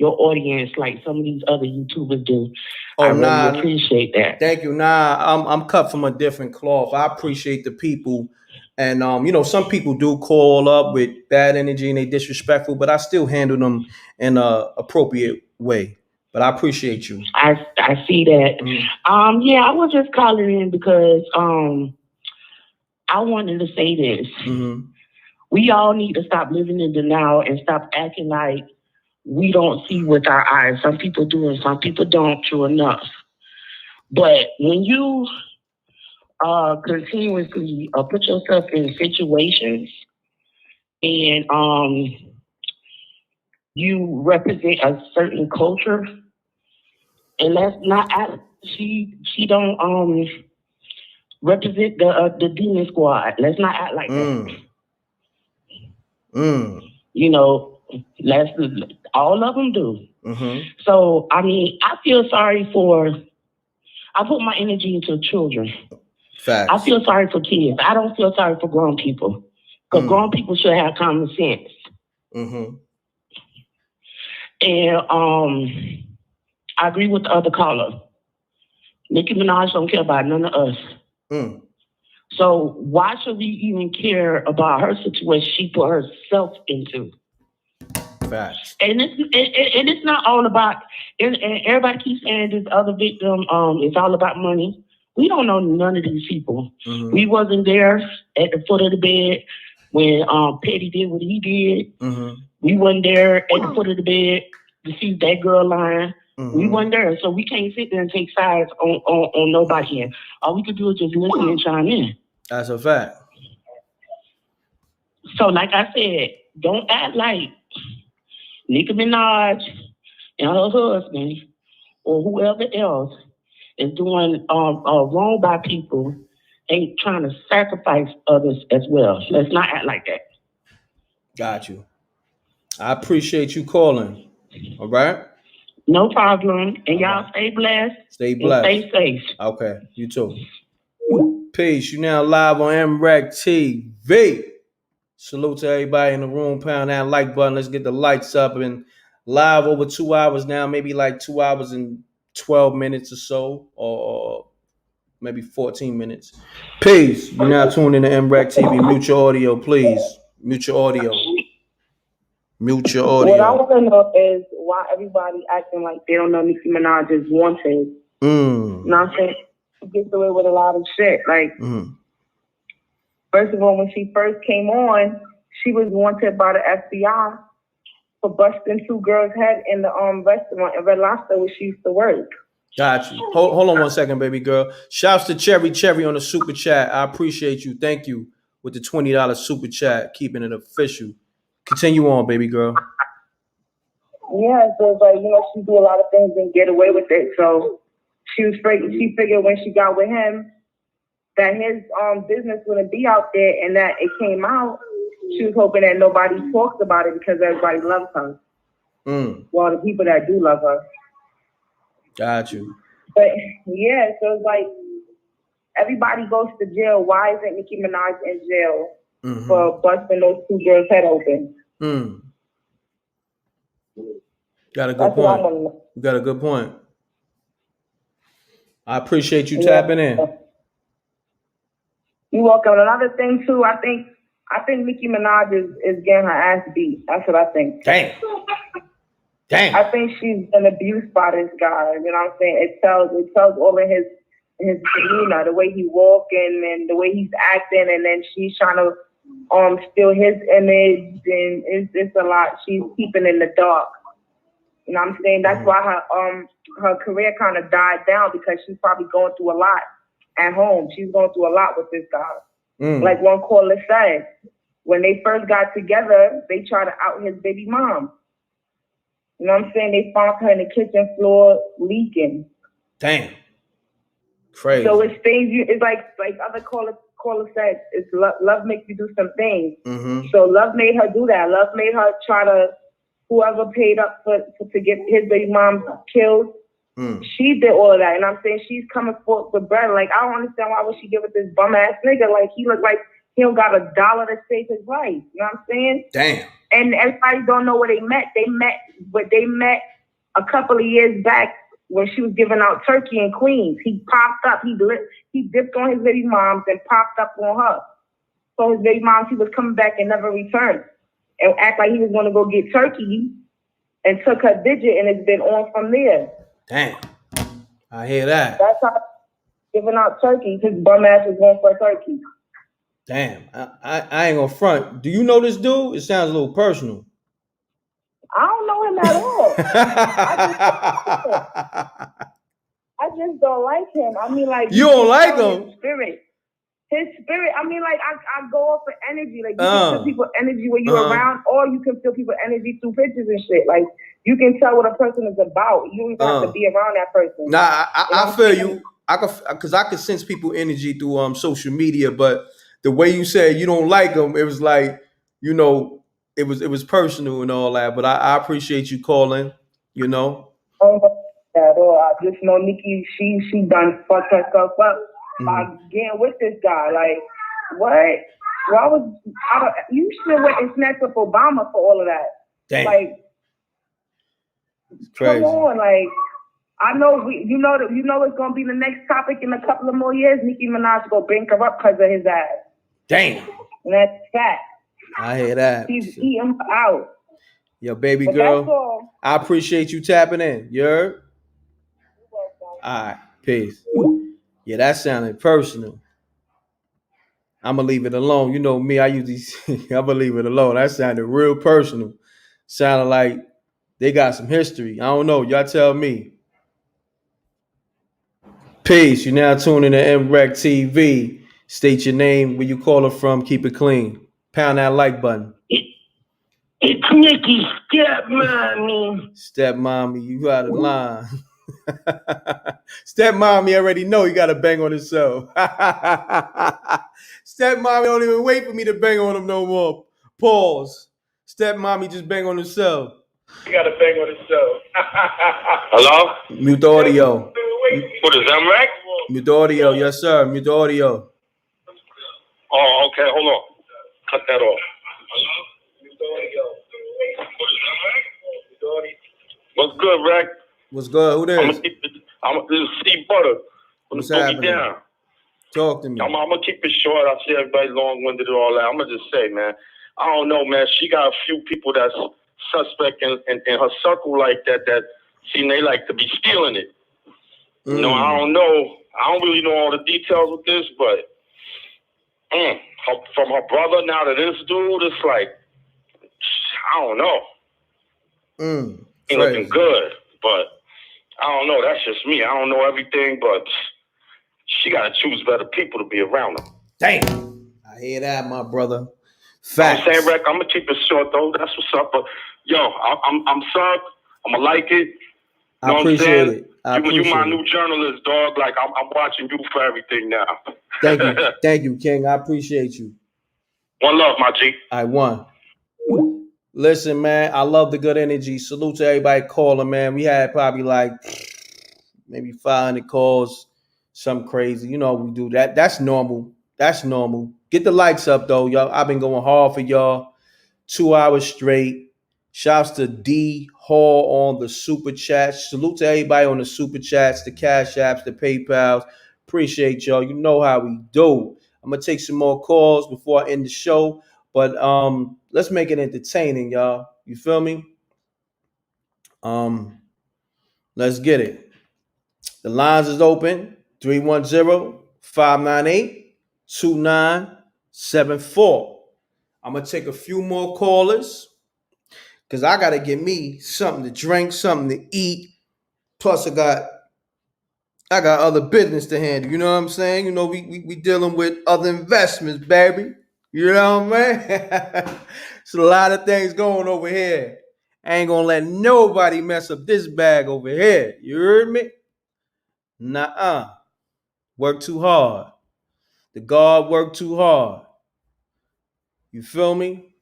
audience like some of these other YouTubers do. I really appreciate that.
Thank you. I'm cut from a different cloth. I appreciate the people. And some people do call up with bad energy and they disrespectful, but I still handle them in a appropriate way. But I appreciate you.
I see that. Mm-hmm. I was just calling in because I wanted to say this. Mm-hmm. We all need to stop living in denial and stop acting like we don't see with our eyes. Some people do and some people don't, true enough. But when you continuously put yourself in situations and you represent a certain culture, and let's not act, she don't represent the demon squad. Let's not act like that. All of them do. Mm-hmm. So I mean, I feel sorry I put my energy into children.
Facts.
I feel sorry for kids. I don't feel sorry for grown people, because grown people should have common sense. Mm-hmm. And I agree with the other caller. Nicki Minaj don't care about none of us. Mm. So why should we even care about her situation she put herself into?
Facts.
And it's not all about. And everybody keeps saying this other victim. It's all about money. We don't know none of these people. Mm-hmm. We wasn't there at the foot of the bed when Petty did what he did. Mm-hmm. We wasn't there at the foot of the bed to see that girl lying. Mm-hmm. We wasn't there, so we can't sit there and take sides on nobody here. All we could do is just listen and chime in.
That's a fact.
So, like I said, don't act like Nicki Minaj and her husband or whoever else is doing wrong by people ain't trying to sacrifice others as well. Let's not act like that.
Got you. I appreciate you calling. All right?
No problem. And y'all stay blessed.
Stay blessed.
And stay safe.
Okay. You too. Peace. You now live on mrecktv. Salute to everybody in the room. Pound that like button. Let's get the lights up. And live over 2 hours now. Maybe like 2 hours and 12 minutes or so. Or maybe 14 minutes. Peace. You now tuned in to mrecktv. Mute your audio, please. Mute your audio. Mute your audio.
What I want to know is why everybody acting like they don't know Nicki Minaj is wanted. You know what I'm saying? She gets away with a lot of shit. Like, first of all, when she first came on, she was wanted by the FBI for busting 2 girls' head in the restaurant in Red Lobster where she used to work.
Got you. Hold on 1 second, baby girl. Shouts to Cherry on the super chat. I appreciate you. Thank you with the $20 super chat, keeping it official. Continue on, baby girl.
Yeah, so it's like, you know, she do a lot of things and get away with it. So she figured when she got with him that his business wouldn't be out there, and that it came out. She was hoping that nobody talks about it because everybody loves her. Well, the people that do love her.
Got you.
But yeah, so it's like everybody goes to jail. Why isn't Nicki Minaj in jail for busting those 2 girls' head open?
Got a good point. You got a good point. I appreciate you tapping in.
You're welcome. Another thing too, I think Nicki Minaj is getting her ass beat. That's what I think.
Damn.
I think she's been abused by this guy. You know what I'm saying? It tells all of his demeanor, the way he walking and the way he's acting, and then she's trying to steal his image, and it's a lot. She's keeping in the dark. You know what I'm saying? That's why her career kind of died down, because she's probably going through a lot at home. She's going through a lot with this guy. Like one caller said, when they first got together, they tried to out his baby mom. You know what I'm saying? They found her in the kitchen floor leaking.
Damn. Crazy.
So it's things it's like other caller said, it's love makes you do some things. So love made her do that. Love made her try to, whoever paid up to get his baby mom killed, she did all of that. And I'm saying she's coming forth with bread. Like, I don't understand why would she give it this bum ass nigga? Like, he looked like he don't got $1 to save his life. You know what I'm saying?
Damn.
And everybody don't know where they met. They met a couple of years back when she was giving out turkey in Queens. He popped up. He dipped on his baby moms and popped up on her. So his baby moms, he was coming back and never returned. And act like he was going to go get turkey, and took her digit, and it's been on from there.
Damn. I hear that.
That's how giving out turkey. His bum ass is going for turkey.
Damn. I ain't gonna front. Do you know this dude? It sounds a little personal.
I don't know him at all. I just don't like him. I mean, like,
you don't like him?
His spirit. I mean, like, I go off for energy. Like, you can feel people energy when you're around, or you can feel people energy through pictures and shit. Like, you can tell what a person is about. You don't even have to be around that person.
Nah, I feel you. Because I could sense people energy through social media, but the way you said you don't like them, it was like, you know, it was personal and all that. But I appreciate you calling. You know.
I just know Nicki. She done fucked herself up by getting with this guy. Like, what? You should have went and snatched up Obama for all of that.
Damn.
Like,
crazy.
Come on, like, I know you know it's gonna be the next topic in a couple of more years. Nicki Minaj gonna bankrupt because of his ass.
Damn.
And that's fact.
I hear that.
He's eating her out.
Yo, baby
But
girl.
that's all.
I appreciate you tapping in. You heard? All right. Peace. Yeah, that sounded personal. I'm going to leave it alone. You know me, I usually, I'm going to leave it alone. That sounded real personal. Sounded like they got some history. I don't know. Y'all tell me. Peace. You're now tuning to mrecktv. State your name, where you calling from. Keep it clean. Pound that like button.
It's Nicki, stepmommy.
Stepmommy, you out of line. Stepmommy already know you got to bang on himself. Stepmommy don't even wait for me to bang on him no more. Pause. Stepmommy just bang on himself.
You got to bang on himself. Hello?
Mute the audio.
What is that, Mac?
Mute the audio. Yes, sir. Mute the audio.
Oh, okay. Hold on. Cut that off. What's good, Rack?
What's good? Who this?
This is C Butter.
What's happening?
Down.
Talk to me.
I'm gonna keep it short. I see everybody long-winded and all that. I'm gonna just say, man, I don't know, man. She got a few people that's suspect in her circle like that seem they like to be stealing it. You know, I don't know. I don't really know all the details with this, but from her brother now to this dude, it's like, I don't know. Ain't looking good, but I don't know. That's just me. I don't know everything, but she got to choose better people to be around her.
Damn. I hear that, my brother.
Facts. I'm saying, Rick, I'm going to keep it short, though. That's what's up. But, yo, I'm sorry. I'm going to like it. You know
I appreciate it.
You my new journalist, dog. Like, I'm watching you for everything now.
Thank you. Thank you, King. I appreciate you.
One love, my G.
I won. Listen, man, I love the good energy. Salute to everybody calling, man. We had probably like maybe 500 calls, something crazy. You know we do that. That's normal. That's normal. Get the likes up, though, y'all. I've been going hard for y'all 2 hours straight. Shouts to D Hall on the super chats. Salute to everybody on the super chats, the Cash Apps, the PayPals. Appreciate y'all. You know how we do. I'm gonna take some more calls before I end the show, but let's make it entertaining, y'all. You feel me? Let's get it. The lines is open. 310-598-2974. I'm gonna take a few more callers because I gotta get me something to drink, something to eat. Plus, I got other business to handle. You know what I'm saying? You know, we dealing with other investments, baby. You know what I mean? There's a lot of things going over here. I ain't gonna let nobody mess up this bag over here. You heard me? Nuh-uh. Work too hard. The God worked too hard. You feel me?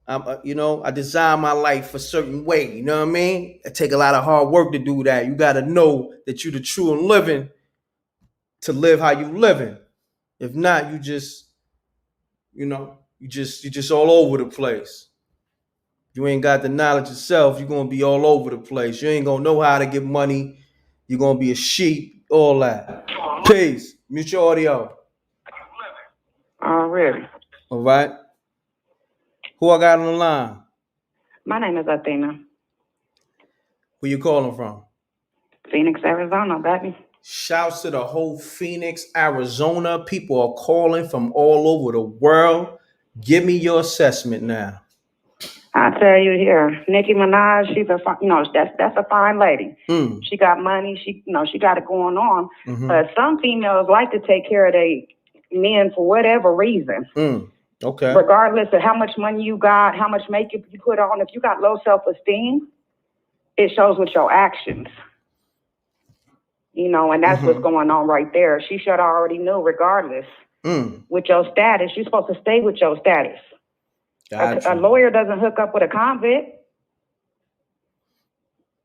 I design my life a certain way. You know what I mean? It take a lot of hard work to do that. You got to know that you're the true and living to live how you living. If not, you just all over the place. You ain't got the knowledge yourself. You're gonna be all over the place. You ain't gonna know how to get money. You're gonna be a sheep. All that. Peace. Mute your audio.
Already.
All right. Who I got on the line?
My name is Athena.
Where you calling from?
Phoenix, Arizona, baby.
Shouts to the whole Phoenix, Arizona. People are calling from all over the world. Give me your assessment now.
I tell you here, Nicki Minaj, she's that's a fine lady. She got money. She got it going on. But some females like to take care of their men for whatever reason.
Okay.
Regardless of how much money you got, how much makeup you put on, if you got low self-esteem, it shows with your actions. And that's what's going on right there. She should have already knew, regardless. With your status, you're supposed to stay with your status. A lawyer doesn't hook up with a convict.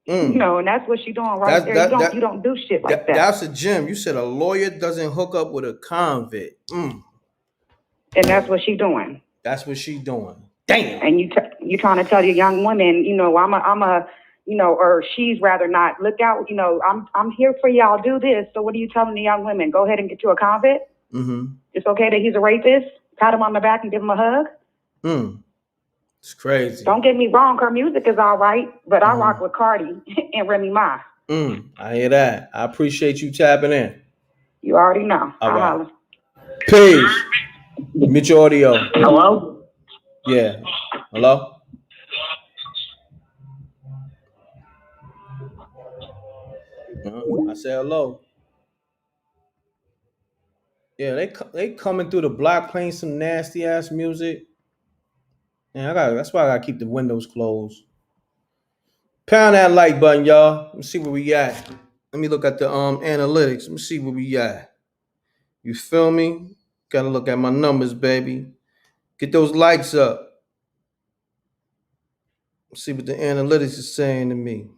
And that's what she's doing right there. You don't do shit like that.
That's a gem. You said a lawyer doesn't hook up with a convict.
And that's what she's doing.
That's what she's doing. Damn.
And you trying to tell your young women, or she's rather not. Look out, I'm here for y'all. Do this. So what are you telling the young women? Go ahead and get you a convict. It's okay that he's a rapist. Pat him on the back and give him a hug.
It's crazy.
Don't get me wrong. Her music is all right, but I rock with Cardi and Remy Ma.
I hear that. I appreciate you tapping in.
You already know.
All right. Peace. Mute your audio.
Hello?
Yeah. Hello? I said hello. Yeah, they coming through the block playing some nasty ass music. Yeah, that's why I gotta keep the windows closed. Pound that like button, y'all. Let me see where we at. Let me look at the analytics. Let me see where we at. You feel me? Gotta look at my numbers, baby. Get those likes up. See what the analytics is saying to me.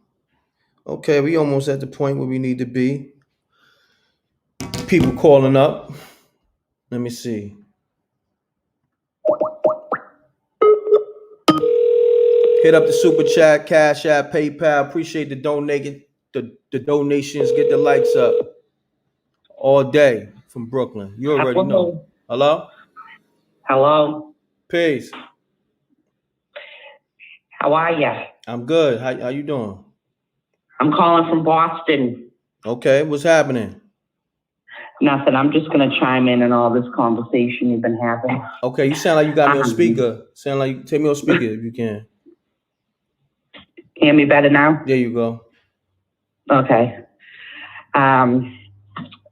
Okay, we almost at the point where we need to be. People calling up. Let me see. Hit up the super chat, Cash App, PayPal. Appreciate the donations. Get the likes up. All day from Brooklyn. You already know. Hello?
Hello.
Peace.
How are you?
I'm good. How you doing?
I'm calling from Boston.
Okay, what's happening?
Nothing. I'm just going to chime in on all this conversation you've been having.
Okay, you sound like you got me on speaker. Sound like you take me on speaker if you can.
Hear me better now?
There you go.
Okay.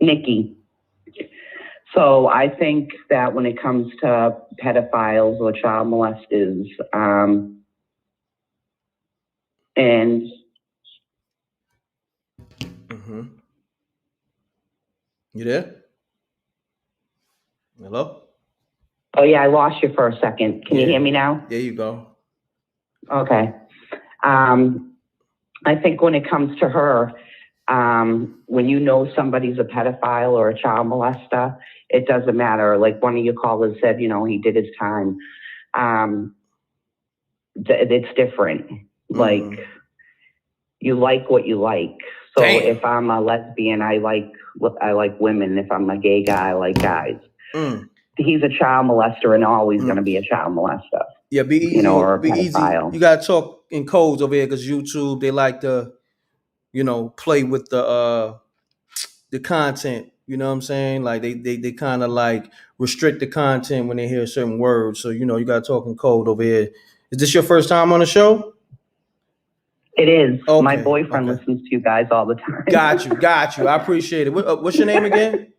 Nicki. So I think that when it comes to pedophiles or child molesters, and
You there? Hello?
oh yeah, I lost you for a second. Can you hear me now?
There you go.
Okay. I think when it comes to her, when you know somebody's a pedophile or a child molester, it doesn't matter. Like one of your callers said, you know, he did his time. It's different. Like you like what you like. So if I'm a lesbian, I like women. If I'm a gay guy, I like guys. He's a child molester and always going to be a child molester.
Yeah, be easy.
You know, or a
be
pedophile.
easy. You gotta talk in codes over here because YouTube, they like to, you know, play with the content. You know what I'm saying? Like they kind of like restrict the content when they hear certain words. So you know, you gotta talk in code over here. Is this your first time on the show?
It is.
Okay,
my boyfriend listens to you guys all the time.
Got you. I appreciate it. What's your name again?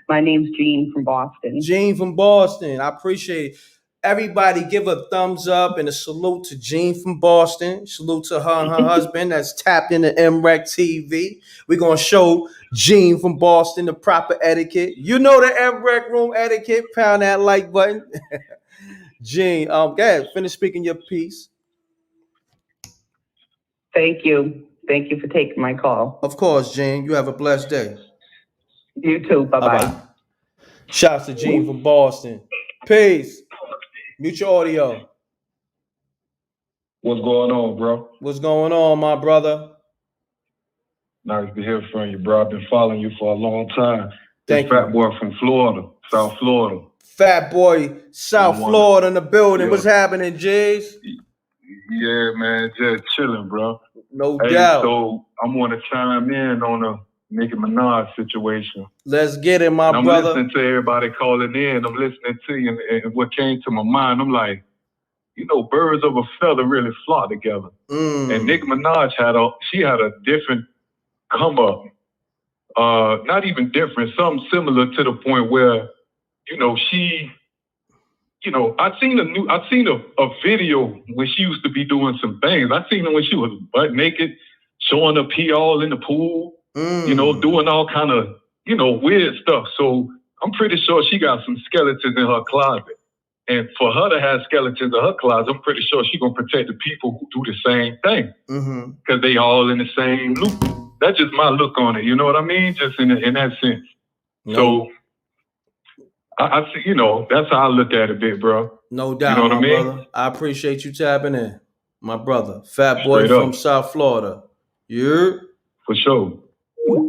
My name's Jean from Boston.
Jean from Boston. I appreciate it. Everybody give a thumbs up and a salute to Jean from Boston. Salute to her and her husband that's tapped into mrecktv. We're going to show Jean from Boston the proper etiquette. You know the mrect room etiquette. Pound that like button. Jean, go ahead. Finish speaking your piece.
Thank you. Thank you for taking my call.
Of course, Jean. You have a blessed day.
You too. Bye-bye.
Shouts to Jean from Boston. Peace. Mute your audio.
What's going on, bro?
What's going on, my brother?
Nice to hear from you, bro. I've been following you for a long time.
Thank you.
Fat boy from Florida, South Florida.
Fat boy, South Florida in the building. Yeah. What's happening, Jays?
Yeah, man, just chilling, bro.
No doubt.
So I'm going to chime in on the Nicki Minaj situation.
Let's get it, my brother.
I'm listening to everybody calling in. I'm listening to you, and what came to my mind, I'm like, you know, birds of a feather really flock together. And Nicki Minaj had a different come up. Not even different, something similar to the point where, you know, I seen a video when she used to be doing some things. I seen her when she was butt naked, showing her pee all in the pool, you know, doing all kind of, you know, weird stuff. So I'm pretty sure she got some skeletons in her closet. And for her to have skeletons in her closet, I'm pretty sure she's going to protect the people who do the same thing. Because they all in the same loop. That's just my look on it. You know what I mean? Just in that sense. No. So I see, you know, that's how I look at it, big bro.
No doubt,
you know what I mean?
Brother. I appreciate you tapping in, my brother. Fat boy from South Florida. You?
For sure.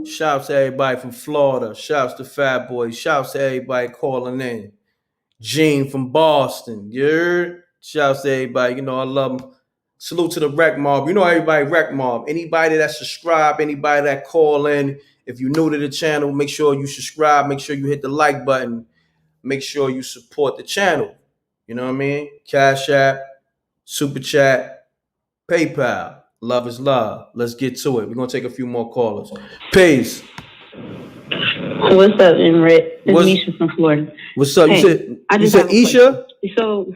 Shouts to everybody from Florida. Shouts to Fat Boy. Shouts to everybody calling in. Jean from Boston. You? Shouts to everybody. You know, I love them. Salute to the Rec Mob. You know everybody Rec Mob. Anybody that subscribe, anybody that call in. If you're new to the channel, make sure you subscribe. Make sure you hit the like button. Make sure you support the channel. You know what I mean? Cash App, Super Chat, PayPal. Love is love. Let's get to it. We're going to take a few more callers. Peace.
What's up, Emret? It's Misha from Florida.
What's up?
Hey,
you said Isha?
So,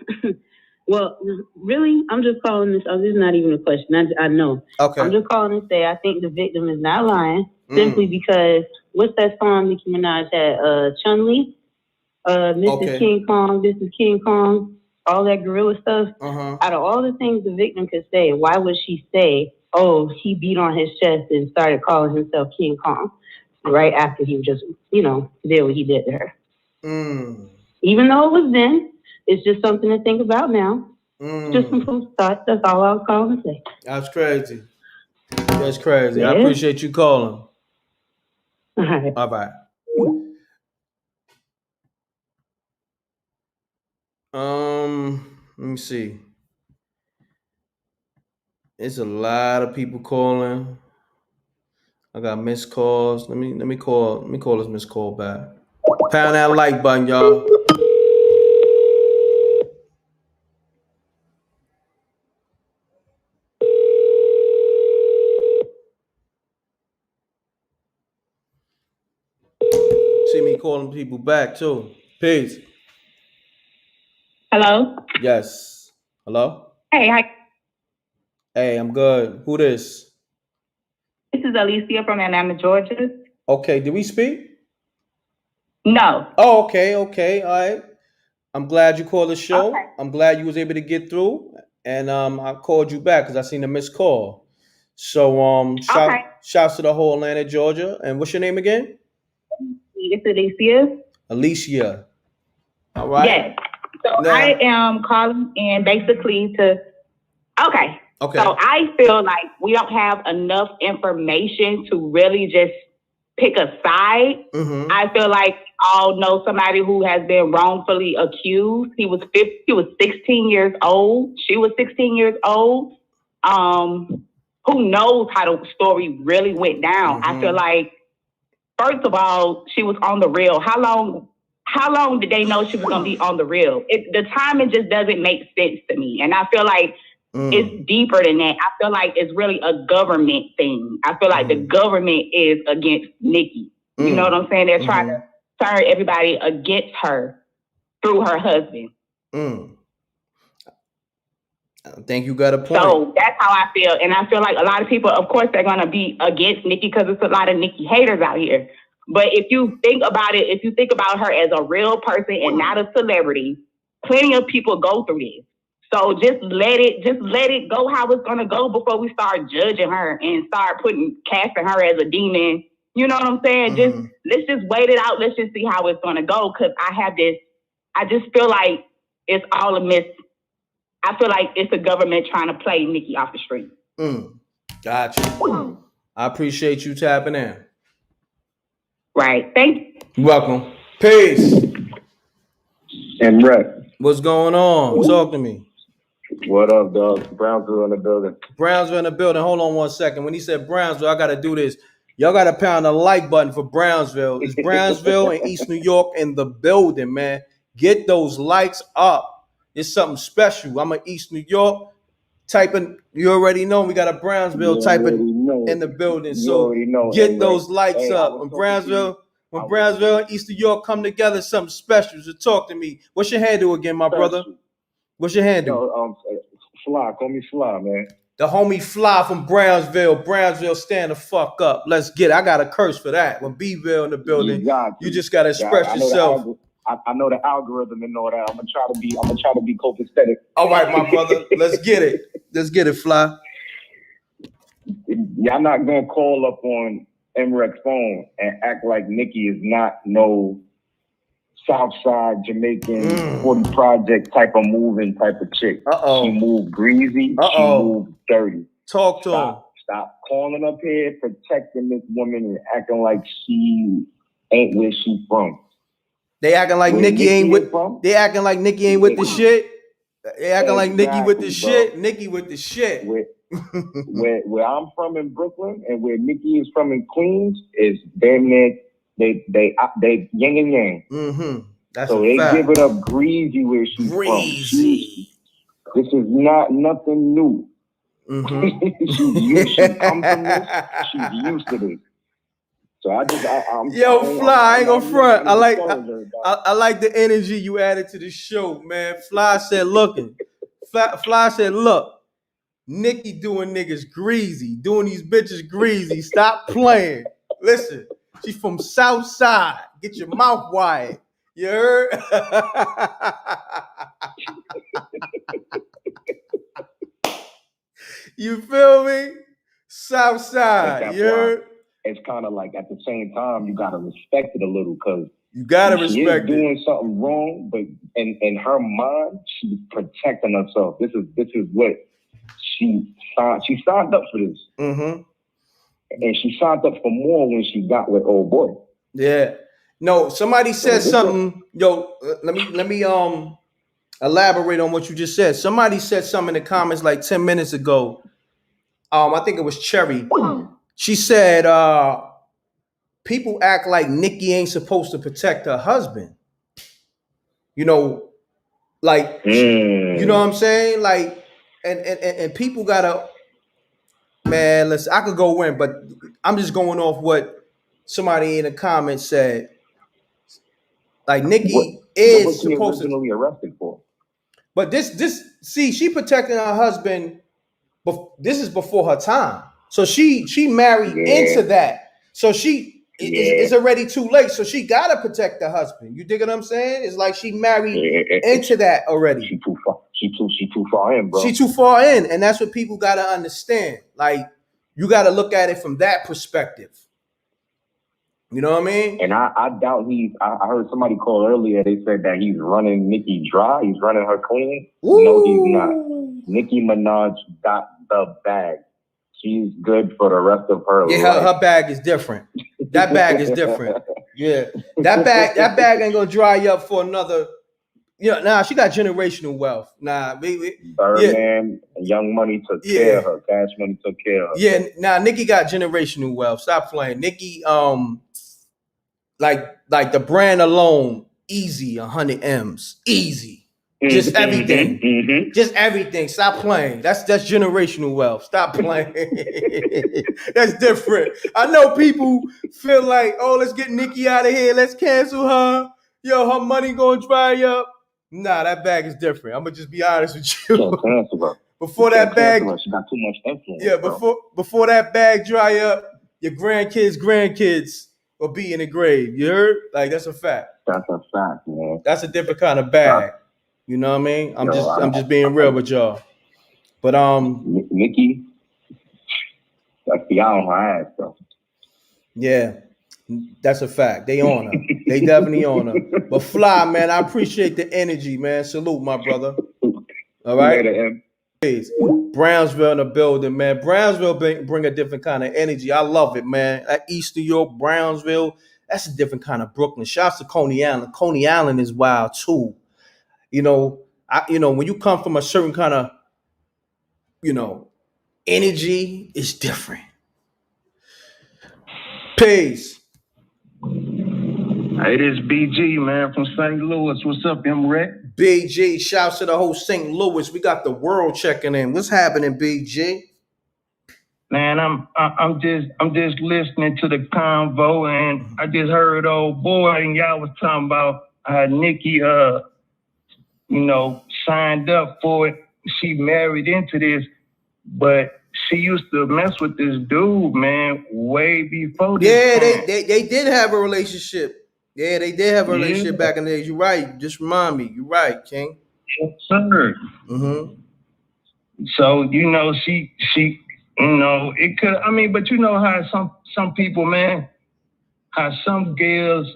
Well, really, I'm just calling this. This is not even a question. I know.
Okay.
I'm just calling to say I think the victim is not lying simply because what's that song Nicki Minaj had? Chun-Li, Mrs. King Kong, this is King Kong, all that gorilla stuff. Out of all the things the victim could say, why would she say, "Oh, he beat on his chest and started calling himself King Kong," right after he just, did what he did to her? Even though it was then. It's just something to think about now. Just some food for thought. That's all I was calling to say.
That's crazy. That's crazy.
Yeah.
I appreciate you calling.
All right.
All right. Let me see. It's a lot of people calling. I got missed calls. Let me call this missed call back. Pound that like button, y'all. See me calling people back too. Peace.
Hello?
Yes. Hello?
Hey, hi.
Hey, I'm good. Who this?
This is Alicia from Atlanta, Georgia.
Okay, did we speak?
No.
Oh, okay. All right. I'm glad you called the show.
Okay.
I'm glad you was able to get through. And I called you back because I seen a missed call. So shouts to the whole Atlanta, Georgia. And what's your name again?
It's Alicia.
Alicia. All right.
Yes. So now, I am calling in basically to Okay. So I feel like we don't have enough information to really just pick a side. I feel like we all know somebody who has been wrongfully accused. He was 16 years old. She was 16 years old. Who knows how the story really went down? I feel like, first of all, she was on the real. How long did they know she was going to be on the real? The timing just doesn't make sense to me. And I feel like it's deeper than that. I feel like it's really a government thing. I feel like the government is against Nicki. You know what I'm saying? They're trying to turn everybody against her through her husband.
I think you got a point.
So that's how I feel. And I feel like a lot of people, of course, they're going to be against Nicki because there's a lot of Nicki haters out here. But if you think about it, if you think about her as a real person and not a celebrity, plenty of people go through this. So just let it go how it's gonna go before we start judging her and start casting her as a demon. You know what I'm saying? Let's just wait it out. Let's just see how it's gonna go. Cause I just feel like it's all a miss. I feel like it's the government trying to play Nicki off the street.
Gotcha. I appreciate you tapping in.
Right. Thank you.
You're welcome. Peace.
And Mrek.
What's going on? Talk to me.
What up, dog? Brownsville in the building.
Brownsville in the building. Hold on 1 second. When he said Brownsville, I got to do this. Y'all got to pound the like button for Brownsville. It's Brownsville and East New York in the building, man. Get those likes up. It's something special. I'm in East New York. Typing, you already know we got a Brownsville typing in the building. So get those likes up. When Brownsville and East New York come together, something special. So talk to me. What's your handle again, my brother? What's your handle?
Fly. Call me Fly, man.
The homie Fly from Brownsville. Brownsville, stand the fuck up. Let's get it. I got a curse for that. When B-Ville in the building, you just got to express yourself.
I know the algorithm and all that. I'm gonna try to be copacetic.
All right, my brother. Let's get it. Let's get it, Fly.
Y'all not gonna call up on MREC's phone and act like Nicki is not no Southside Jamaican 40 Project type of moving type of chick. She moved greasy. She moved dirty.
Talk to him.
Stop calling up here, protecting this woman and acting like she ain't where she from.
They acting like Nicki ain't with. They acting like Nicki ain't with the shit. They acting like Nicki with the shit. Nicki with the shit.
Where I'm from in Brooklyn and where Nicki is from in Queens is damn near they yin and yang.
That's
so they give it up greasy where she's from. This is nothing new. She comes from this. She's used to this. So I'm
Fly, I ain't gonna front. I like the energy you added to the show, man. Fly said, looking. Fly said, look, Nicki doing niggas greasy, doing these bitches greasy. Stop playing. Listen, she's from South Side. Get your mouth wide. You heard? You feel me? South Side. You heard?
It's kind of like at the same time you gotta respect it a little because
you gotta respect it.
Doing something wrong, but in her mind, she's protecting herself. This is what she signed. She signed up for this, and she signed up for more when she got with old boy.
Yeah. No, somebody said something. Yo, let me elaborate on what you just said. Somebody said something in the comments like 10 minutes ago. I think it was Cherry. She said, people act like Nicki ain't supposed to protect her husband. You know, like, you know what I'm saying? Like, and people gotta, man, listen, I could go in, but I'm just going off what somebody in the comments said. Like, Nicki is supposed to
originally arrested for.
But see, she protecting her husband, but this is before her time. So she married into that. So it's already too late. So she gotta protect the husband. You dig what I'm saying? It's like she married into that already.
She too far in, bro.
She too far in, and that's what people gotta understand. Like, you gotta look at it from that perspective. You know what I mean?
And I doubt I heard somebody call earlier. They said that he's running Nicki dry. He's running her clean. Ooh. No, he's not. Nicki Minaj got the bag. She's good for the rest of her life.
Yeah, her bag is different. That bag is different. Yeah, that bag ain't gonna dry up for another. Nah, she got generational wealth. Nah,
man, Young Money took care of her. Cash Money took care of her.
Yeah, nah, Nicki got generational wealth. Stop playing, Nicki. Like the brand alone, easy 100 M's, easy. Just everything. Just everything. Stop playing. That's generational wealth. Stop playing. That's different. I know people feel like, oh, let's get Nicki out of here. Let's cancel her. Yo, her money gonna dry up. Nah, that bag is different. I'm gonna just be honest with you. Before that bag,
she got too much influence.
Yeah, before that bag dry up, your grandkids will be in the grave. You heard? Like, that's a fact.
That's a fact, man.
That's a different kind of bag. You know what I mean? I'm just being real with y'all. But
Nicki, that's the on her ass, though.
Yeah, that's a fact. They on her. They definitely on her. But Fly, man, I appreciate the energy, man. Salute, my brother. All right. Brownsville in the building, man. Brownsville bring a different kind of energy. I love it, man. At East New York, Brownsville, that's a different kind of Brooklyn. Shouts to Coney Island. Coney Island is wild too. When you come from a certain kind of, energy, it's different. Peace.
Hey, this BG, man, from St. Louis. What's up, MREC?
BG, shouts to the whole St. Louis. We got the world checking in. What's happening, BG?
Man, I'm just listening to the convo, and I just heard old boy, and y'all was talking about Nicki, signed up for it. She married into this, but she used to mess with this dude, man, way before this.
Yeah, they did have a relationship. Yeah, they did have a relationship back in the days. You're right. Just remind me. You're right, King.
Yes, sir.
Mm-hmm.
So, she it could, but you know how some people, man, how some girls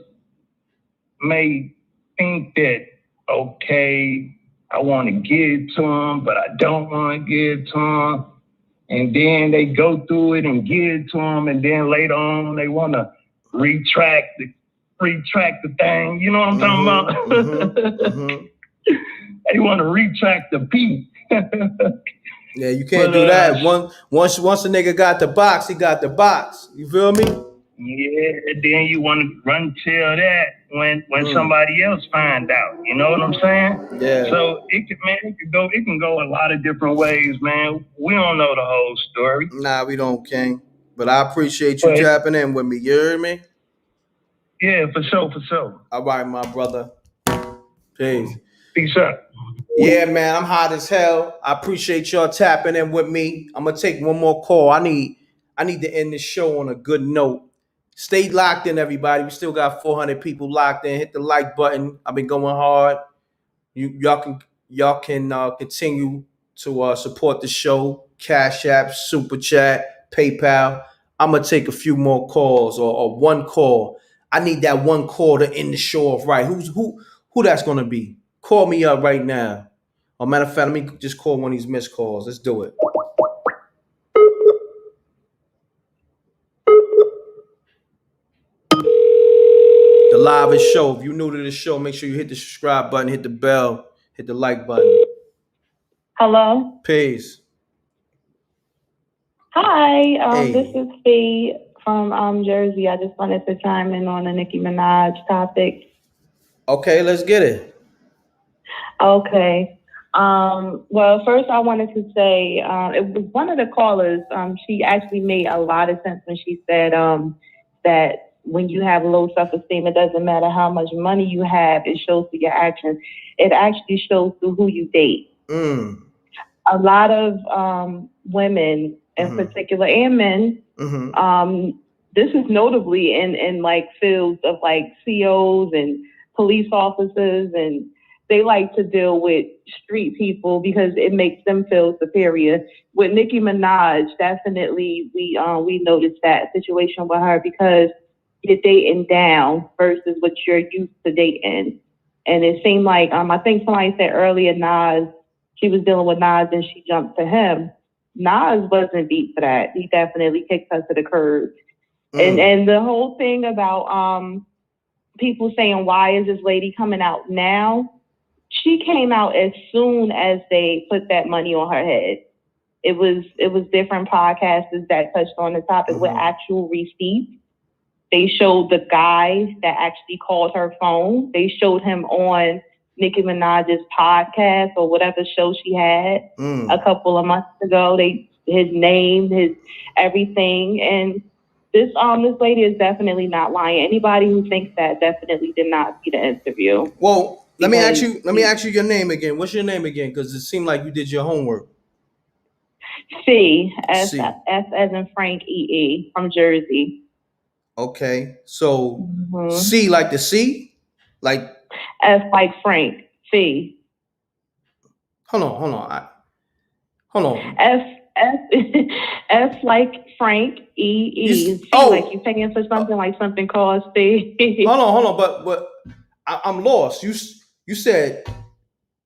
may think that, okay, I want to give it to him, but I don't want to give it to him. And then they go through it and give it to him, and then later on they want to retract the thing. You know what I'm talking about?
Mm-hmm.
They want to retract the P.
Yeah, you can't do that. Once a nigga got the box, he got the box. You feel me?
Yeah, then you want to run tell that when somebody else find out. You know what I'm saying?
Yeah.
So it can go a lot of different ways, man. We don't know the whole story.
Nah, we don't, King. But I appreciate you tapping in with me. You heard me?
Yeah, for sure.
All right, my brother. Peace.
Peace out.
Yeah, man, I'm hot as hell. I appreciate y'all tapping in with me. I'm gonna take one more call. I need to end this show on a good note. Stay locked in, everybody. We still got 400 people locked in. Hit the like button. I've been going hard. Y'all can continue to support the show. Cash App, Super Chat, PayPal. I'm gonna take a few more calls or one call. I need that one call to end the show off right. Who that's gonna be? Call me up right now. Or matter of fact, let me just call one of these missed calls. Let's do it. The live show. If you're new to the show, make sure you hit the subscribe button, hit the bell, hit the like button.
Hello.
Peace.
Hi, this is Fee from Jersey. I just wanted to chime in on the Nicki Minaj topic.
Okay, let's get it.
Okay. Well, first I wanted to say it was one of the callers. She actually made a lot of sense when she said that when you have low self-esteem, it doesn't matter how much money you have, it shows through your actions. It actually shows through who you date. A lot of women in particular, and men, this is notably in like fields of like COs and police officers, and they like to deal with street people because it makes them feel superior. With Nicki Minaj, definitely we noticed that situation with her because you're dating down versus what you're used to dating. And it seemed like, I think somebody said earlier, Nas, she was dealing with Nas and she jumped to him. Nas wasn't beat for that. He definitely kicked her to the curb. And the whole thing about people saying, why is this lady coming out now? She came out as soon as they put that money on her head. It was different podcasters that touched on the topic with actual receipts. They showed the guy that actually called her phone. They showed him on Nicki Minaj's podcast or whatever show she had a couple of months ago. His name, his everything. And this lady is definitely not lying. Anybody who thinks that definitely did not see the interview.
Well, let me ask you your name again. What's your name again? Because it seemed like you did your homework.
C as in Frank EE from Jersey.
Okay, so C like the C, like
F like Frank. C.
Hold on.
F like Frank. E. Like you paying for something like something called C.
Hold on, but I'm lost. You said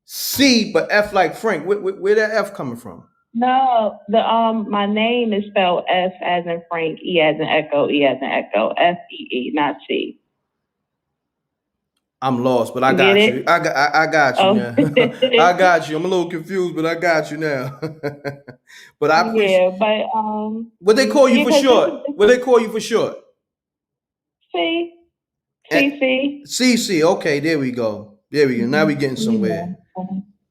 C, but F like Frank. Where that F coming from?
No, my name is spelled F as in Frank, E as in Echo, E as in Echo, F-E-E, not C.
I'm lost, but I got you. I got you now. I got you. I'm a little confused, but I got you now. But I appreciate.
Yeah, but
what they call you for short? What they call you for short?
C. CC.
CC. Okay, there we go. Now we getting somewhere.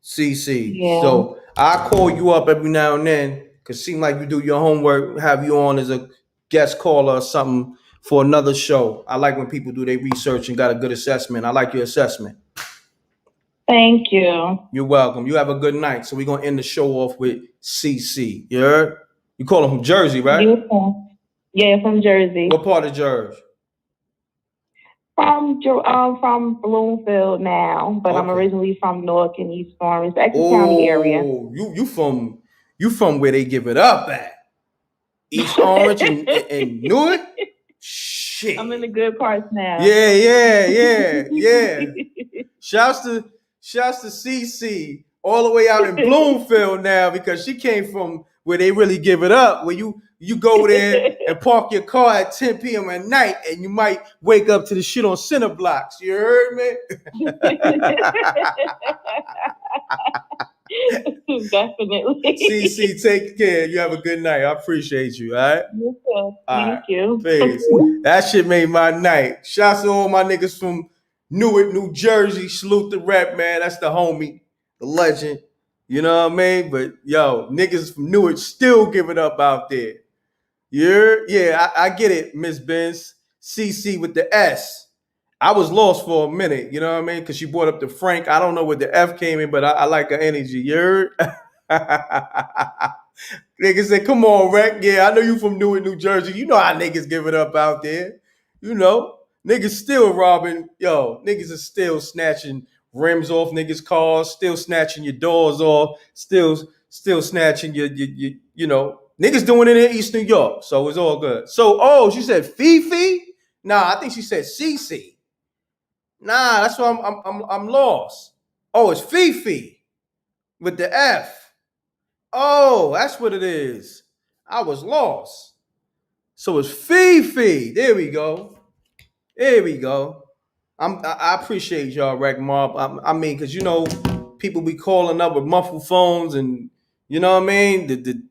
CC.
Yeah.
So I call you up every now and then because it seems like you do your homework, have you on as a guest caller or something for another show. I like when people do their research and got a good assessment. I like your assessment.
Thank you.
You're welcome. You have a good night. So we're going to end the show off with CC. You heard? You call him from Jersey, right?
Beautiful. Yeah, from Jersey.
What part of Jersey?
From Bloomfield now, but I'm originally from Newark and East Orange, the Essex County area.
You from where they give it up at? East Orange and Newark? Shit.
I'm in the good parts now.
Yeah. Shouts to CC all the way out in Bloomfield now because she came from where they really give it up. Where you go there and park your car at 10 p.m. at night and you might wake up to the shit on cinder blocks. You heard me?
Definitely.
CC, take care. You have a good night. I appreciate you. All right?
You too. Thank you.
Peace. That shit made my night. Shouts to all my niggas from Newark, New Jersey. Salute the rep, man. That's the homie, the legend. You know what I mean? But yo, niggas from Newark still giving up out there. Yeah, I get it, Miss Benz. CC with the S. I was lost for a minute, you know what I mean? Because she brought up the Frank. I don't know where the F came in, but I like her energy. You heard? Niggas said, come on, Rec. Yeah, I know you from Newark, New Jersey. You know how niggas give it up out there. You know, niggas still robbing. Yo, niggas are still snatching rims off niggas' cars, still snatching your doors off, still snatching your you know, niggas doing it in East New York. So it's all good. So, she said Fifi? Nah, I think she said Cece. Nah, that's why I'm lost. Oh, it's Fifi with the F. Oh, that's what it is. I was lost. So it's Fifi. There we go. There we go. I appreciate y'all, Rec Mob. I mean, because, you know, people be calling up with muffled phones and, you know what I mean? The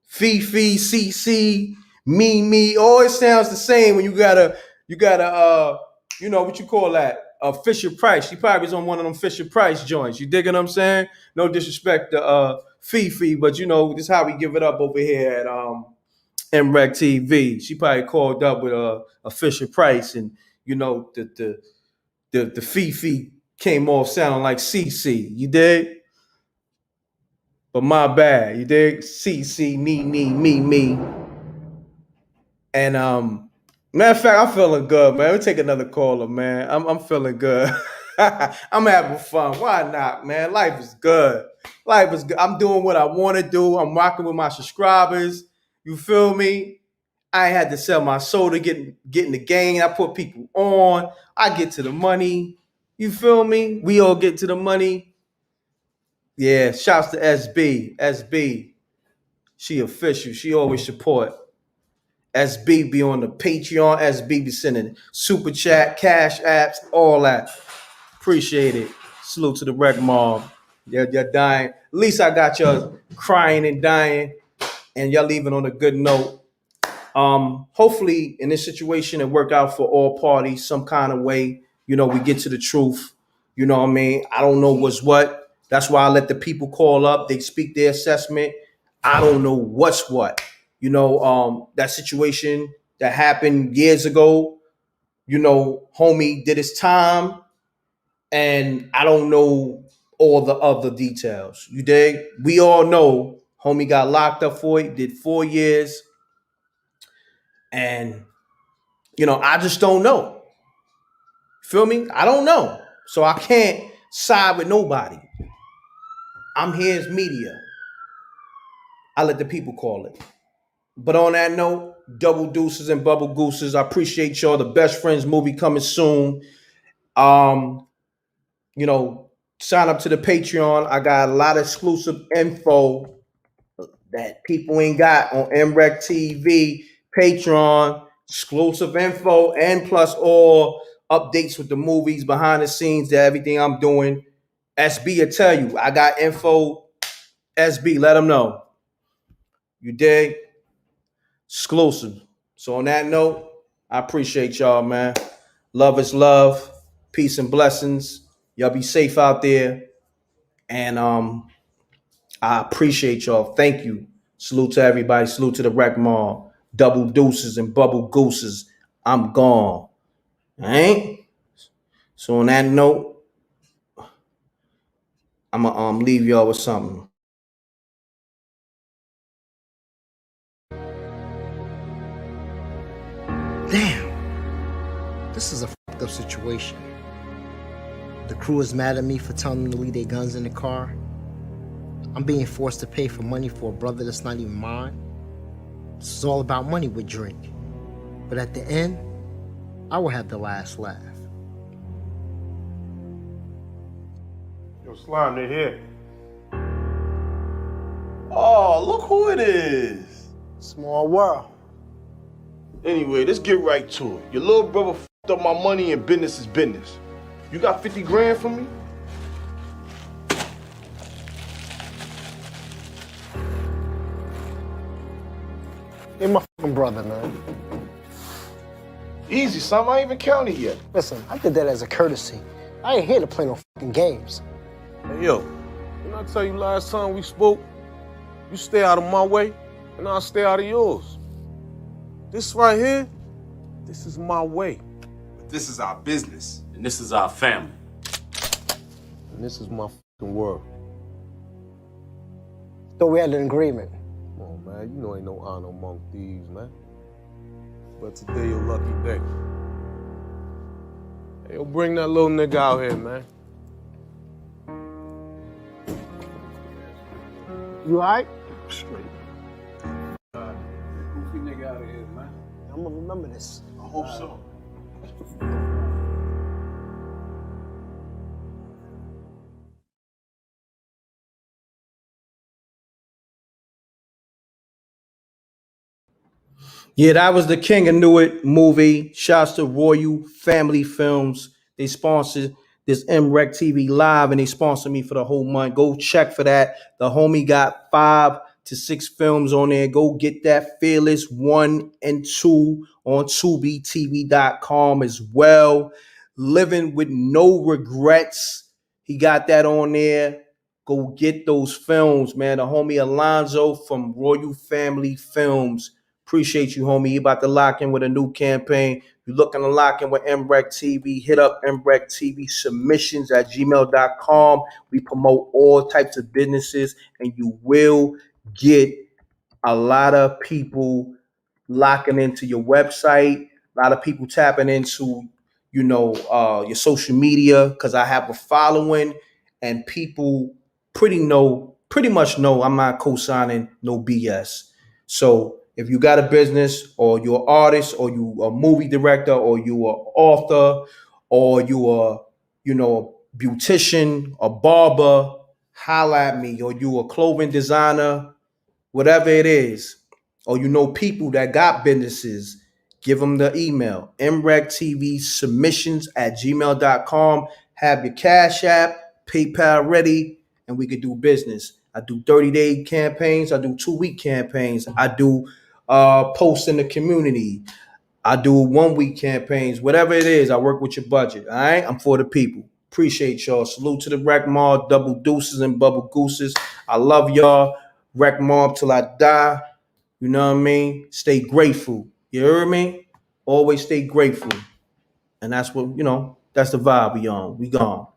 Fifi, CC, me, always sounds the same when you gotta, you know, what you call that? Fisher Price. She probably was on one of them Fisher Price joints. You digging what I'm saying? No disrespect to Fifi, but you know, this is how we give it up over here at mrecktv. She probably called up with a Fisher Price, and you know, the Fifi came off sounding like CC. You dig? But my bad. You dig? CC, me. And matter of fact, I'm feeling good, man. Let me take another caller, man. I'm feeling good. I'm having fun. Why not, man? Life is good. Life is good. I'm doing what I want to do. I'm rocking with my subscribers. You feel me? I ain't had to sell my soul to get in the game. I put people on. I get to the money. You feel me? We all get to the money. Yeah, shouts to SB. SB. She official. She always support. SB be on the Patreon. SB be sending super chat, cash apps, all that. Appreciate it. Salute to the Rec Mob. You're dying. At least I got y'all crying and dying, and y'all leaving on a good note. Hopefully in this situation it work out for all parties some kind of way. You know, we get to the truth. You know what I mean? I don't know what's what. That's why I let the people call up. They speak their assessment. I don't know what's what. You know, that situation that happened years ago, you know, homie did his time, and I don't know all the other details. You dig? We all know homie got locked up for it, did 4 years. And, you know, I just don't know. Feel me? I don't know. So I can't side with nobody. I'm here as media. I let the people call it. But on that note, double deuces and bubble gooses. I appreciate y'all. The Best Friends movie coming soon. You know, sign up to the Patreon. I got a lot of exclusive info that people ain't got on mrecktv, Patreon, exclusive info, and plus all updates with the movies, behind the scenes, everything I'm doing. SB will tell you, I got info. SB, let them know. You dig? Exclusive. So on that note, I appreciate y'all, man. Love is love. Peace and blessings. Y'all be safe out there. And I appreciate y'all. Thank you. Salute to everybody. Salute to the Rec Mob. Double deuces and bubble gooses. I'm gone. All right? So on that note, I'm going to leave y'all with something.
Damn. This is a fucked up situation. The crew is mad at me for telling them to leave their guns in the car. I'm being forced to pay for money for a brother that's not even mine. This is all about money with Drake. But at the end, I will have the last laugh.
Yo, Slime, they're here. Oh, look who it is.
Small world.
Anyway, let's get right to it. Your little brother f***ed up my money and business is business. You got 50 grand for me?
You're my fucking brother, man.
Easy, son. I ain't even counted yet.
Listen, I did that as a courtesy. I ain't here to play no fucking games.
Hey, yo, didn't I tell you last time we spoke? You stay out of my way, and I'll stay out of yours. This right here, this is my way. But
This is our business.
And this is our family.
And this is my fucking world.
So we had an agreement.
Come on, man. You know ain't no honor among thieves, man. But today your lucky day. Hey, yo, bring that little nigga out here, man.
You all right?
Straight. Goofy nigga out of here, man.
I'm gonna remember this.
I hope so.
Yeah, that was the King of Knew It movie. Shouts to Royal Family Films. They sponsored this mrecktv Live, and they sponsored me for the whole month. Go check for that. The homie got 5 to 6 films on there. Go get that. Fearless 1 and 2 on TubiTV.com as well. Living with No Regrets. He got that on there. Go get those films, man. The homie Alonzo from Royal Family Films. Appreciate you, homie. You about to lock in with a new campaign. You're looking to lock in with mrecktv. Hit up mrecktv submissions at gmail.com. We promote all types of businesses, and you will get a lot of people locking into your website, a lot of people tapping into, your social media, because I have a following, and people pretty much know I'm not co-signing no BS. So if you got a business, or you're an artist, or you a movie director, or you are author, or you are, a beautician, a barber, holla at me, or you a clothing designer, whatever it is, or people that got businesses, give them the email, mrecktv submissions at gmail.com. Have your Cash App, PayPal ready, and we could do business. I do 30-day campaigns. I do 2-week campaigns. I do posts in the community. I do 1-week campaigns. Whatever it is, I work with your budget. All right? I'm for the people. Appreciate y'all. Salute to the Rec Mob, double deuces and bubble gooses. I love y'all. Rec Mob till I die. You know what I mean? Stay grateful. You heard me? Always stay grateful. And that's what, that's the vibe we on. We gone.